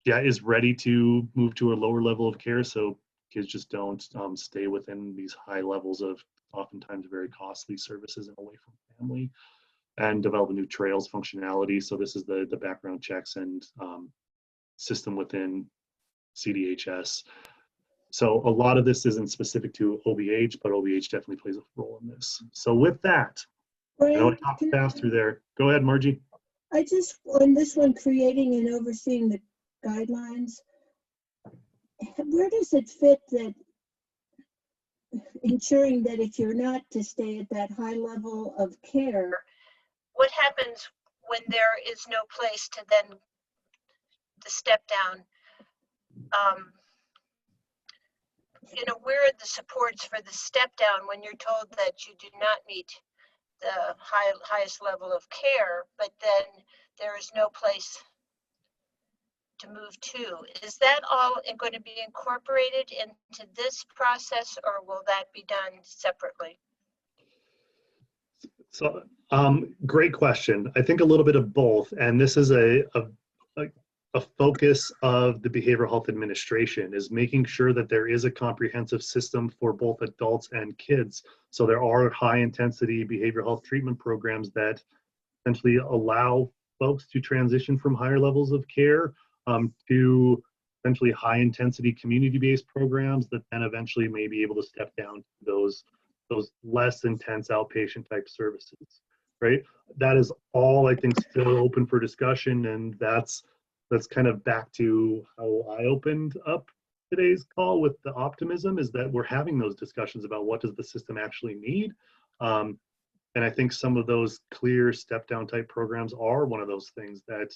is ready to move to a lower level of care. So kids just don't stay within these high levels of oftentimes very costly services and away from family, and develop a new trails functionality. So this is the background checks and system within CDHS. So a lot of this isn't specific to OBH, but OBH definitely plays a role in this. So with that, I know I talked fast through there. Go ahead, Margie. I just, on this one, creating and overseeing the guidelines, where does it fit that ensuring that if you're not to stay at that high level of care, what happens when there is no place to then the step down? You know, where are the supports for the step down when you're told that you do not meet the highest level of care, but then there is no place to move to? Is that all going to be incorporated into this process, or will that be done separately? So, great question. I think a little bit of both, and this is a focus of the Behavioral Health Administration, is making sure that there is a comprehensive system for both adults and kids. So there are high intensity behavioral health treatment programs that essentially allow folks to transition from higher levels of care to essentially high intensity community-based programs that then eventually may be able to step down to those less intense outpatient type services, right? That is all, I think, still open for discussion, and that's kind of back to how I opened up today's call with the optimism, is that we're having those discussions about what does the system actually need. And I think some of those clear step down type programs are one of those things that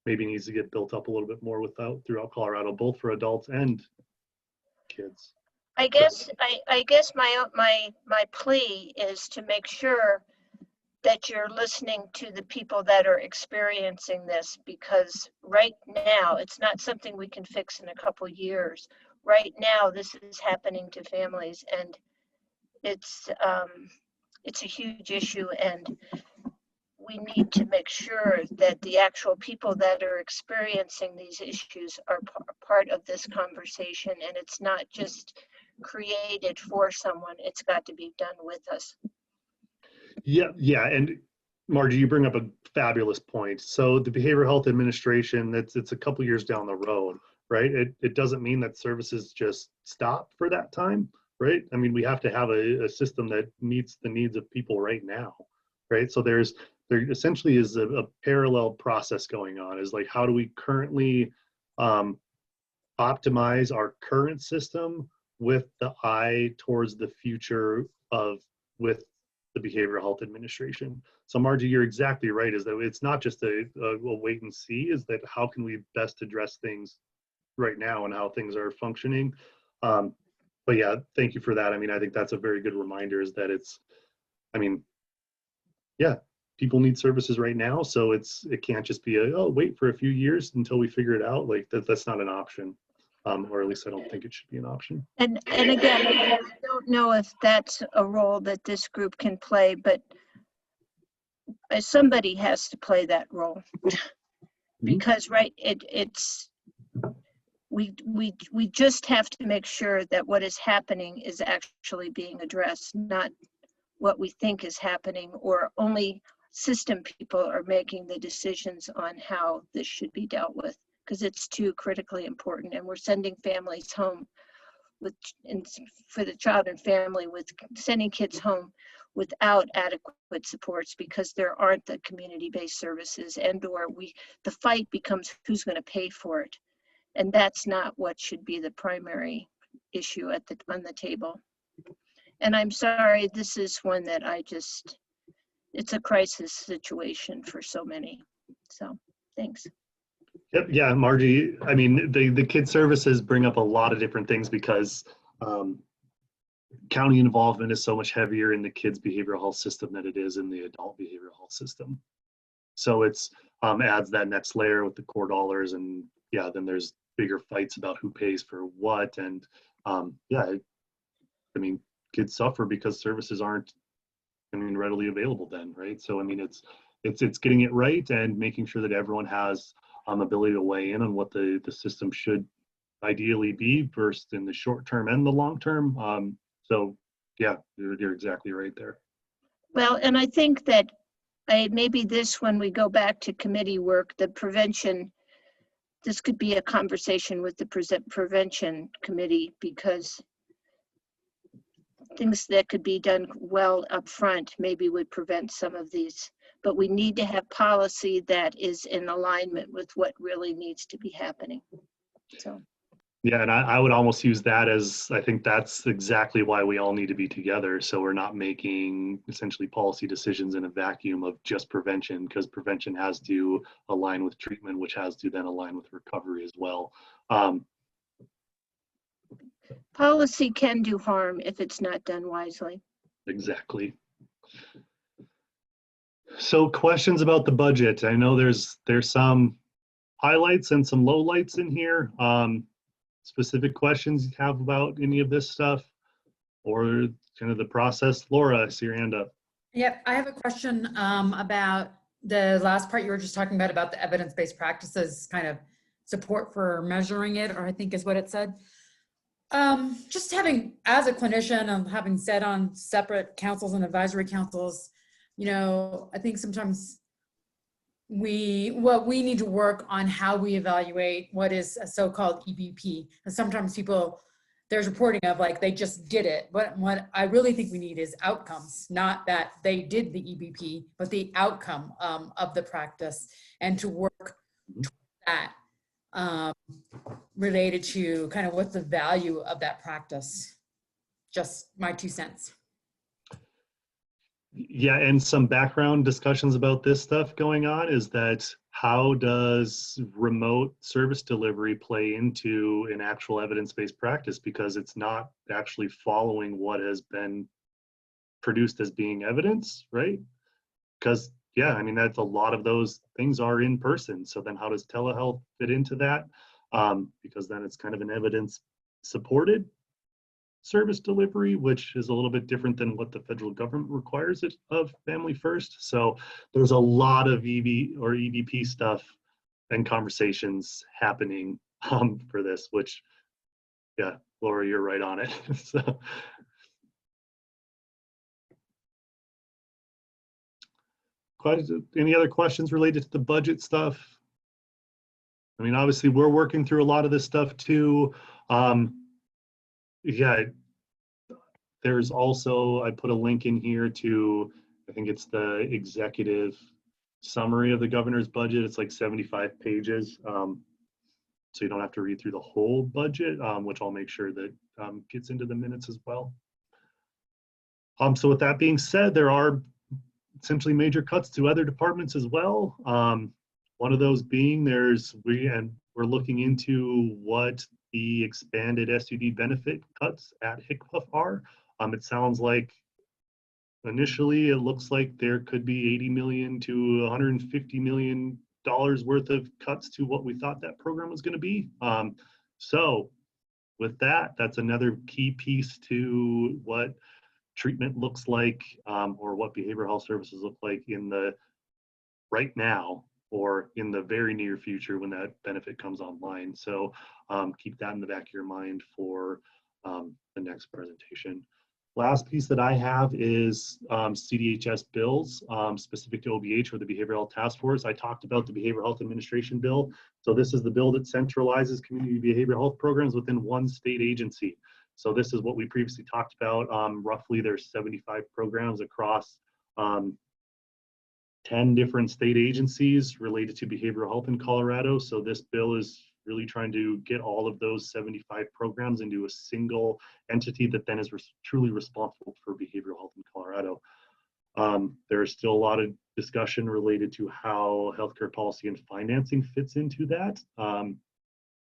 maybe needs to get built up a little bit more throughout Colorado, both for adults and kids. I guess my plea is to make sure that you're listening to the people that are experiencing this, because right now it's not something we can fix in a couple years. Right now, this is happening to families, and it's a huge issue, and we need to make sure that the actual people that are experiencing these issues are part of this conversation, and it's not just created for someone. It's got to be done with us. Yeah, and Margie, you bring up a fabulous point. So the Behavioral Health Administration, it's a couple years down the road, right? It doesn't mean that services just stop for that time, right? I mean, we have to have a system that meets the needs of people right now, right? So there essentially is a parallel process going on, is like, how do we currently optimize our current system with the eye towards the future with the Behavioral Health Administration. So Margie, you're exactly right, is that it's not just a wait and see, is that how can we best address things right now and how things are functioning. But yeah, thank you for that. I mean, I think that's a very good reminder, is that yeah, people need services right now. So it can't just be wait for a few years until we figure it out. Like that's not an option. Or at least I don't think it should be an option. And again, I don't know if that's a role that this group can play, but somebody has to play that role. Because right, we just have to make sure that what is happening is actually being addressed, not what we think is happening, or only system people are making the decisions on how this should be dealt with, because it's too critically important. And we're sending families home for the child and family, with sending kids home without adequate supports, because there aren't the community-based services, and/or the fight becomes who's going to pay for it. And that's not what should be the primary issue on the table. And I'm sorry, this is one that it's a crisis situation for so many. So thanks. Yep, yeah, Margie, I mean, the kid services bring up a lot of different things, because county involvement is so much heavier in the kids' behavioral health system than it is in the adult behavioral health system. So it's adds that next layer with the core dollars, and yeah, then there's bigger fights about who pays for what, and yeah, I mean, kids suffer because services aren't, readily available then, right? So I mean, it's getting it right and making sure that everyone has ability to weigh in on what the system should ideally be, first in the short term and the long term. So yeah, you're exactly right there. Well, and I think that maybe when we go back to committee work, the prevention, this could be a conversation with the prevention committee, because things that could be done well up front maybe would prevent some of these. But we need to have policy that is in alignment with what really needs to be happening. So Yeah, and I would almost use that as, I think that's exactly why we all need to be together. So we're not making essentially policy decisions in a vacuum of just prevention, because prevention has to align with treatment, which has to then align with recovery as well. Policy can do harm if it's not done wisely. Exactly. So questions about the budget. I know there's some highlights and some lowlights in here. Specific questions you have about any of this stuff or kind of the process? Laura, I see your hand up. Yep, I have a question about the last part you were just talking about the evidence-based practices, kind of support for measuring it, or I think is what it said. Just having, as a clinician, having sat on separate councils and advisory councils, you know, I think sometimes we need to work on how we evaluate what is a so-called EBP. And sometimes people, there's reporting of like they just did it, but what I really think we need is outcomes, not that they did the EBP, but the outcome of the practice, and to work towards that related to kind of what's the value of that practice. Just my 2 cents. Yeah, and some background discussions about this stuff going on is that how does remote service delivery play into an actual evidence-based practice, because it's not actually following what has been produced as being evidence, right? Because yeah, I mean, that's a lot of those things are in person. So then how does telehealth fit into that? Because then it's kind of an evidence supported service delivery, which is a little bit different than what the federal government requires it of Family First. So there's a lot of EB or EBP stuff and conversations happening for this, which, yeah, Laura, you're right on it. So, any other questions related to the budget stuff? I mean, obviously we're working through a lot of this stuff too. Yeah, there's also, I put a link in here to, I think it's the executive summary of the governor's budget. It's like 75 pages. So you don't have to read through the whole budget, which I'll make sure that gets into the minutes as well. So with that being said, there are essentially major cuts to other departments as well. One of those being we're looking into what the expanded SUD benefit cuts at HCFF are. It sounds like initially it looks like there could be 80 million to $150 million worth of cuts to what we thought that program was going to be. So with that, that's another key piece to what treatment looks like, or what behavioral health services look like in the right now or in the very near future when that benefit comes online. So keep that in the back of your mind for the next presentation. Last piece that I have is CDHS bills specific to OBH, or the Behavioral Health Task Force. I talked about the Behavioral Health Administration bill. So this is the bill that centralizes community behavioral health programs within one state agency. So this is what we previously talked about. Roughly there's 75 programs across 10 different state agencies related to behavioral health in Colorado. So this bill is really trying to get all of those 75 programs into a single entity that then is truly responsible for behavioral health in Colorado. There is still a lot of discussion related to how healthcare policy and financing fits into that,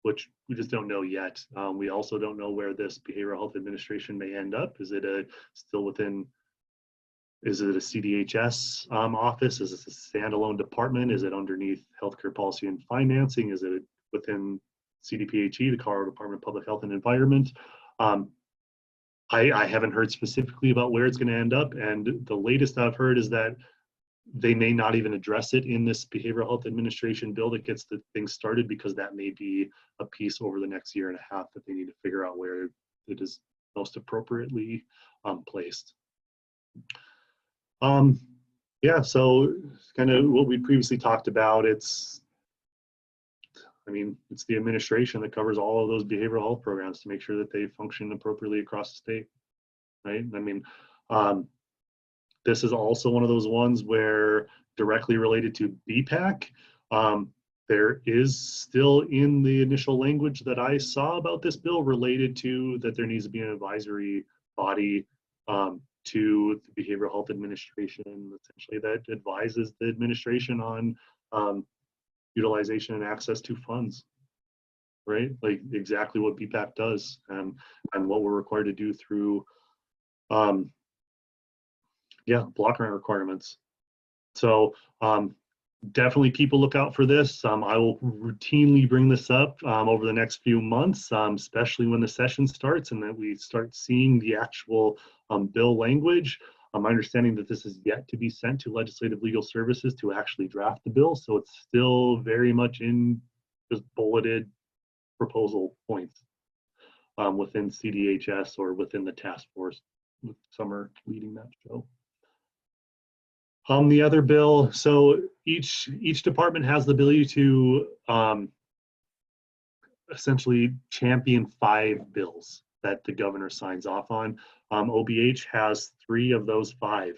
which we just don't know yet. We also don't know where this Behavioral Health Administration may end up. Is it still within, is it a CDHS office? Is it a standalone department? Is it underneath healthcare policy and financing? Is it within CDPHE, the Colorado Department of Public Health and Environment? I haven't heard specifically about where it's going to end up. And the latest I've heard is that they may not even address it in this Behavioral Health Administration bill that gets the thing started, because that may be a piece over the next year and a half that they need to figure out where it is most appropriately placed. Yeah, so kind of what we previously talked about. It's the administration that covers all of those behavioral health programs to make sure that they function appropriately across the state, right? This is also one of those ones where directly related to BPAC, there is still in the initial language that I saw about this bill related to that there needs to be an advisory body to the Behavioral Health Administration, essentially that advises the administration on utilization and access to funds, right? Like exactly what BPAC does and what we're required to do through, block grant requirements. So definitely people look out for this. I will routinely bring this up over the next few months, especially when the session starts and that we start seeing the actual bill language. My understanding that this is yet to be sent to Legislative Legal Services to actually draft the bill. So it's still very much in just bulleted proposal points within CDHS or within the task force. Some are leading that show. The other bill, so each department has the ability to essentially champion 5 bills that the governor signs off on. OBH has 3 of those 5.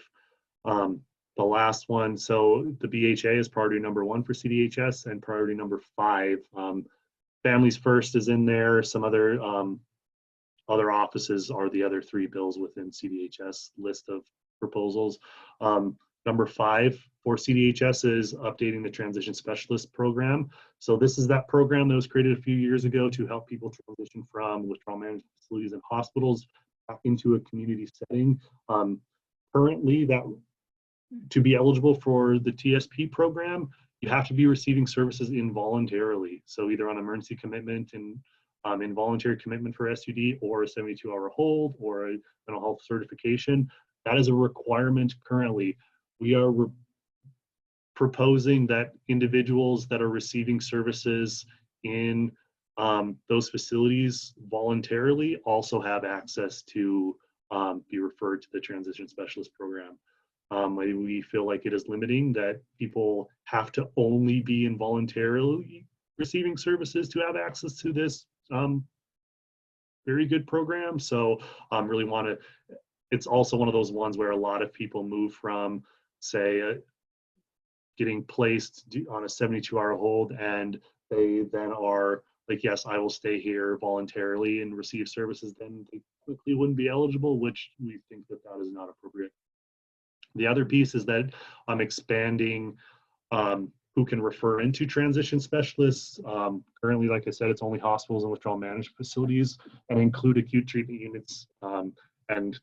The last one, so the BHA is priority number 1 for CDHS, and priority number 5. Families First is in there. Some other offices are the other 3 bills within CDHS list of proposals. Number 5 for CDHS is updating the Transition Specialist Program. So this is that program that was created a few years ago to help people transition from withdrawal management facilities and hospitals back into a community setting. Currently, that to be eligible for the TSP program, you have to be receiving services involuntarily. So either on emergency commitment and involuntary commitment for SUD, or a 72-hour hold, or a mental health certification. That is a requirement currently. We are proposing that individuals that are receiving services in those facilities voluntarily also have access to be referred to the Transition Specialist Program. We feel like it is limiting that people have to only be involuntarily receiving services to have access to this very good program. So really want to, it's also one of those ones where a lot of people move from, say, getting placed on a 72-hour hold, and they then are like, yes, I will stay here voluntarily and receive services, then they quickly wouldn't be eligible, which we think that that is not appropriate. The other piece is that I'm expanding who can refer into transition specialists. Currently, like I said, it's only hospitals and withdrawal management facilities, and include acute treatment units and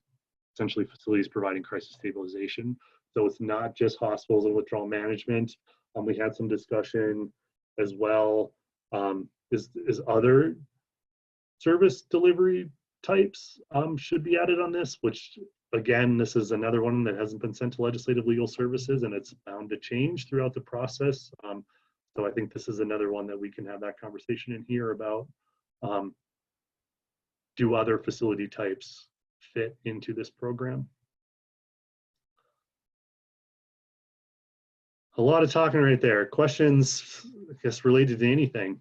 essentially facilities providing crisis stabilization. So it's not just hospitals and withdrawal management. We had some discussion as well. Is other service delivery types should be added on this, which again, this is another one that hasn't been sent to Legislative Legal Services, and it's bound to change throughout the process. So I think this is another one that we can have that conversation in here about, do other facility types fit into this program? A lot of talking right there. Questions, I guess, related to anything?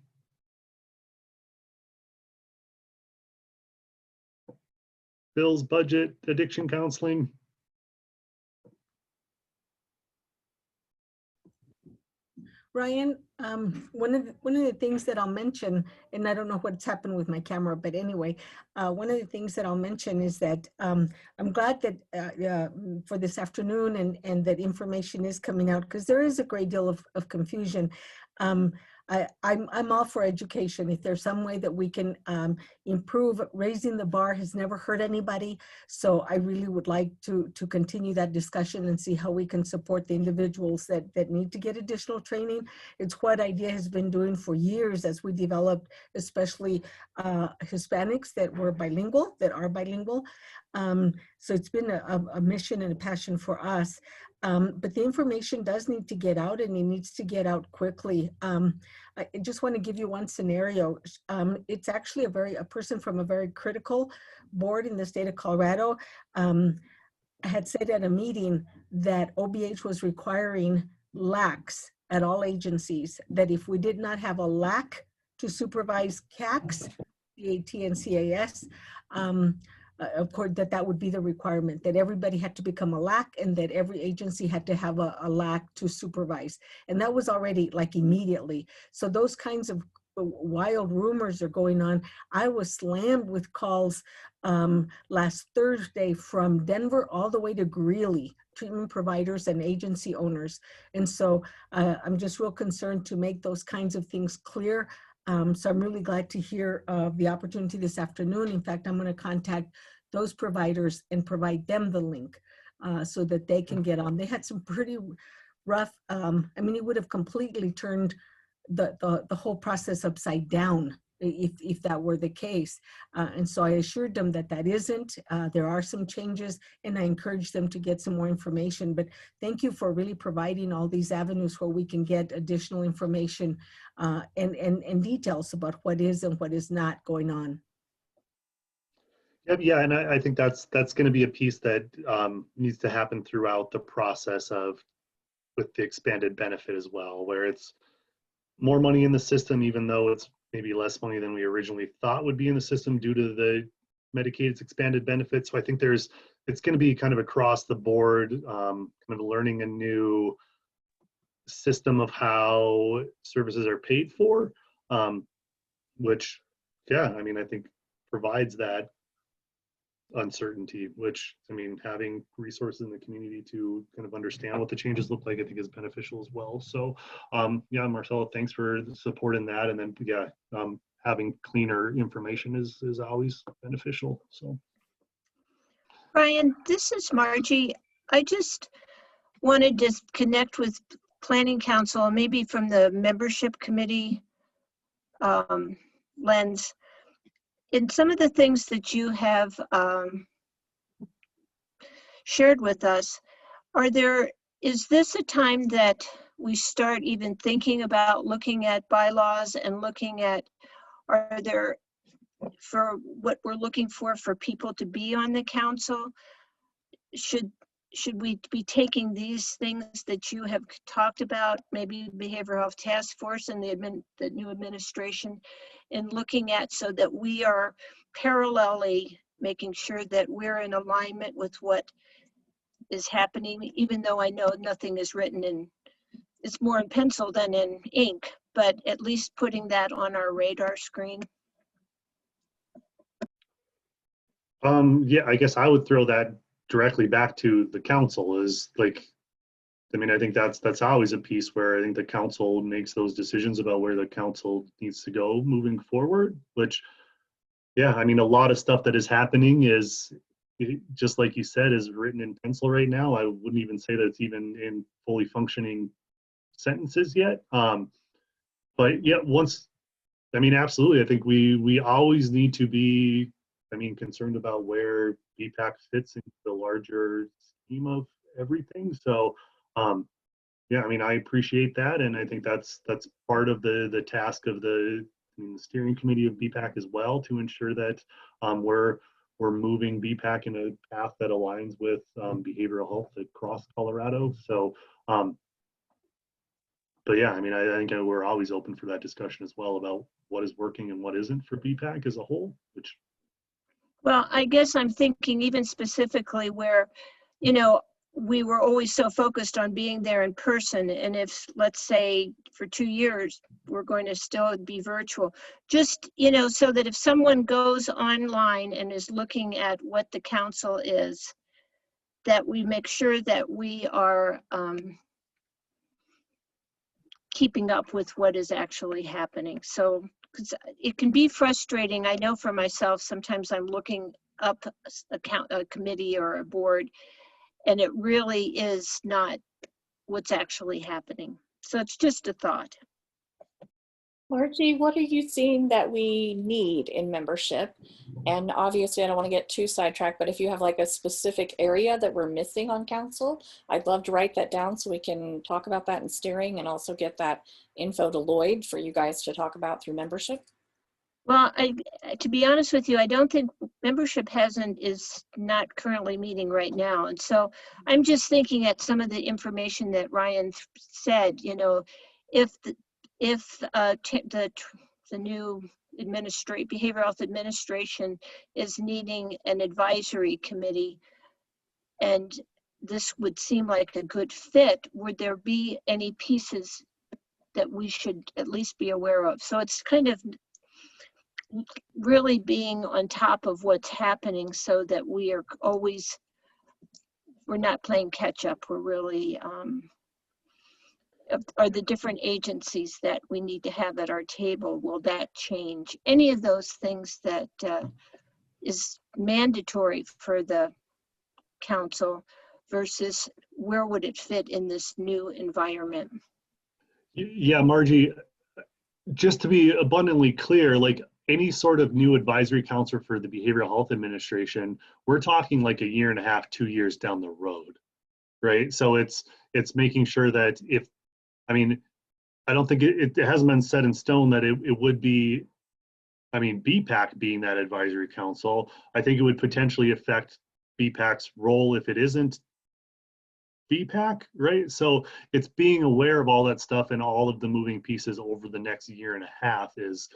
Bills, budget, addiction counseling? Ryan, one of the things that I'll mention, and I don't know what's happened with my camera, but anyway, one of the things that I'll mention is that I'm glad that for this afternoon and that information is coming out, because there is a great deal of confusion. I'm all for education. If there's some way that we can improve, raising the bar has never hurt anybody. So I really would like to continue that discussion and see how we can support the individuals that need to get additional training. It's what IDEA has been doing for years as we developed, especially Hispanics that are bilingual. So it's been a mission and a passion for us. But the information does need to get out, and it needs to get out quickly. I just want to give you one scenario. It's actually a person from a very critical board in the state of Colorado had said at a meeting that OBH was requiring LACs at all agencies, that if we did not have a LAC to supervise CACs, CAT and CAS, of course, that would be the requirement, that everybody had to become a LAC and that every agency had to have a LAC to supervise. And that was already like immediately. So those kinds of wild rumors are going on. I was slammed with calls last Thursday from Denver all the way to Greeley, treatment providers and agency owners. And so I'm just real concerned to make those kinds of things clear. So I'm really glad to hear the opportunity this afternoon. In fact, I'm going to contact those providers and provide them the link so that they can get on. They had some pretty rough, I mean, it would have completely turned the whole process upside down if that were the case. And so I assured them that that isn't. There are some changes, and I encourage them to get some more information. But thank you for really providing all these avenues where we can get additional information and details about what is and what is not going on. Yeah, and I think that's going to be a piece that needs to happen throughout the process of with the expanded benefit as well, where it's more money in the system, even though it's maybe less money than we originally thought would be in the system due to the Medicaid's expanded benefits. So I think it's going to be kind of across the board, kind of learning a new system of how services are paid for, which, yeah, I mean, I think provides that uncertainty, which, I mean, having resources in the community to kind of understand what the changes look like, I think is beneficial as well. So yeah, Marcella, thanks for the support in that. And then, yeah, having cleaner information is always beneficial. So Brian, this is Margie. I just wanted to connect with Planning Council, maybe from the membership committee lens. In some of the things that you have shared with us, is this a time that we start even thinking about looking at bylaws and looking at, are there, for what we're looking for people to be on the council? Should we be taking these things that you have talked about, maybe Behavioral Health Task Force and the new administration, and looking at so that we are parallelly making sure that we're in alignment with what is happening, even though I know nothing is written it's more in pencil than in ink, but at least putting that on our radar screen. yeah, I guess I would throw that directly back to the council is like, I mean, I think that's always a piece where I think the council makes those decisions about where the council needs to go moving forward, which, yeah, I mean, a lot of stuff that is happening is, just like you said, is written in pencil right now. I wouldn't even say that it's even in fully functioning sentences yet. But yeah, I mean, absolutely. I think we always need to be, I mean, concerned about where BPAC fits into the larger scheme of everything. So, yeah, I mean, I appreciate that, and I think that's part of the task of the steering committee of BPAC as well, to ensure that we're moving BPAC in a path that aligns with behavioral health across Colorado. So, but yeah, I mean, I think we're always open for that discussion as well about what is working and what isn't for BPAC as a whole, which. Well, I guess I'm thinking even specifically where, you know, we were always so focused on being there in person. And if, let's say, for 2 years, we're going to still be virtual, just, you know, so that if someone goes online and is looking at what the council is, that we make sure that we are keeping up with what is actually happening. So, because it can be frustrating. I know for myself, sometimes I'm looking up a committee or a board, and it really is not what's actually happening. So it's just a thought. Margie, what are you seeing that we need in membership? And obviously I don't want to get too sidetracked, but if you have like a specific area that we're missing on council, I'd love to write that down so we can talk about that in steering and also get that info to Lloyd for you guys to talk about through membership. Well, to be honest with you, I don't think membership is not currently meeting right now. And so I'm just thinking at some of the information that Ryan said, you know, if the new behavioral health administration is needing an advisory committee, and this would seem like a good fit. Would there be any pieces that we should at least be aware of? So it's kind of really being on top of what's happening so that we are always, we're not playing catch up. We're really, are the different agencies that we need to have at our table, will that change? Any of those things that is mandatory for the council versus where would it fit in this new environment? Yeah, Margie, just to be abundantly clear, like any sort of new advisory council for the Behavioral Health Administration, we're talking like 1.5 years, 2 years down the road, right? So it's making sure that if, I mean, I don't think it hasn't been set in stone that it would be, I mean, BPAC being that advisory council, I think it would potentially affect BPAC's role if it isn't BPAC, right? So it's being aware of all that stuff and all of the moving pieces over the next 1.5 years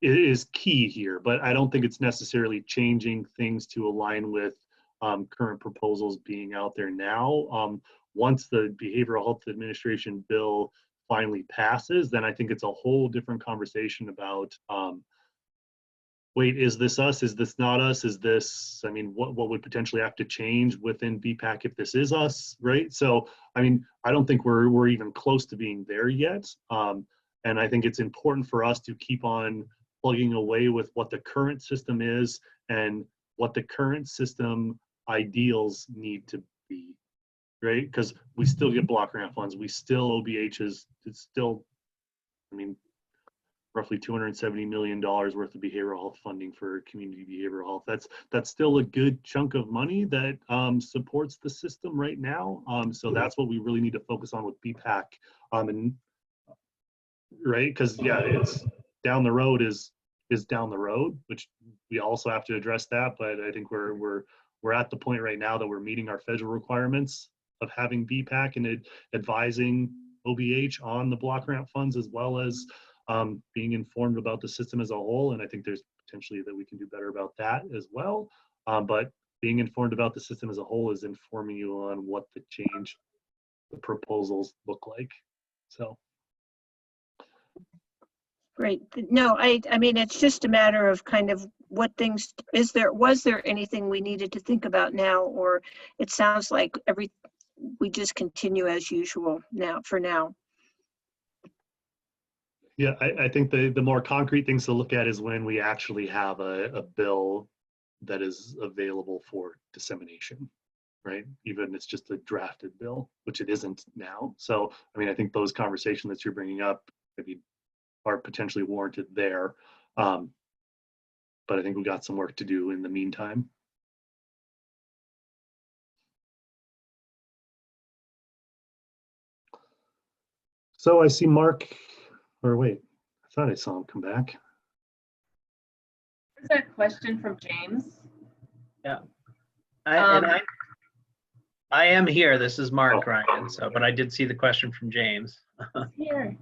is key here, but I don't think it's necessarily changing things to align with current proposals being out there now. Once the Behavioral Health Administration bill finally passes, then I think it's a whole different conversation about, wait, is this us? Is this not us? Is this, I mean, what would potentially have to change within BPAC if this is us, right? So, I mean, I don't think we're even close to being there yet. And I think it's important for us to keep on plugging away with what the current system is and what the current system ideals need to be, right? Because we still get block grant funds. We still, OBHs, it's still, I mean, roughly $270 million worth of behavioral health funding for community behavioral health. That's still a good chunk of money that supports the system right now. So that's what we really need to focus on with BPAC. And right, because yeah, it's down the road is down the road, which we also have to address that. But I think we're at the point right now that we're meeting our federal requirements of having BPAC and advising OBH on the block grant funds, as well as being informed about the system as a whole. And I think there's potentially that we can do better about that as well. But being informed about the system as a whole is informing you on what the change, the proposals look like. So. Great. No, I mean, it's just a matter of kind of what things, was there anything we needed to think about now, or it sounds like we just continue as usual now, for now. Yeah, I think the more concrete things to look at is when we actually have a bill that is available for dissemination, right? Even if it's just a drafted bill, which it isn't now. So, I mean, I think those conversations that you're bringing up, maybe are potentially warranted there. But I think we got some work to do in the meantime. So I see Mark, or wait, I thought I saw him come back. There's a question from James. Yeah. I am here. This is Mark Ryan. So, but I did see the question from James. Here.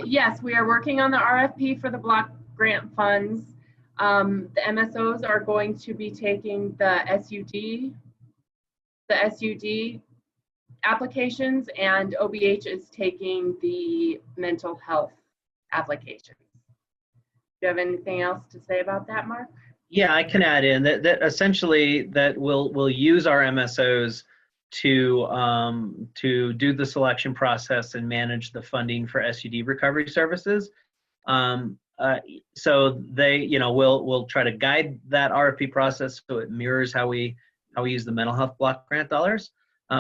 Yes, we are working on the RFP for the block grant funds. The MSOs are going to be taking the SUD applications, and OBH is taking the mental health applications. Do you have anything else to say about that, Mark? Yeah, I can add in that essentially that we'll use our MSOs to do the selection process and manage the funding for SUD recovery services. So they, we'll try to guide that RFP process so it mirrors how we use the mental health block grant dollars.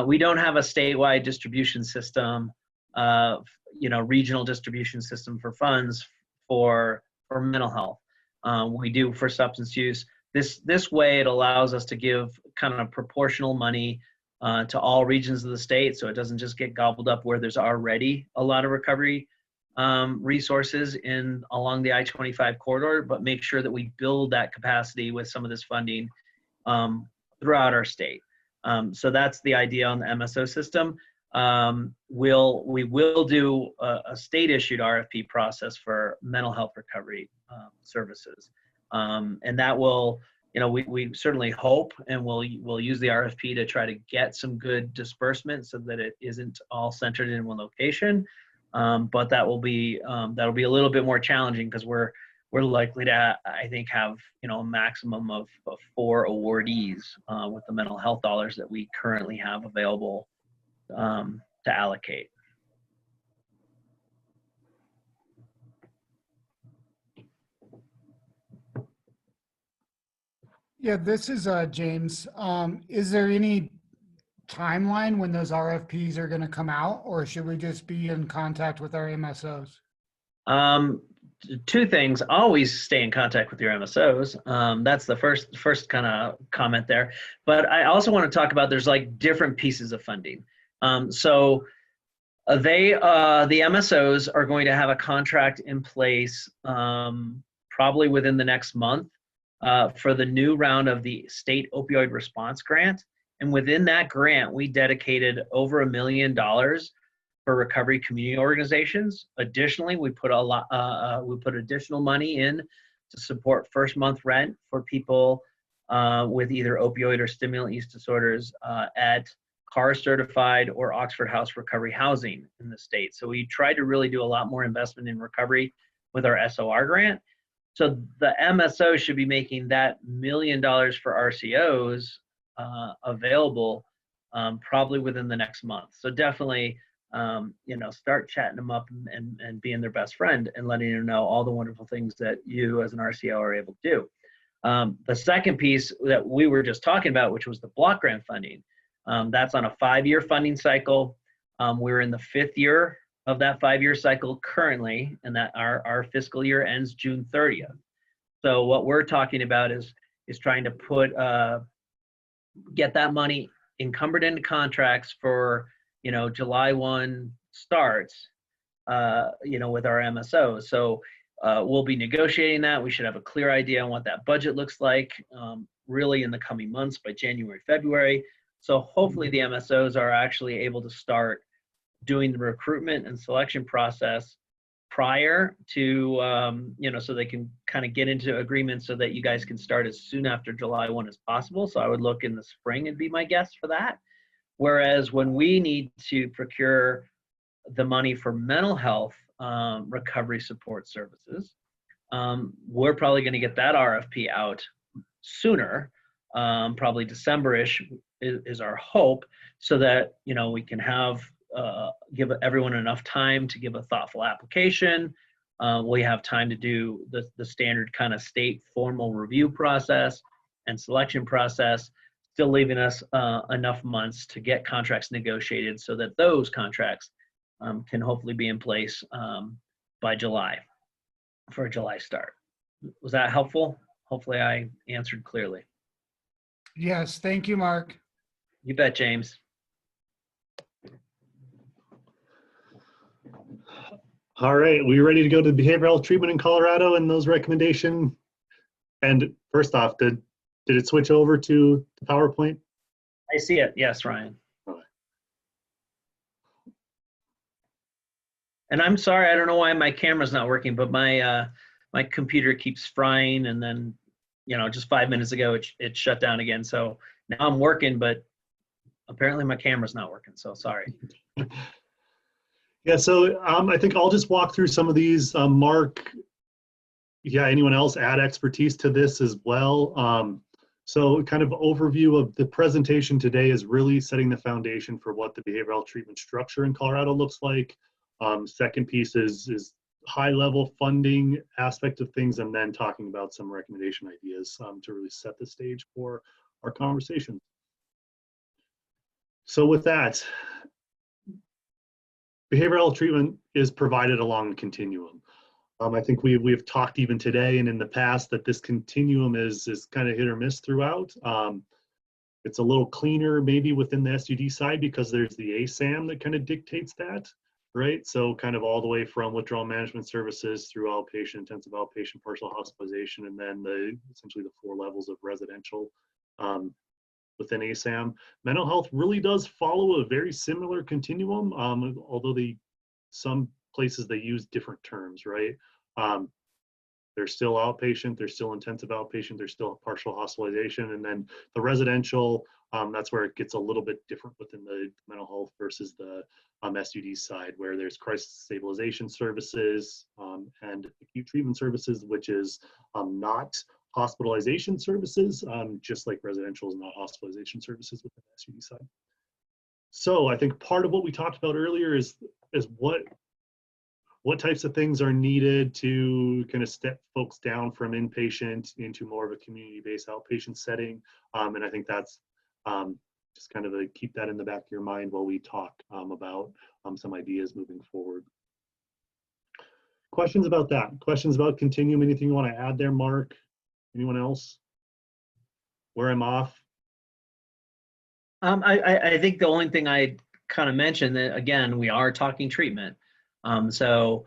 We don't have a statewide distribution system, regional distribution system for funds for mental health. We do for substance use. This way it allows us to give kind of proportional money to all regions of the state, so it doesn't just get gobbled up where there's already a lot of recovery resources along the I-25 corridor, but make sure that we build that capacity with some of this funding throughout our state. So that's the idea on the MSO system. we will do a state-issued RFP process for mental health recovery services, and that will, we certainly hope, and we'll use the RFP to try to get some good disbursement so that it isn't all centered in one location. But that'll be a little bit more challenging because we're likely to, I think, have a maximum of 4 awardees with the mental health dollars that we currently have available to allocate. Yeah, this is James. Is there any timeline when those RFPs are going to come out, or should we just be in contact with our MSOs? 2 things: always stay in contact with your MSOs. That's the first kind of comment there. But I also want to talk about, there's like different pieces of funding. So the MSOs are going to have a contract in place probably within the next month for the new round of the state opioid response grant. And within that grant, we dedicated over $1 million for recovery community organizations. Additionally, we put additional money in to support first month rent for people with either opioid or stimulant use disorders at CAR certified or Oxford House recovery housing in the state. So we tried to really do a lot more investment in recovery with our SOR grant. So the MSO should be making that $1 million for RCOs available probably within the next month. So definitely, start chatting them up and being their best friend and letting them know all the wonderful things that you as an RCO are able to do. The second piece that we were just talking about, which was the block grant funding, that's on a 5-year funding cycle. We're in the 5th year of that 5-year cycle currently, and that our fiscal year ends June 30th. So what we're talking about is trying to get that money encumbered into contracts for July 1 starts with our MSOs. So we'll be negotiating that. We should have a clear idea on what that budget looks like really in the coming months, by January, February. So hopefully the MSOs are actually able to start doing the recruitment and selection process prior to, so they can kind of get into agreement so that you guys can start as soon after July 1 as possible. So I would look in the spring and be my guess for that. Whereas when we need to procure the money for mental health recovery support services, we're probably going to get that RFP out sooner, probably December-ish is our hope, so that we can give everyone enough time to give a thoughtful application. We have time to do the standard kind of state formal review process and selection process, still leaving us enough months to get contracts negotiated so that those contracts can hopefully be in place by July for a July start. Was that helpful? Hopefully I answered clearly. Yes, thank you, Mark. You bet, James. All right, we ready to go to behavioral treatment in Colorado and those recommendations? And first off, did it switch over to the PowerPoint? I see it. Yes, Ryan. And I'm sorry, I don't know why my camera's not working, but my computer keeps frying, and then just 5 minutes ago it shut down again. So now I'm working, but apparently my camera's not working. So sorry. Yeah, so I think I'll just walk through some of these. Mark, anyone else add expertise to this as well? So kind of overview of the presentation today is really setting the foundation for what the behavioral treatment structure in Colorado looks like. Second piece is high-level funding aspect of things, and then talking about some recommendation ideas to really set the stage for our conversation. So with that, behavioral treatment is provided along the continuum. I think we've talked even today and in the past that this continuum is kind of hit or miss throughout. It's a little cleaner maybe within the SUD side because there's the ASAM that kind of dictates that, right? So kind of all the way from withdrawal management services through outpatient, intensive outpatient, partial hospitalization, and then essentially the 4 levels of residential. within ASAM. Mental health really does follow a very similar continuum, although some places they use different terms, right? There's still outpatient, there's still intensive outpatient, there's still partial hospitalization, and then the residential, that's where it gets a little bit different within the mental health versus the SUD side, where there's crisis stabilization services and acute treatment services, which is not hospitalization services, just like residential is not hospitalization services within the SUD side. So I think part of what we talked about earlier is what types of things are needed to kind of step folks down from inpatient into more of a community-based outpatient setting. And I think that's just kind of keep that in the back of your mind while we talk about some ideas moving forward. Questions about that? Questions about Continuum? Anything you want to add there, Mark? Anyone else? Where I'm off? I think the only thing I kind of mentioned that, again, we are talking treatment. So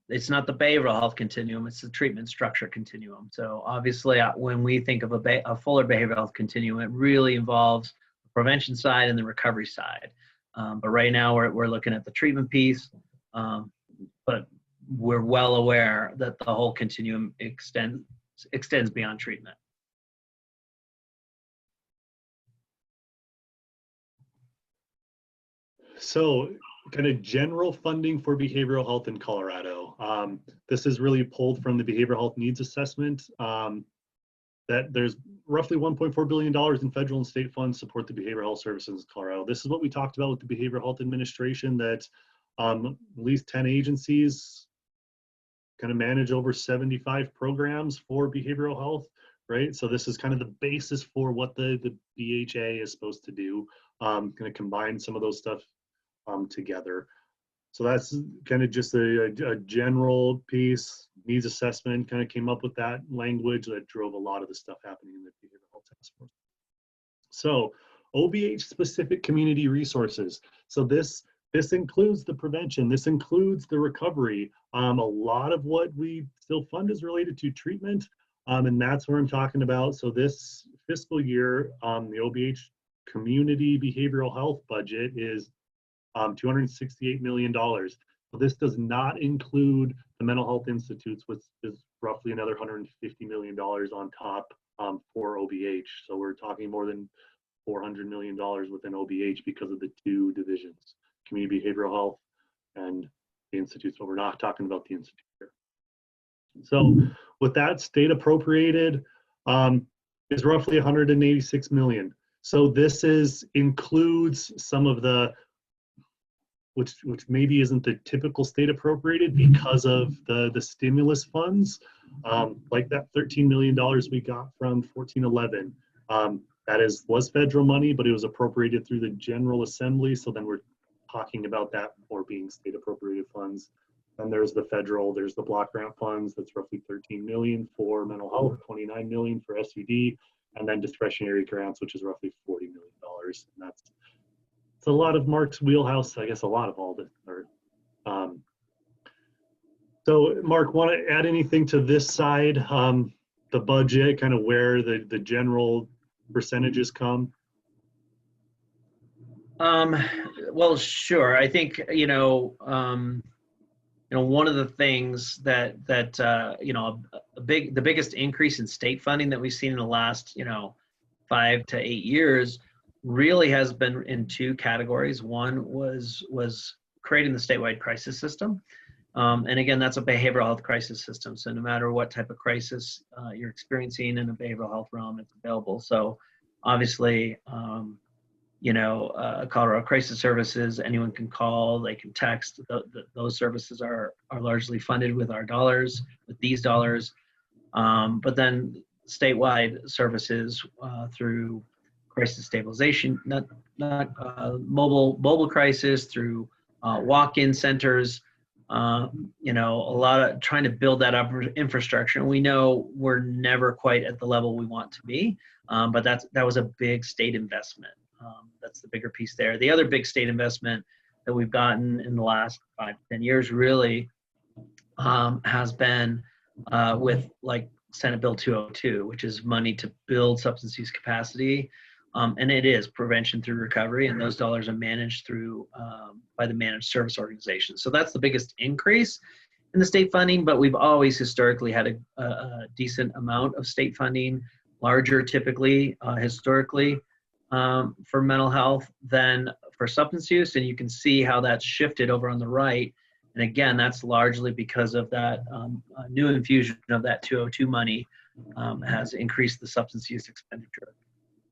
it's not the behavioral health continuum, it's the treatment structure continuum. So obviously when we think of a fuller behavioral health continuum, it really involves the prevention side and the recovery side. But right now we're looking at the treatment piece, but we're well aware that the whole continuum extends beyond treatment. So kind of general funding for behavioral health in Colorado. This is really pulled from the behavioral health needs assessment, that there's roughly $1.4 billion in federal and state funds support the behavioral health services in Colorado. This is what we talked about with the Behavioral Health Administration, that at least 10 agencies kind of manage over 75 programs for behavioral health, right? So this is kind of the basis for what the BHA is supposed to do, kind of combine some of those stuff together. So that's kind of just a general piece. Needs assessment kind of came up with that language that drove a lot of the stuff happening in the behavioral health task force. So OBH specific community resources. So this includes the prevention, this includes the recovery. A lot of what we still fund is related to treatment, and that's what I'm talking about. So this fiscal year, the OBH community behavioral health budget is $268 million. So this does not include the mental health institutes, which is roughly another $150 million on top for OBH. So we're talking more than $400 million within OBH because of the two divisions, community behavioral health and the institutes, but we're not talking about the institute here. So with that, state appropriated is roughly 186 million. So this includes some of the which maybe isn't the typical state appropriated because of the stimulus funds, like that $13 million we got from 1411. That was federal money, but it was appropriated through the General Assembly. So then we're talking about that more being state appropriated funds. And there's the federal, there's the block grant funds. That's roughly 13 million for mental health, 29 million for SUD, and then discretionary grants, which is roughly $40 million. And it's a lot of Mark's wheelhouse, I guess a lot of all the, so Mark, want to add anything to this side, the budget, kind of where the general percentages come? Well, sure. I think, one of the things that the biggest increase in state funding that we've seen in the last 5 to 8 years really has been in two categories. One was creating the statewide crisis system, and again, that's a behavioral health crisis system. So no matter what type of crisis you're experiencing in a behavioral health realm, it's available. So obviously, Colorado Crisis Services, anyone can call, they can text. Those services are largely funded with our dollars, with these dollars. But then statewide services through crisis stabilization, not mobile crisis, through walk-in centers, a lot of trying to build that up infrastructure. And we know we're never quite at the level we want to be, but that was a big state investment. That's the bigger piece there. The other big state investment that we've gotten in the last 5 to 10 years really has been with like Senate Bill 202, which is money to build substance use capacity. And it is prevention through recovery, and those dollars are managed through by the managed service organization. So that's the biggest increase in the state funding, but we've always historically had a decent amount of state funding, larger typically historically for mental health than for substance use. And you can see how that's shifted over on the right. And again, that's largely because of that new infusion of that 202 money has increased the substance use expenditure.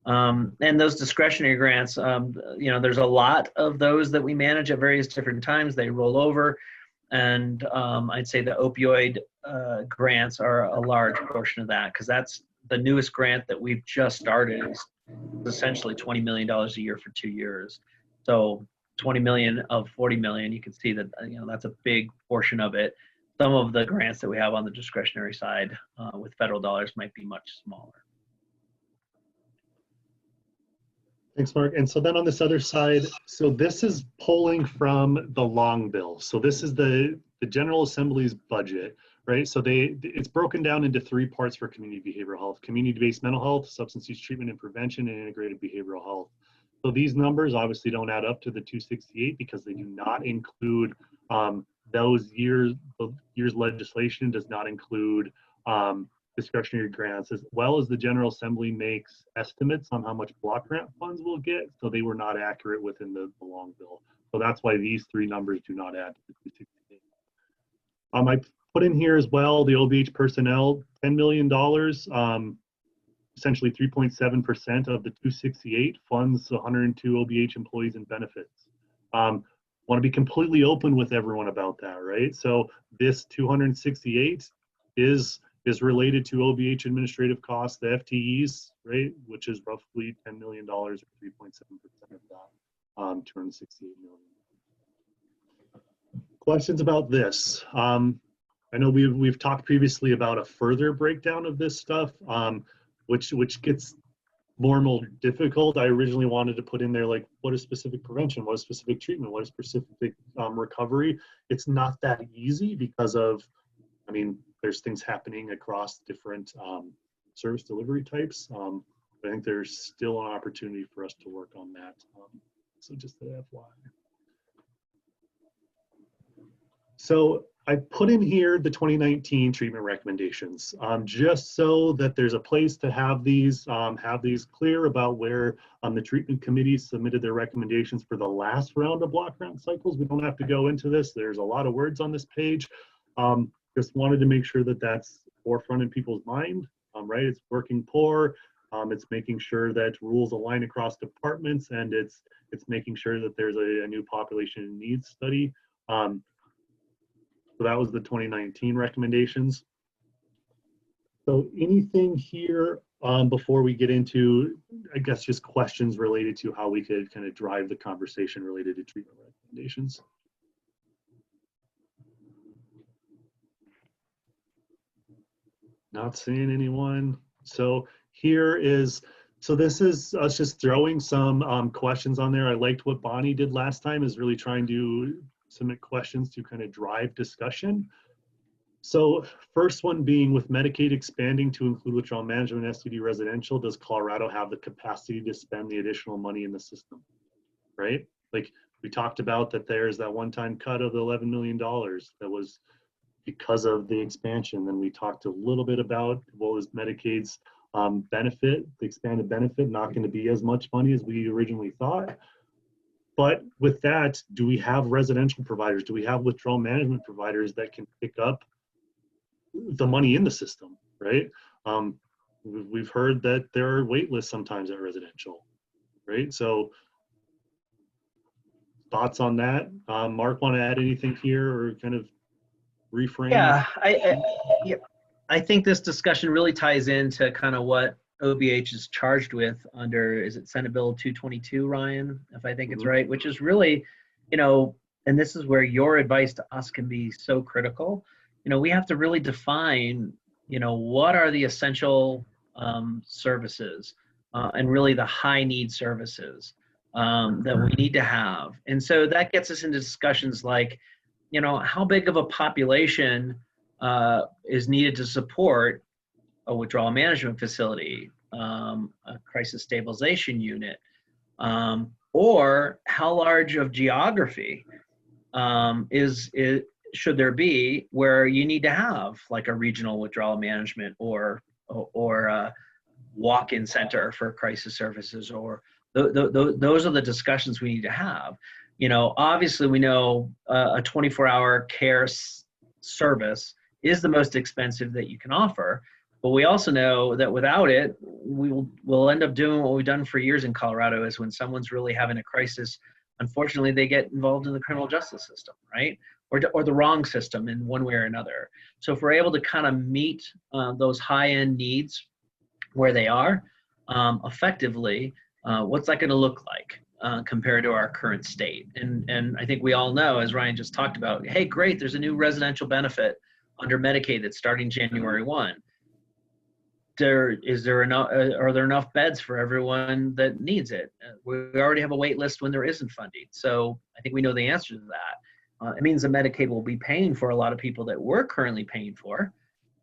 And those discretionary grants, you know, there's a lot of those that we manage at various different times. They roll over. And I'd say the opioid grants are a large portion of that, because that's the newest grant that we've just started. Is essentially $20 million a year for 2 years. So 20 million of 40 million, you can see that, you know, that's a big portion of it. Some of the grants that we have on the discretionary side with federal dollars might be much smaller. Thanks, Mark. And so then on this other side, so this is pulling from the long bill. So this is the General Assembly's budget, right? So it's broken down into 3 parts for community behavioral health: community-based mental health, substance use treatment and prevention, and integrated behavioral health. So these numbers obviously don't add up to the 268 because they do not include those years. The year's legislation does not include discretionary grants, as well as the General Assembly makes estimates on how much block grant funds we'll get. So they were not accurate within the long bill. So that's why these 3 numbers do not add to the 268. I put in here as well the OBH personnel, $10 million, essentially 3.7% of the 268 funds 102 OBH employees and benefits. Want to be completely open with everyone about that, right? So this 268 is related to OBH administrative costs, the FTEs, right, which is roughly $10 million or 3.7% of that, 268 million. Questions about this? I know we've talked previously about a further breakdown of this stuff, which gets more and more difficult. I originally wanted to put in there, like, what is specific prevention, what is specific treatment, what is specific recovery. It's not that easy because of, I mean, there's things happening across different service delivery types. I think there's still an opportunity for us to work on that. So just the FYI. So I put in here the 2019 treatment recommendations, just so that there's a place to have these clear about where the treatment committee submitted their recommendations for the last round of block grant cycles. We don't have to go into this. There's a lot of words on this page. Just wanted to make sure that that's forefront in people's mind, right? It's working poor. It's making sure that rules align across departments, and it's making sure that there's a new population needs study. So that was the 2019 recommendations. So anything here before we get into, I guess, just questions related to how we could kind of drive the conversation related to treatment recommendations? Not seeing anyone. So here is, so this is us just throwing some questions on there. I liked what Bonnie did last time, is really trying to submit questions to kind of drive discussion. So first one being, with Medicaid expanding to include withdrawal management and STD residential, does Colorado have the capacity to spend the additional money in the system, right? Like we talked about that there's that one-time cut of the $11 million that was because of the expansion. Then we talked a little bit about, well, is Medicaid's benefit, the expanded benefit, not going to be as much money as we originally thought? But with that, do we have residential providers? Do we have withdrawal management providers that can pick up the money in the system, right? We've heard that there are wait lists sometimes at residential, right? So thoughts on that? Mark, want to add anything here or kind of reframe? Yeah, I think this discussion really ties into kind of what OBH is charged with under, is it Senate Bill 222, Ryan, if I think it's right, which is really, you know, and this is where your advice to us can be so critical. You know, we have to really define, you know, what are the essential services and really the high need services that we need to have. And so that gets us into discussions like, you know, how big of a population is needed to support a withdrawal management facility, a crisis stabilization unit, or how large of geography should there be where you need to have like a regional withdrawal management or a walk-in center for crisis services, or those are the discussions we need to have. You know, obviously we know a 24-hour care service is the most expensive that you can offer, but we also know that without it, we'll end up doing what we've done for years in Colorado, is when someone's really having a crisis, unfortunately, they get involved in the criminal justice system, right? Or the wrong system in one way or another. So if we're able to kind of meet those high-end needs where they are effectively, what's that going to look like compared to our current state? And I think we all know, as Ryan just talked about, hey, great, there's a new residential benefit under Medicaid that's starting January 1. Are there enough beds for everyone that needs it? We already have a wait list when there isn't funding. So I think we know the answer to that. It means that Medicaid will be paying for a lot of people that we're currently paying for,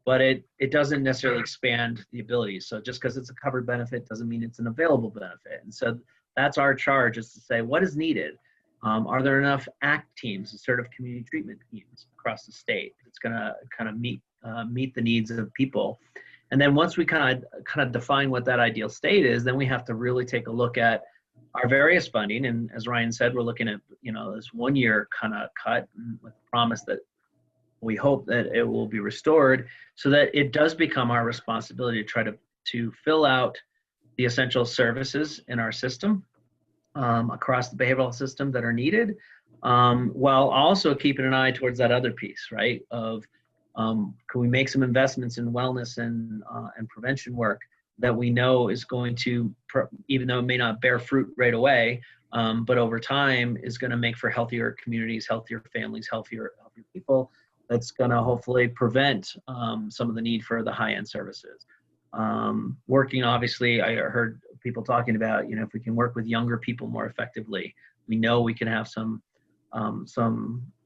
but it doesn't necessarily expand the abilities. So just because it's a covered benefit doesn't mean it's an available benefit. And so that's our charge, is to say what is needed. Are there enough ACT teams, assertive community treatment teams across the state? It's going to kind of meet the needs of people. And then once we kind of define what that ideal state is, then we have to really take a look at our various funding. And as Ryan said, we're looking at, you know, this 1 year kind of cut with the promise that we hope that it will be restored, so that it does become our responsibility to try to fill out the essential services in our system across the behavioral system that are needed, while also keeping an eye towards that other piece, right? Of can we make some investments in wellness and prevention work that we know is going to, even though it may not bear fruit right away, but over time is going to make for healthier communities, healthier families, healthier people. That's going to hopefully prevent some of the need for the high-end services. Working, obviously, I heard people talking about, you know, if we can work with younger people more effectively, we know we can have some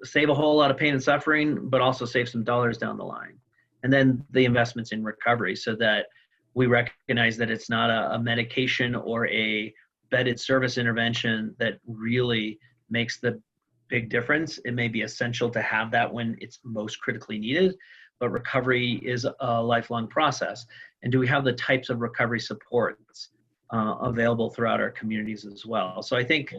save a whole lot of pain and suffering, but also save some dollars down the line. And then the investments in recovery, so that we recognize that it's not a medication or a bedded service intervention that really makes the big difference. It may be essential to have that when it's most critically needed, but recovery is a lifelong process. And do we have the types of recovery supports available throughout our communities as well? So I think,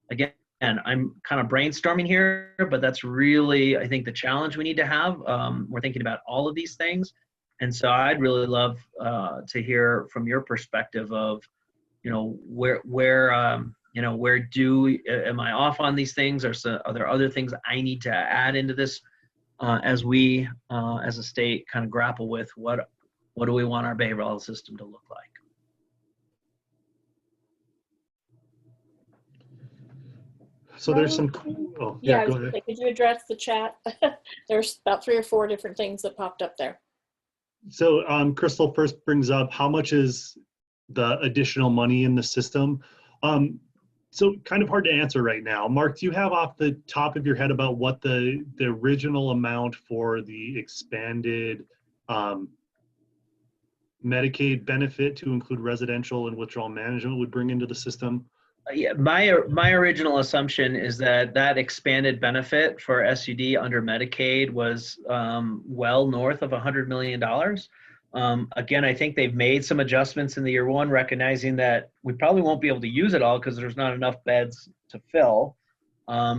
again, I'm kind of brainstorming here, but that's really, I think, the challenge we need to have. We're thinking about all of these things. And so I'd really love to hear from your perspective of, you know, am I off on these things? Are there other things I need to add into this as we, as a state, kind of grapple with what do we want our behavioral health system to look like? So there's some, oh, yeah, go ahead. Could you address the chat? There's about 3 or 4 different things that popped up there. So Crystal first brings up, how much is the additional money in the system? So kind of hard to answer right now. Mark, do you have off the top of your head about what the original amount for the expanded Medicaid benefit to include residential and withdrawal management would bring into the system? Yeah, my original assumption is that expanded benefit for SUD under Medicaid was well north of $100 million. Again, I think they've made some adjustments in the year one, recognizing that we probably won't be able to use it all because there's not enough beds to fill.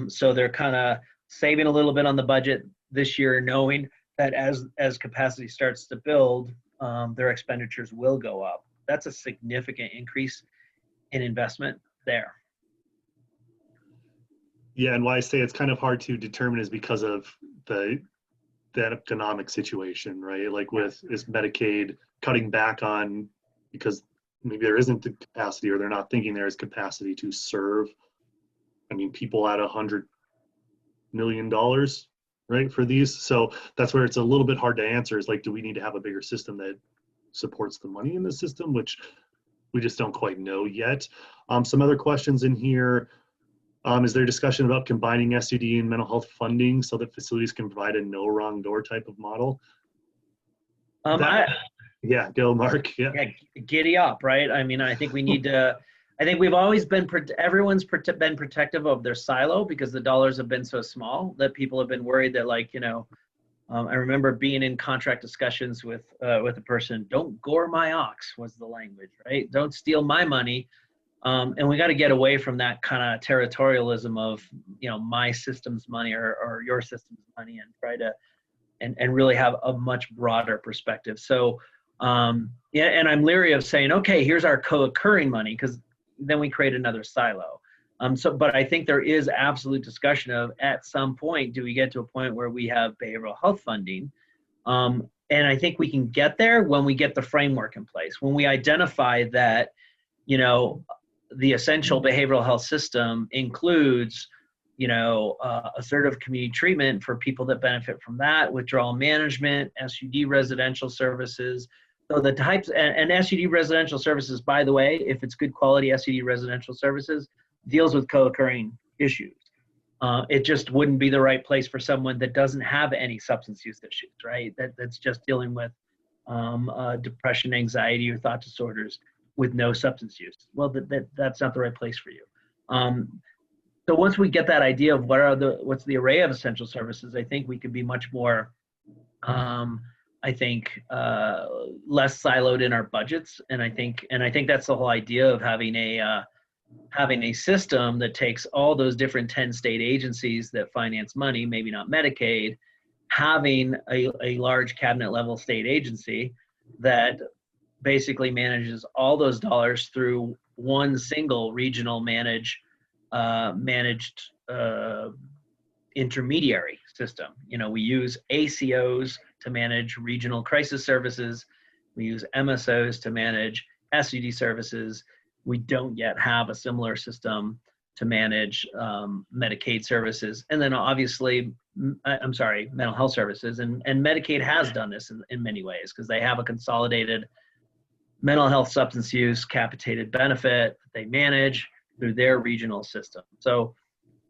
So they're kind of saving a little bit on the budget this year, knowing that as capacity starts to build, their expenditures will go up. That's a significant increase in investment there. Yeah, and why I say it's kind of hard to determine is because of that economic situation, right? Like is Medicaid cutting back on because maybe there isn't the capacity, or they're not thinking there is capacity to serve, I mean, people at $100 million, right, for these. So that's where it's a little bit hard to answer, is like, do we need to have a bigger system that supports the money in the system, which we just don't quite know yet. Some other questions in here. Is there discussion about combining SUD and mental health funding so that facilities can provide a no wrong door type of model? Yeah, go Mark. Yeah. Yeah, giddy up, right? I mean, I think we need to, I think we've always been, everyone's been protective of their silo because the dollars have been so small that people have been worried that, like, you know, I remember being in contract discussions with a person, don't gore my ox was the language, right? Don't steal my money. And we got to get away from that kind of territorialism of, you know, my system's money or your system's money, and try to, and really have a much broader perspective. So, yeah, and I'm leery of saying, okay, here's our co-occurring money, because then we create another silo. But I think there is absolute discussion of, at some point, do we get to a point where we have behavioral health funding? And I think we can get there when we get the framework in place, when we identify that, you know, the essential behavioral health system includes, you know, assertive community treatment for people that benefit from that, withdrawal management, SUD residential services. So the types, and SUD residential services, by the way, if it's good quality SUD residential services, deals with co-occurring issues. It just wouldn't be the right place for someone that doesn't have any substance use issues, right? That's just dealing with depression, anxiety, or thought disorders with no substance use. Well, that's not the right place for you. So once we get that idea of what's the array of essential services, I think we could be much more, less siloed in our budgets. And I think that's the whole idea of having a system that takes all those different 10 state agencies that finance money, maybe not Medicaid, having a large cabinet level state agency that basically manages all those dollars through one single regional managed intermediary system. You know, we use ACOs to manage regional crisis services. We use MSOs to manage SUD services. We don't yet have a similar system to manage Medicaid services. And then obviously, mental health services. And Medicaid has done this in many ways, because they have a consolidated mental health substance use capitated benefit that they manage through their regional system. So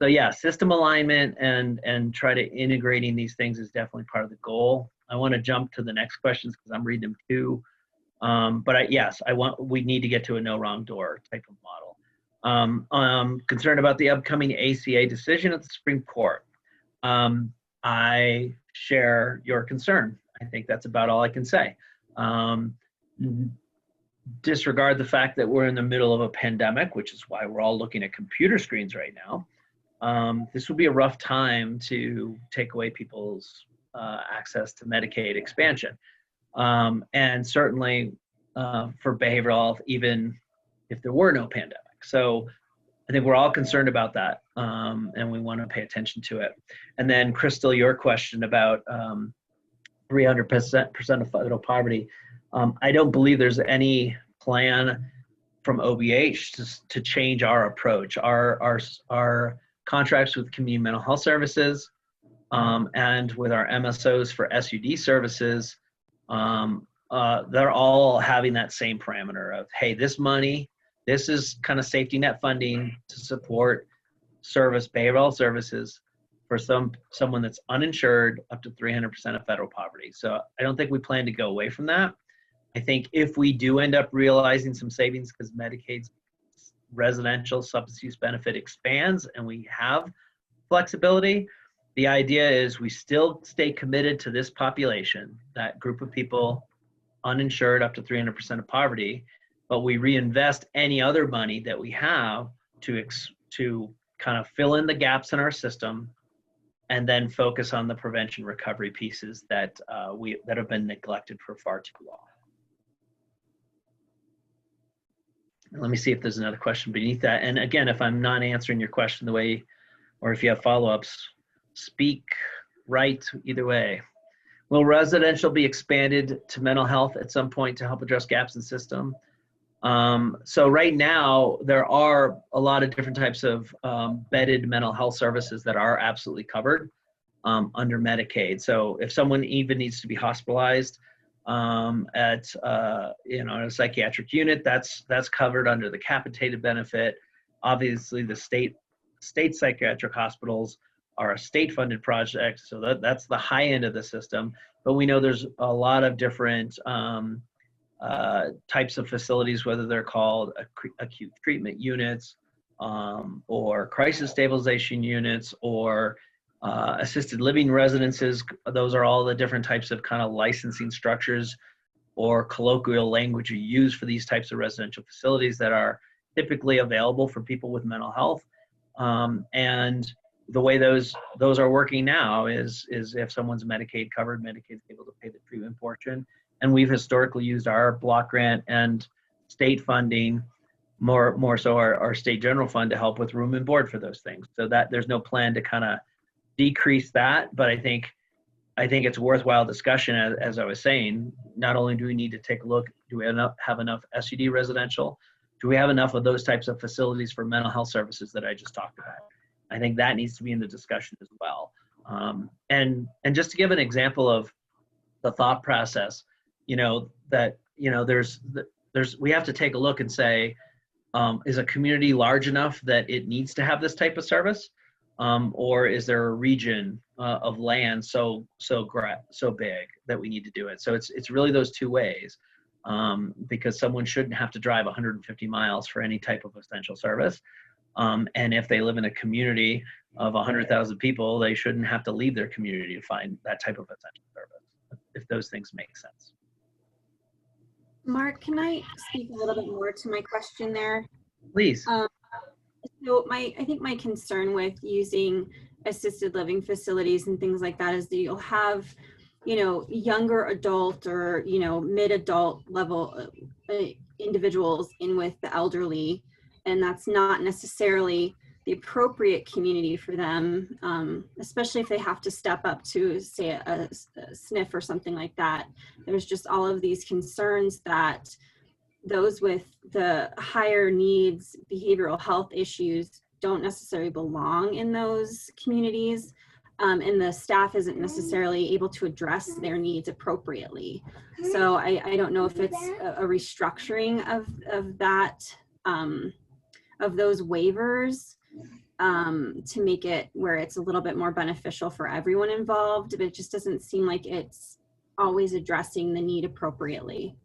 yeah, system alignment and try to integrating these things is definitely part of the goal. I want to jump to the next questions because I'm reading them too. But we need to get to a no wrong door type of model. I'm concerned about the upcoming ACA decision at the Supreme Court. I share your concern. I think that's about all I can say. Disregard the fact that we're in the middle of a pandemic, which is why we're all looking at computer screens right now. This would be a rough time to take away people's access to Medicaid expansion. And certainly for behavioral health, even if there were no pandemic. So I think we're all concerned about that, and we want to pay attention to it. And then, Crystal, your question about 300% of federal poverty. I don't believe there's any plan from OBH to change our approach. Our contracts with community mental health services and with our MSOs for SUD services, they're all having that same parameter of, hey, this money, this is kind of safety net funding to support behavioral services for someone that's uninsured up to 300% of federal poverty. So I don't think we plan to go away from that. I think if we do end up realizing some savings because Medicaid's residential substance use benefit expands and we have flexibility, the idea is we still stay committed to this population, that group of people uninsured up to 300% of poverty, but we reinvest any other money that we have to kind of fill in the gaps in our system, and then focus on the prevention recovery pieces that have been neglected for far too long. And let me see if there's another question beneath that. And again, if I'm not answering your question the way, or if you have follow-ups, speak right either way. Will residential be expanded to mental health at some point to help address gaps in system? So right now, there are a lot of different types of bedded mental health services that are absolutely covered under Medicaid. So if someone even needs to be hospitalized at a psychiatric unit, that's covered under the capitated benefit. Obviously, the state psychiatric hospitals are a state-funded project, so that's the high end of the system. But we know there's a lot of different types of facilities, whether they're called acute treatment units, or crisis stabilization units, or assisted living residences. Those are all the different types of kind of licensing structures or colloquial language you use for these types of residential facilities that are typically available for people with mental health. And the way those are working now is if someone's Medicaid covered, Medicaid's able to pay the treatment portion. And we've historically used our block grant and state funding, more so our state general fund, to help with room and board for those things. So that there's no plan to kind of decrease that, but I think it's a worthwhile discussion. As I was saying, not only do we need to take a look, do we have enough SUD residential? Do we have enough of those types of facilities for mental health services that I just talked about? I think that needs to be in the discussion as well. And just to give an example of the thought process, there's we have to take a look and say, is a community large enough that it needs to have this type of service? Or is there a region of land so big that we need to do it? So it's really those two ways, because someone shouldn't have to drive 150 miles for any type of essential service. And if they live in a community of 100,000 people, they shouldn't have to leave their community to find that type of essential service, if those things make sense. Mark, can I speak a little bit more to my question there? Please. So I think my concern with using assisted living facilities and things like that is that you'll have, younger adult or, mid-adult level individuals in with the elderly, and that's not necessarily the appropriate community for them, especially if they have to step up to, say, a SNF or something like that. There's just all of these concerns that those with the higher needs, behavioral health issues don't necessarily belong in those communities, and the staff isn't necessarily able to address their needs appropriately. So I don't know if it's a restructuring of that, of those waivers, to make it where it's a little bit more beneficial for everyone involved, but it just doesn't seem like it's always addressing the need appropriately.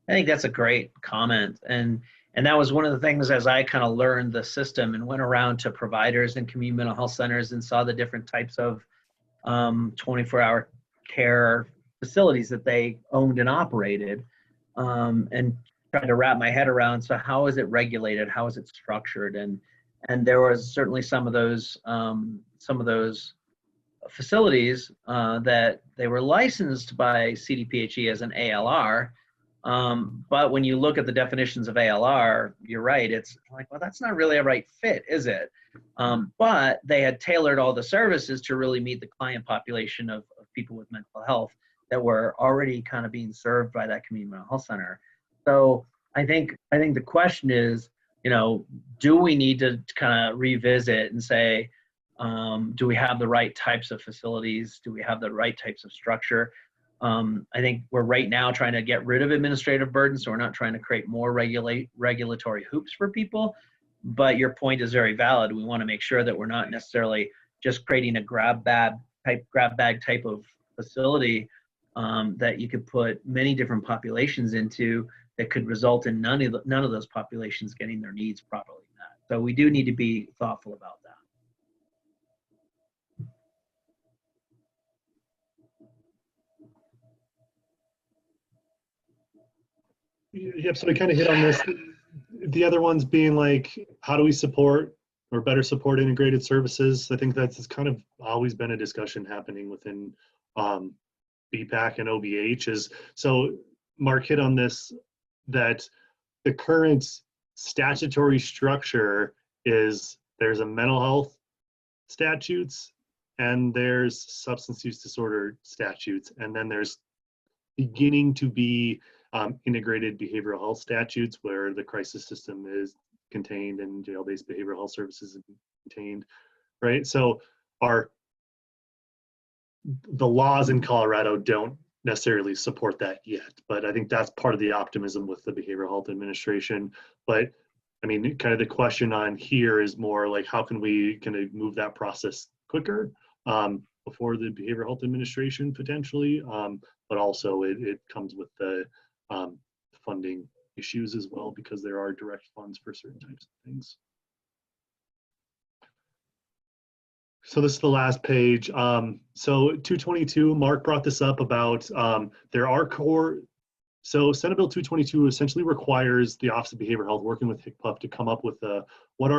I think that's a great comment. And that was one of the things as I kind of learned the system and went around to providers and community mental health centers and saw the different types of 24-hour care facilities that they owned and operated, and tried to wrap my head around, so how is it regulated? How is it structured? And there was certainly some of those facilities that they were licensed by CDPHE as an ALR. But when you look at the definitions of ALR, you're right. It's like, well, that's not really a right fit, is it? But they had tailored all the services to really meet the client population of people with mental health that were already kind of being served by that community mental health center. So I think the question is, do we need to kind of revisit and say, do we have the right types of facilities? Do we have the right types of structure? I think we're right now trying to get rid of administrative burden, so we're not trying to create more regulatory hoops for people. But your point is very valid. We want to make sure that we're not necessarily just creating a grab bag type of facility that you could put many different populations into, that could result in none of those populations getting their needs properly met. So we do need to be thoughtful about that. Yep, so we kind of hit on this. The other ones being like, how do we support or better support integrated services? I think that's kind of always been a discussion happening within BPAC and OBH. Is so Mark hit on this, that the current statutory structure is there's a mental health statutes and there's substance use disorder statutes, and then there's beginning to be integrated behavioral health statutes where the crisis system is contained and jail-based behavioral health services is contained, right? So the laws in Colorado don't necessarily support that yet, but I think that's part of the optimism with the Behavioral Health Administration. But I mean, kind of the question on here is more like, how can we kind of move that process quicker before the Behavioral Health Administration potentially, but also it comes with the funding issues as well, because there are direct funds for certain types of things. So this is the last page. So 222, Mark brought this up about there are core. So Senate Bill 222 essentially requires the Office of Behavioral Health working with HCPUF to come up with what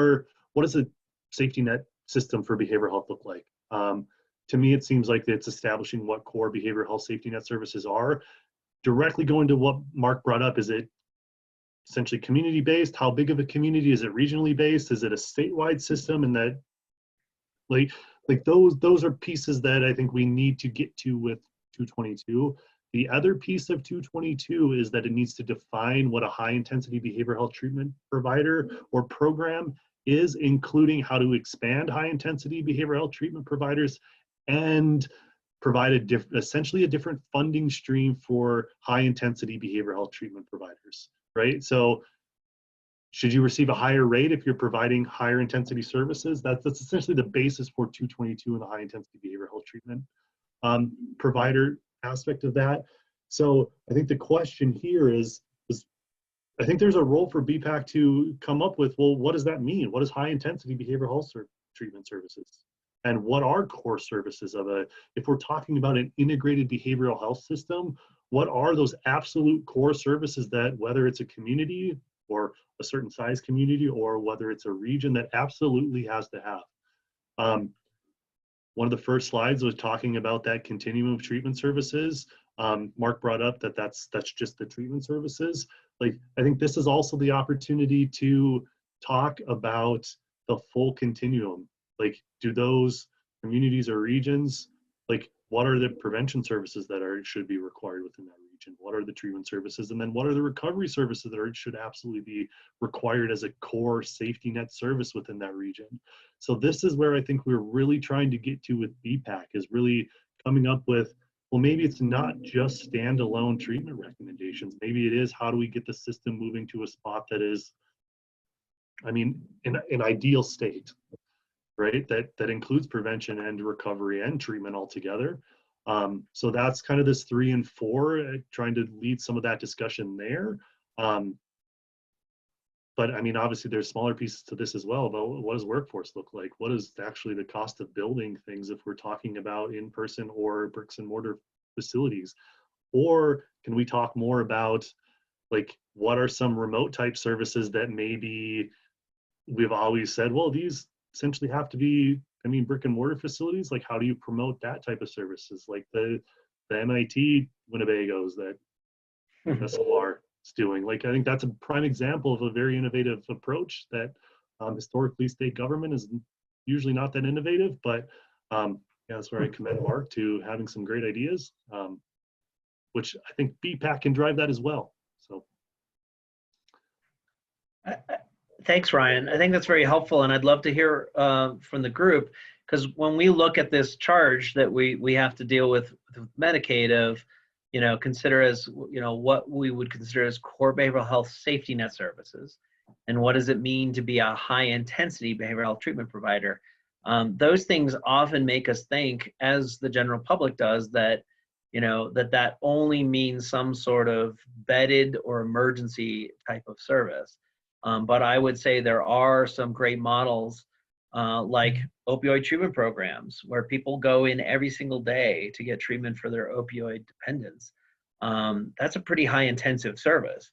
does a safety net system for behavioral health look like? To me, it seems like it's establishing what core behavioral health safety net services are. Directly going to what Mark brought up, is it essentially community based? How big of a community? Is it regionally based? Is it a statewide system? And that like those are pieces that I think we need to get to with 222. The other piece of 222 is that it needs to define what a high intensity behavioral health treatment provider or program is, including how to expand high intensity behavioral health treatment providers and provide essentially a different funding stream for high intensity behavioral health treatment providers, right? So should you receive a higher rate if you're providing higher intensity services? That's essentially the basis for 222 and the high intensity behavioral health treatment provider aspect of that. So I think the question here is I think there's a role for BPAC to come up with, well, what does that mean? What is high intensity behavioral health treatment services? And what are core services of if we're talking about an integrated behavioral health system, what are those absolute core services that, whether it's a community or a certain size community, or whether it's a region, that absolutely has to have? One of the first slides was talking about that continuum of treatment services. Mark brought up that that's just the treatment services. Like, I think this is also the opportunity to talk about the full continuum. Like, do those communities or regions, like, what are the prevention services that should be required within that region? What are the treatment services? And then what are the recovery services that should absolutely be required as a core safety net service within that region? So this is where I think we're really trying to get to with BPAC, is really coming up with, well, maybe it's not just standalone treatment recommendations. Maybe it is, how do we get the system moving to a spot that is, I mean, an ideal state, right? That includes prevention and recovery and treatment altogether. So that's kind of this 3 and 4, trying to lead some of that discussion there. But I mean, obviously there's smaller pieces to this as well about what does workforce look like? What is actually the cost of building things if we're talking about in-person or bricks and mortar facilities? Or can we talk more about, like, what are some remote type services that maybe we've always said, well, these essentially have to be, I mean, brick and mortar facilities. Like, how do you promote that type of services? Like the MIT Winnebagos that SLR is doing. Like, I think that's a prime example of a very innovative approach that historically state government is usually not that innovative, but yeah, that's where I commend Mark to having some great ideas, which I think BPAC can drive that as well. So. Thanks, Ryan. I think that's very helpful, and I'd love to hear from the group, because when we look at this charge that we have to deal with Medicaid of, you know, consider as, you know, what we would consider as core behavioral health safety net services, and what does it mean to be a high intensity behavioral health treatment provider. Those things often make us think, as the general public does, that, you know, that only means some sort of bedded or emergency type of service. But I would say there are some great models like opioid treatment programs, where people go in every single day to get treatment for their opioid dependence. That's a pretty high intensive service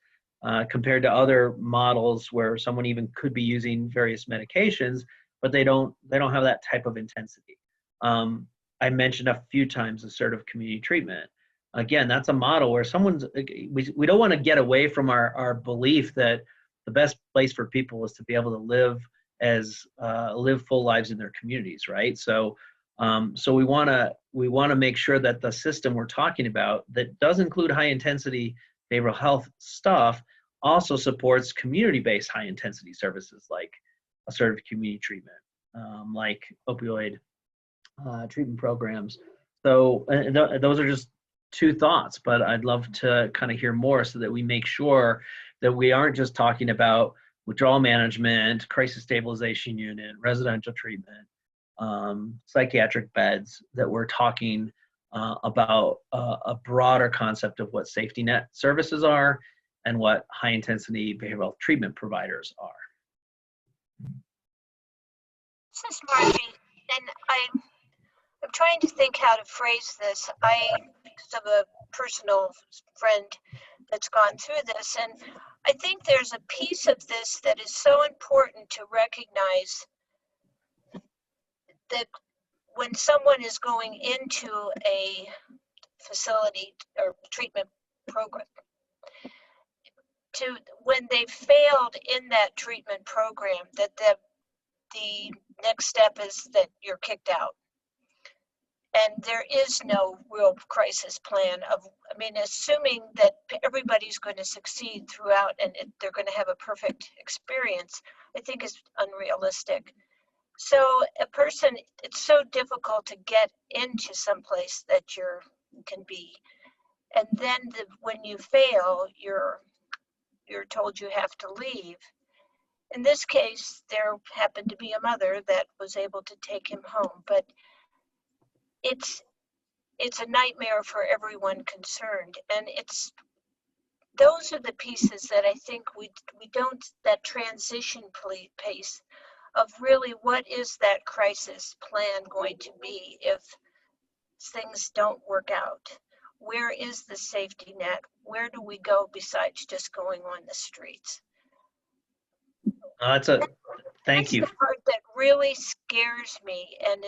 compared to other models where someone even could be using various medications, but they don't have that type of intensity. I mentioned a few times assertive community treatment. Again, that's a model where we don't want to get away from our belief that the best place for people is to be able to live full lives in their communities, right? So we want to make sure that the system we're talking about, that does include high intensity behavioral health stuff, also supports community-based high intensity services like assertive community treatment, like opioid treatment programs. So those are just 2 thoughts, but I'd love to kind of hear more, so that we make sure that we aren't just talking about withdrawal management, crisis stabilization unit, residential treatment, psychiatric beds, that we're talking about a broader concept of what safety net services are, and what high intensity behavioral health treatment providers are. This is Margie, and I'm trying to think how to phrase this. Because of a personal friend that's gone through this, and I think there's a piece of this that is so important to recognize, that when someone is going into a facility or treatment program, when they failed in that treatment program, that the next step is that you're kicked out. And there is no real crisis plan assuming that everybody's going to succeed throughout and they're going to have a perfect experience, I think is unrealistic. So it's so difficult to get into some place that you can be. And then when you fail, you're told you have to leave. In this case, there happened to be a mother that was able to take him home, but it's a nightmare for everyone concerned. And those are the pieces that I think we don't, that transition pace of really what is that crisis plan going to be if things don't work out? Where is the safety net? Where do we go besides just going on the streets? Thank you. That's the part that really scares me. And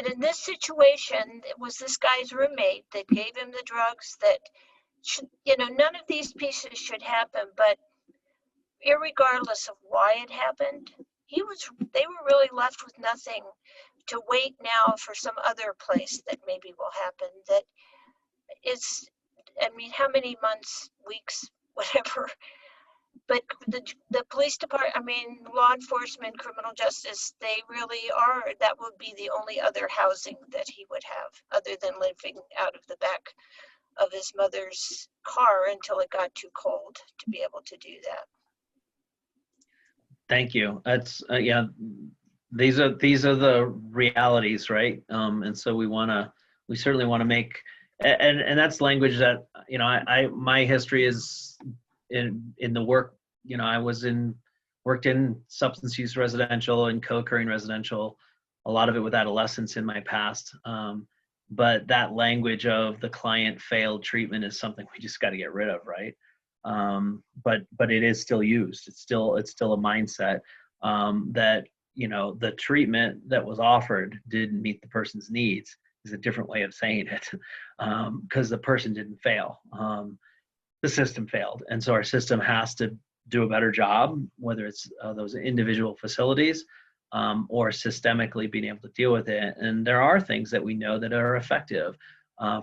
in this situation, it was this guy's roommate that gave him the drugs that none of these pieces should happen, but irregardless of why it happened, they were really left with nothing to wait now for some other place that maybe will happen. That is, how many months, weeks, whatever. But the police department, law enforcement, criminal justice, they really are, that would be the only other housing that he would have other than living out of the back of his mother's car until it got too cold to be able to do that. Thank you. That's these are the realities, right? And so we certainly want to make, and that's language that my history is in the work. I worked in substance use residential and co-occurring residential, a lot of it with adolescents in my past. But that language of the client failed treatment is something we just got to get rid of, right? But it is still used. It's still a mindset that the treatment that was offered didn't meet the person's needs is a different way of saying it, because the person didn't fail. The system failed, and so our system has to do a better job, whether it's those individual facilities or systemically being able to deal with it. And there are things that we know that are effective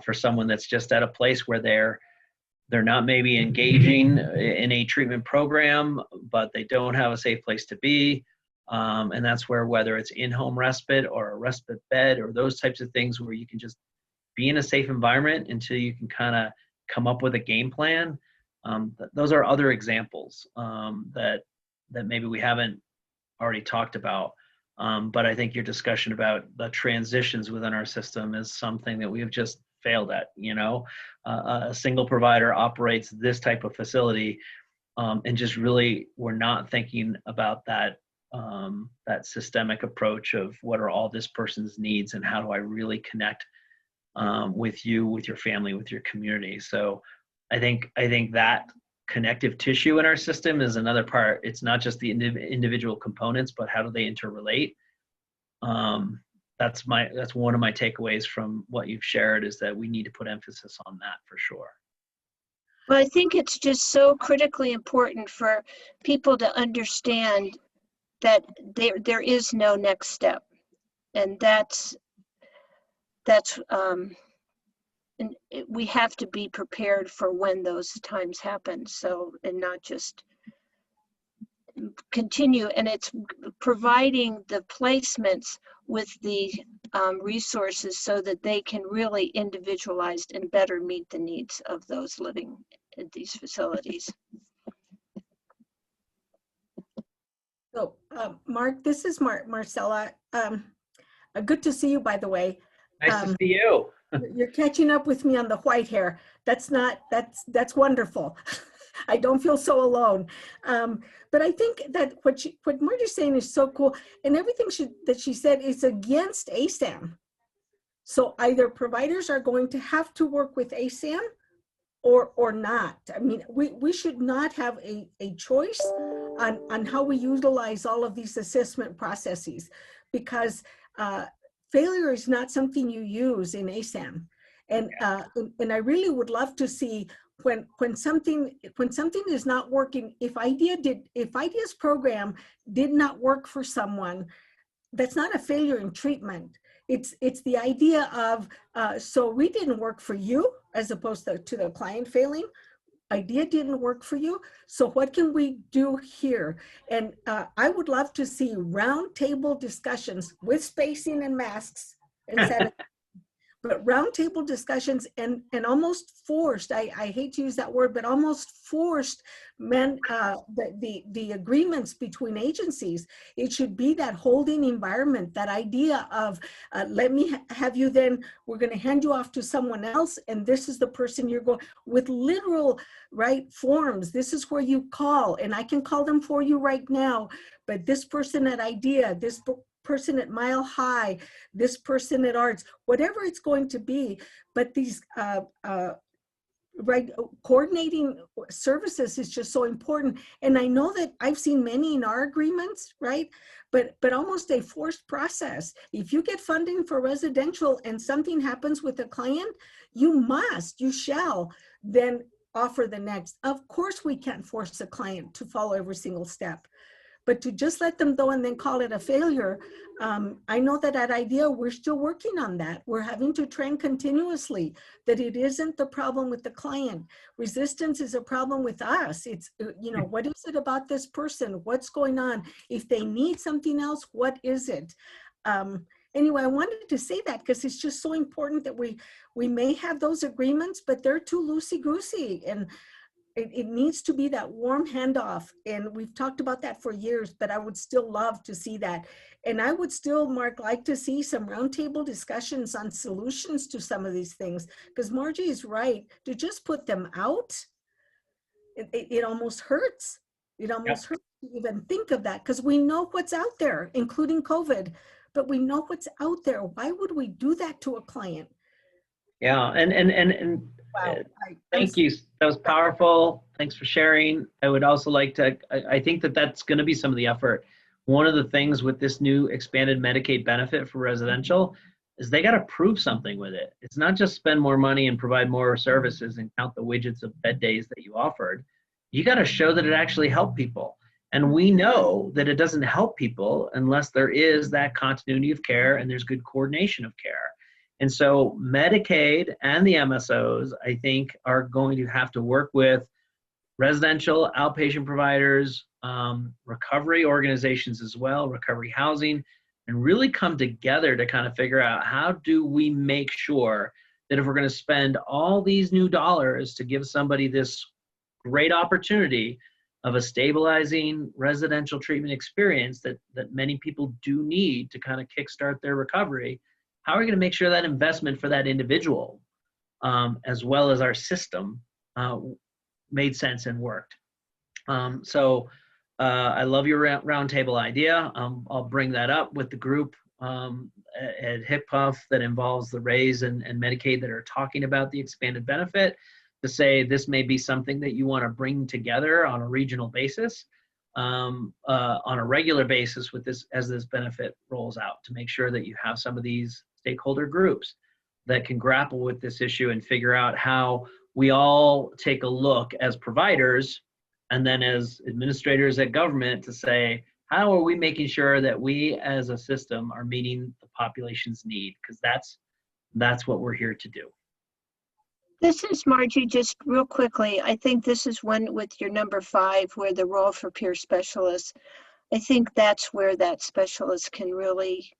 for someone that's just at a place where they're not maybe engaging in a treatment program, but they don't have a safe place to be. And that's where, whether it's in-home respite or a respite bed or those types of things where you can just be in a safe environment until you can kind of come up with a game plan. Those are other examples that maybe we haven't already talked about. But I think your discussion about the transitions within our system is something that we have just failed at. A single provider operates this type of facility, and just really we're not thinking about that systemic approach of what are all this person's needs and how do I really connect with you, with your family, with your community. So I think that connective tissue in our system is another part. It's not just the individual components, but how do they interrelate? That's one of my takeaways from what you've shared, is that we need to put emphasis on that for sure. Well, I think it's just so critically important for people to understand that there is no next step, and we have to be prepared for when those times happen. So, and not just continue, and it's providing the placements with the resources so that they can really individualize and better meet the needs of those living in these facilities. So, Mark, this is Marcella. Good to see you, by the way. Nice to see you. You're catching up with me on the white hair. That's wonderful. I don't feel so alone. But I think that what Margie's saying is so cool, and everything that she said is against ASAM. So either providers are going to have to work with ASAM or not. I mean, we should not have a choice on how we utilize all of these assessment processes, because failure is not something you use in ASAM. And I really would love to see when something is not working, if IDEA's program did not work for someone, that's not a failure in treatment. It's the idea of, so we didn't work for you, as opposed to the client failing. IDEA didn't work for you, so what can we do here? And I would love to see roundtable discussions with spacing and masks and sanitizer. But roundtable discussions and almost forced, I hate to use that word, but almost forced the agreements between agencies. It should be that holding environment, that idea of let me have you, then we're going to hand you off to someone else, and this is the person you're going, with literal forms. This is where you call, and I can call them for you right now, but this person at IDEA, this person at Mile High, this person at Arts, whatever it's going to be, but these coordinating services is just so important. And I know that I've seen many in our agreements, but almost a forced process. If you get funding for residential and something happens with a client, you shall then offer the next. Of course, we can't force a client to follow every single step. But to just let them go and then call it a failure, I know that at IDEA, we're still working on that. We're having to train continuously that it isn't the problem with the client. Resistance is a problem with us. It's, what is it about this person? What's going on? If they need something else, what is it? Anyway, I wanted to say that because it's just so important that we may have those agreements, but they're too loosey-goosey. And it needs to be that warm handoff. And we've talked about that for years, but I would still love to see that. And I would still, Mark, like to see some roundtable discussions on solutions to some of these things, because Margie is right. To just put them out, it almost hurts. It almost hurts to even think of that, because we know what's out there, including COVID, but we know what's out there. Why would we do that to a client? Yeah, and wow. Thank you. That was powerful. Thanks for sharing. I would also like to, I think that that's going to be some of the effort. One of the things with this new expanded Medicaid benefit for residential is they got to prove something with it. It's not just spend more money and provide more services and count the widgets of bed days that you offered. You got to show that it actually helped people. And we know that it doesn't help people unless there is that continuity of care and there's good coordination of care. And so Medicaid and the MSOs, I think, are going to have to work with residential outpatient providers, recovery organizations as well, recovery housing, and really come together to kind of figure out how do we make sure that if we're going to spend all these new dollars to give somebody this great opportunity of a stabilizing residential treatment experience that many people do need to kind of kickstart their recovery, how are we going to make sure that investment for that individual, as well as our system, made sense and worked? So I love your roundtable idea. I'll bring that up with the group at HIPPUF that involves the RAISE and Medicaid that are talking about the expanded benefit, to say this may be something that you want to bring together on a regional basis, on a regular basis with this, as this benefit rolls out, to make sure that you have some of these stakeholder groups that can grapple with this issue and figure out how we all take a look as providers and then as administrators at government to say, how are we making sure that we as a system are meeting the population's need? Because that's what we're here to do. This is Margie, just real quickly. I think this is one with your number 5, where the role for peer specialists. I think that's where that specialist can really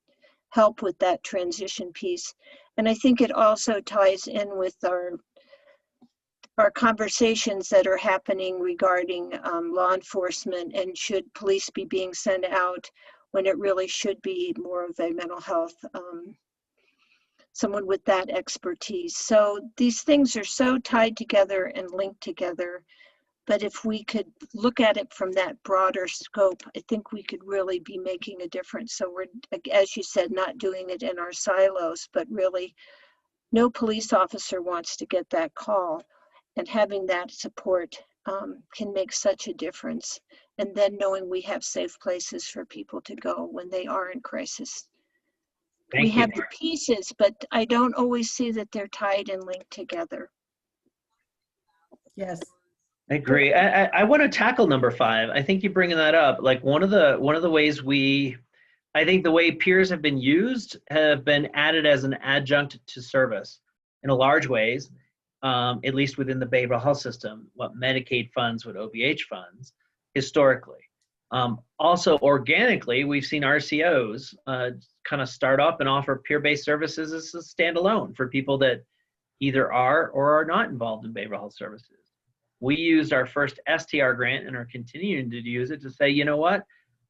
help with that transition piece. And I think it also ties in with our conversations that are happening regarding law enforcement, and should police be being sent out when it really should be more of a mental health, someone with that expertise. So these things are so tied together and linked together. But if we could look at it from that broader scope, I think we could really be making a difference. So we're, as you said, not doing it in our silos, but really no police officer wants to get that call, and having that support can make such a difference. And then knowing we have safe places for people to go when they are in crisis. Thank We you. have the pieces, but I don't always see that they're tied and linked together. Yes. I agree. I want to tackle number 5. I think you're bringing that up. Like one of the ways I think the way peers have been used have been added as an adjunct to service in a large ways, at least within the behavioral health system, what Medicaid funds, what OBH funds historically. Also organically, we've seen RCOs kind of start up and offer peer-based services as a standalone for people that either are or are not involved in behavioral health services. We used our first STR grant and are continuing to use it to say, you know what,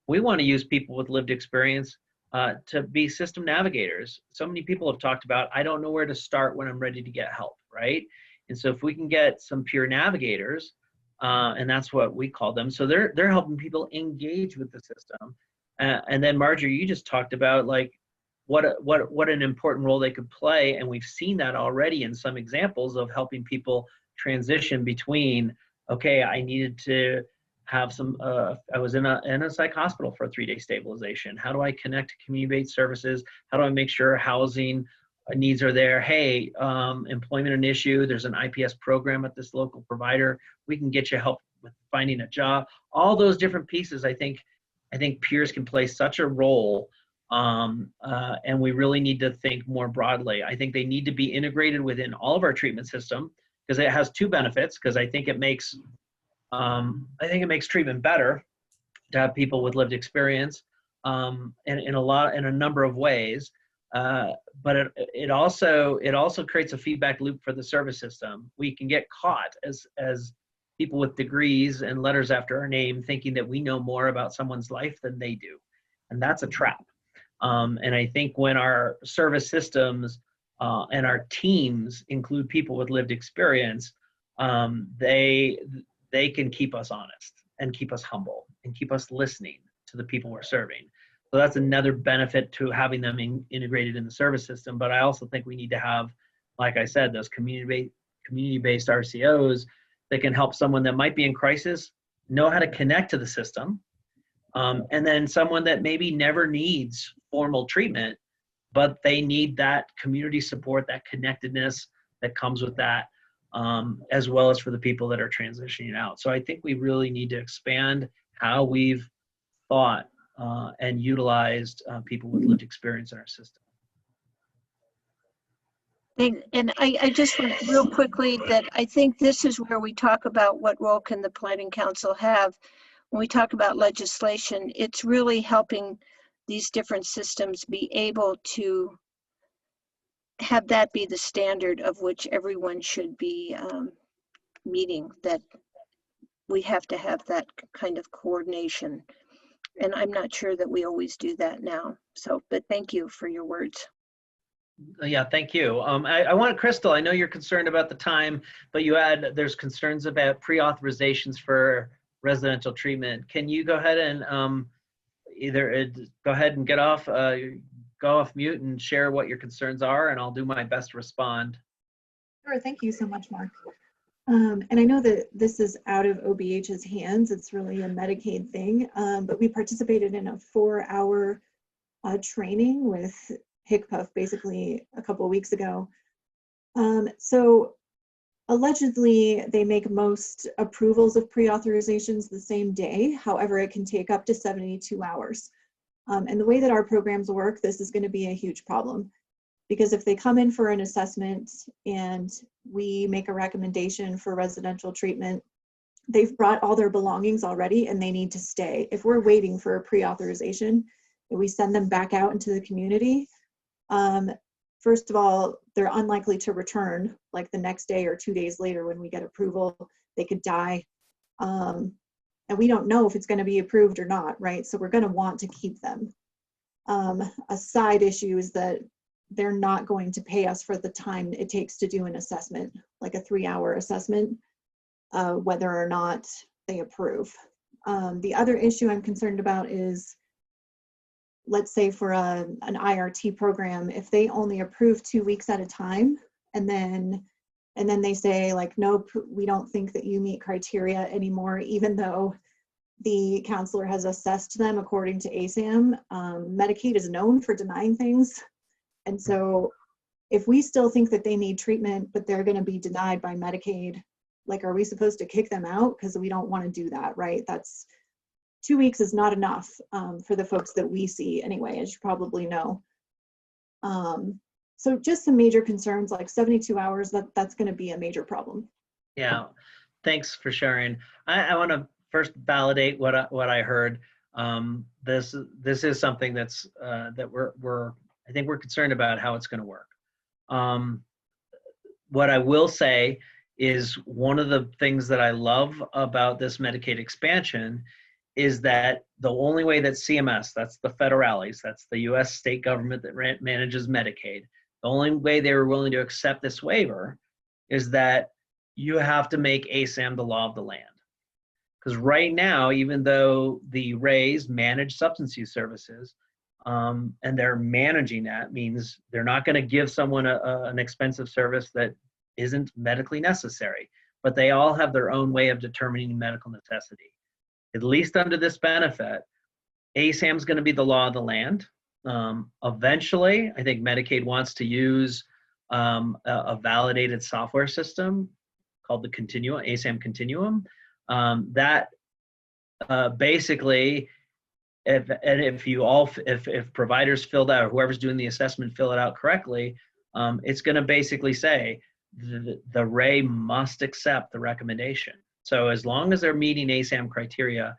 we want to use people with lived experience to be system navigators. So many people have talked about, I don't know where to start when I'm ready to get help, right? And so if we can get some peer navigators, and that's what we call them, so they're helping people engage with the system. And then Marjorie, you just talked about like what an important role they could play, and we've seen that already in some examples of helping people transition between, okay, I needed to have some, I was in a psych hospital for a 3-day stabilization. How do I connect to community-based services? How do I make sure housing needs are there? Hey, employment an issue. There's an IPS program at this local provider. We can get you help with finding a job. All those different pieces, I think peers can play such a role, and we really need to think more broadly. I think they need to be integrated within all of our treatment system, because it has 2 benefits. Because I think it makes treatment better to have people with lived experience, in a number of ways. But it also creates a feedback loop for the service system. We can get caught as people with degrees and letters after our name thinking that we know more about someone's life than they do, and that's a trap. And I think when our service systems and our teams include people with lived experience, they can keep us honest and keep us humble and keep us listening to the people we're serving. So that's another benefit to having them integrated in the service system. But I also think we need to have, like I said, those community-based RCOs that can help someone that might be in crisis know how to connect to the system. And then someone that maybe never needs formal treatment, but they need that community support, that connectedness that comes with that, as well as for the people that are transitioning out. So I think we really need to expand how we've thought and utilized people with lived experience in our system. And I just want real quickly that I think this is where we talk about what role can the Planning Council have. When we talk about legislation, it's really helping these different systems be able to have that be the standard of which everyone should be meeting, that we have to have that kind of coordination. And I'm not sure that we always do that now. So, but thank you for your words. Yeah, thank you. I want Crystal, I know you're concerned about the time, but there's concerns about pre-authorizations for residential treatment. Can you go ahead and go ahead and go off mute and share what your concerns are, and I'll do my best to respond. Sure, thank you so much, Mark. And I know that this is out of OBH's hands. It's really a Medicaid thing, but we participated in a 4-hour training with HCPF basically a couple of weeks ago. So allegedly, they make most approvals of pre-authorizations the same day. However, it can take up to 72 hours. And the way that our programs work, this is going to be a huge problem. Because if they come in for an assessment and we make a recommendation for residential treatment, they've brought all their belongings already and they need to stay. If we're waiting for a pre-authorization and we send them back out into the community, first of all, they're unlikely to return like the next day or 2 days later when we get approval. They could die. And we don't know if it's going to be approved or not, right? So we're going to want to keep them. A side issue is that they're not going to pay us for the time it takes to do an assessment, like a 3-hour assessment. whether or not they approve. The other issue I'm concerned about is, let's say for an IRT program, if they only approve 2 weeks at a time, and then they say like, nope, we don't think that you meet criteria anymore, even though the counselor has assessed them according to ASAM. Medicaid is known for denying things. And so if we still think that they need treatment, but they're going to be denied by Medicaid, like, are we supposed to kick them out? Because we don't want to do that, right? 2 weeks is not enough for the folks that we see anyway, as you probably know. So just some major concerns, like 72 hours, that's going to be a major problem. Yeah, thanks for sharing. I want to first validate what I heard. This is something that's that I think we're concerned about how it's going to work. What I will say is one of the things that I love about this Medicaid expansion is that the only way that CMS, that's the federales, that's the US state government that manages Medicaid, the only way they were willing to accept this waiver is that you have to make ASAM the law of the land. Because right now, even though the RAs manage substance use services, and they're managing that, means they're not going to give someone an expensive service that isn't medically necessary, but they all have their own way of determining medical necessity. At least under this benefit, ASAM is going to be the law of the land. Eventually, I think Medicaid wants to use a validated software system called the Continuum, ASAM Continuum. That basically, if providers filled out, or whoever's doing the assessment fill it out correctly, it's going to basically say the RA must accept the recommendation. So as long as they're meeting ASAM criteria,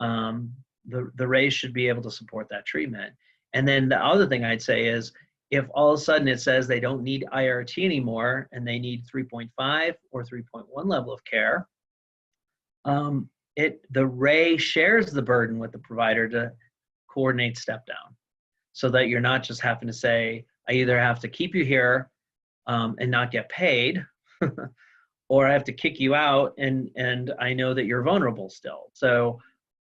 the RAs should be able to support that treatment. And then the other thing I'd say is, if all of a sudden it says they don't need IRT anymore and they need 3.5 or 3.1 level of care, the RA shares the burden with the provider to coordinate step down, so that you're not just having to say, I either have to keep you here and not get paid, or I have to kick you out and I know that you're vulnerable still. So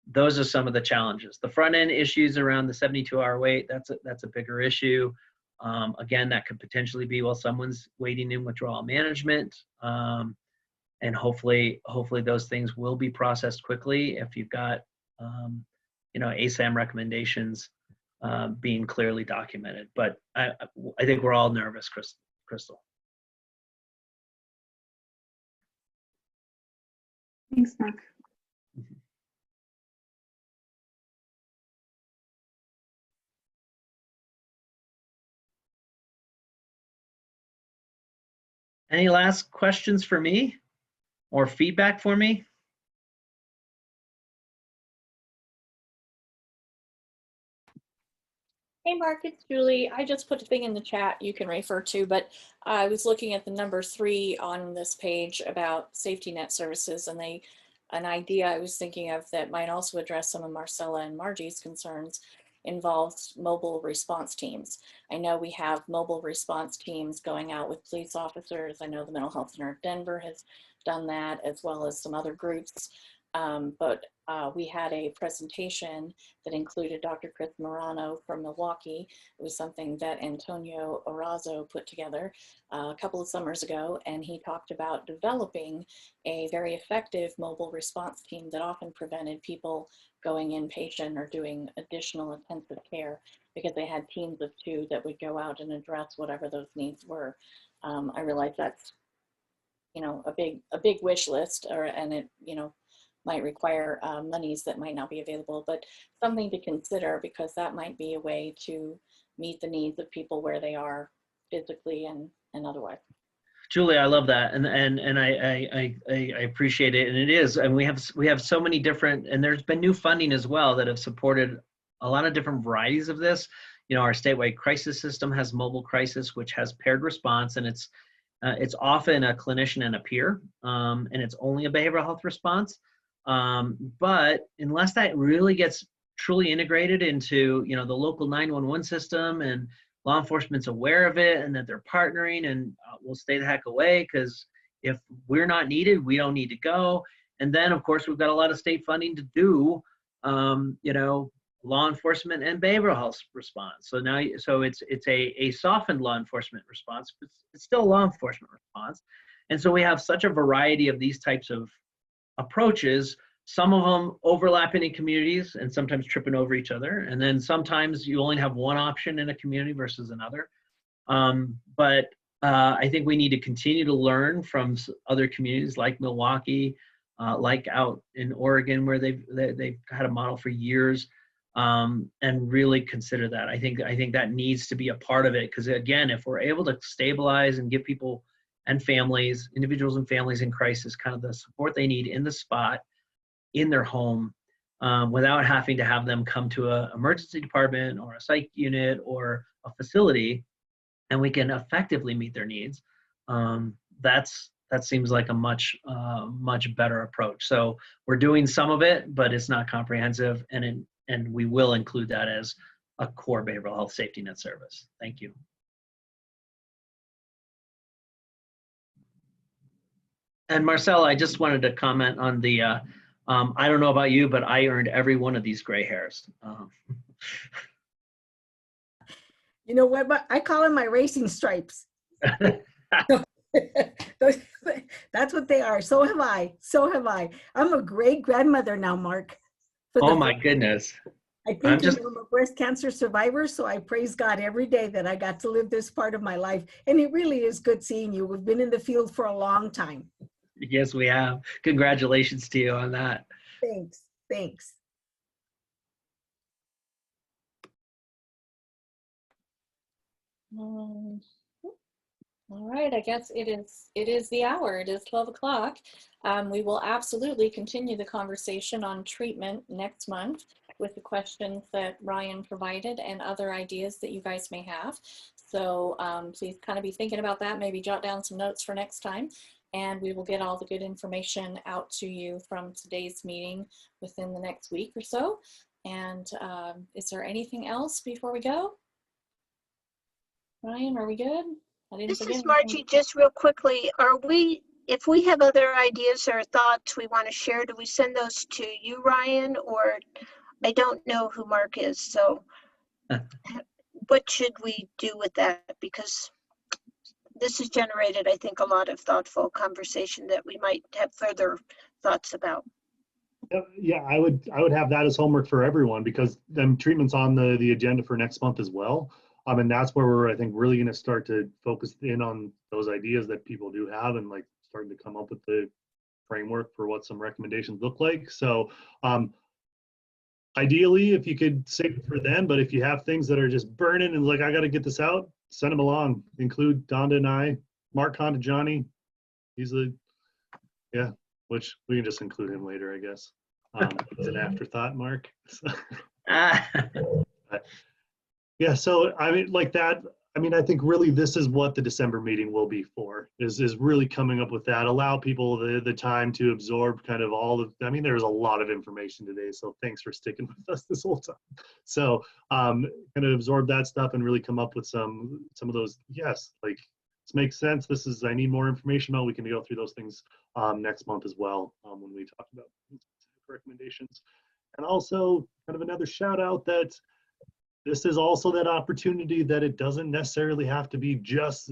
those are some of the challenges. The front end issues around the 72-hour wait, that's a bigger issue. Again, that could potentially be while someone's waiting in withdrawal management. And hopefully those things will be processed quickly if you've got ASAM recommendations being clearly documented. But I think we're all nervous, Crystal. Thanks, Mark. Any last questions for me or feedback for me? Hey Mark, it's Julie. I just put a thing in the chat you can refer to, but I was looking at the number 3 on this page about safety net services, and an idea I was thinking of that might also address some of Marcella and Margie's concerns involves mobile response teams. I know we have mobile response teams going out with police officers. I know the Mental Health Center of Denver has done that, as well as some other groups. But we had a presentation that included Dr. Chris Morano from Milwaukee. It was something that Antonio Orazo put together a couple of summers ago, and he talked about developing a very effective mobile response team that often prevented people going inpatient or doing additional intensive care, because they had teams of 2 that would go out and address whatever those needs were. I realize that's, a big wish list, and it, might require monies that might not be available, but something to consider, because that might be a way to meet the needs of people where they are physically and otherwise. Julie, I love that, and I appreciate it, and it is, and we have so many different, and there's been new funding as well that have supported a lot of different varieties of this. Our statewide crisis system has mobile crisis, which has paired response, and it's often a clinician and a peer, and it's only a behavioral health response. But unless that really gets truly integrated into the local 911 system, and law enforcement's aware of it and that they're partnering, and we'll stay the heck away, because if we're not needed, we don't need to go. And then, of course, we've got a lot of state funding to do, you know, law enforcement and behavioral health response. So now, so it's a softened law enforcement response, but it's still a law enforcement response. And so we have such a variety of these types of approaches, some of them overlapping in communities and sometimes tripping over each other. And then sometimes you only have one option in a community versus another. But I think we need to continue to learn from other communities like Milwaukee, like out in Oregon, where they've had a model for years, and really consider that. I think that needs to be a part of it, because again, if we're able to stabilize and give people and families, individuals and families in crisis, kind of the support they need in the spot, in their home, without having to have them come to an emergency department or a psych unit or a facility, and we can effectively meet their needs, that seems like a much better approach. So we're doing some of it, but it's not comprehensive, and we will include that as a core behavioral health safety net service. Thank you. And Marcella, I just wanted to comment on the, I don't know about you, but I earned every one of these gray hairs. You know what? I call them my racing stripes. That's what they are. So have I. So have I. I'm a great grandmother now, Mark. Oh my goodness. I think I'm a breast cancer survivor, so I praise God every day that I got to live this part of my life. And it really is good seeing you. We've been in the field for a long time. Yes, we have. Congratulations to you on that. Thanks. Thanks. All right, I guess it is the hour. It is 12 o'clock. We will absolutely continue the conversation on treatment next month with the questions that Ryan provided and other ideas that you guys may have. So please kind of be thinking about that, maybe jot down some notes for next time, and we will get all the good information out to you from today's meeting within the next week or so. And is there anything else before we go? Ryan, are we good? This is Margie. Just real quickly, if we have other ideas or thoughts we want to share, do we send those to you, Ryan? Or I don't know who Mark is, so what should we do with that? Because this has generated, I think, a lot of thoughtful conversation that we might have further thoughts about. Yeah, I would have that as homework for everyone, because then treatment's on the agenda for next month as well. And that's where we're, I think, really going to start to focus in on those ideas that people do have, and like starting to come up with the framework for what some recommendations look like. So ideally, if you could save it for then, but if you have things that are just burning and like, I got to get this out, send them along. Include Donda and I, Mark Honda, Johnny. He's which we can just include him later, I guess. It's an afterthought, Mark. But, yeah, so I mean, like that, I mean, I think really this is what the December meeting will be for, is really coming up with that, allow people the time to absorb kind of all of, I mean, there's a lot of information today, so thanks for sticking with us this whole time. So kind of absorb that stuff and really come up with some of those, yes, like this makes sense, this is, I need more information on, we can go through those things next month as well, when we talk about recommendations. And also kind of another shout out that this is also that opportunity that it doesn't necessarily have to be just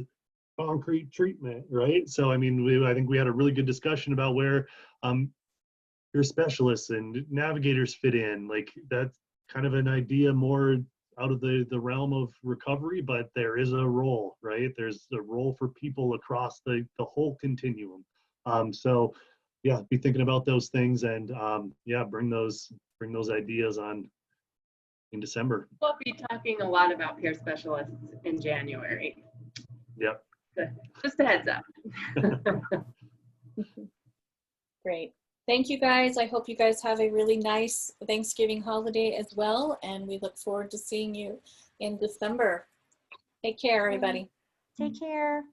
concrete treatment, right? So, I mean, I think we had a really good discussion about where your specialists and navigators fit in. Like that's kind of an idea more out of the realm of recovery, but there is a role, right? There's a role for people across the whole continuum. So yeah, be thinking about those things, and yeah, bring those ideas on in December. We'll be talking a lot about peer specialists in January. Yep. Good. Just a heads up. Great. Thank you guys. I hope you guys have a really nice Thanksgiving holiday as well, and we look forward to seeing you in December. Take care, everybody. Take care.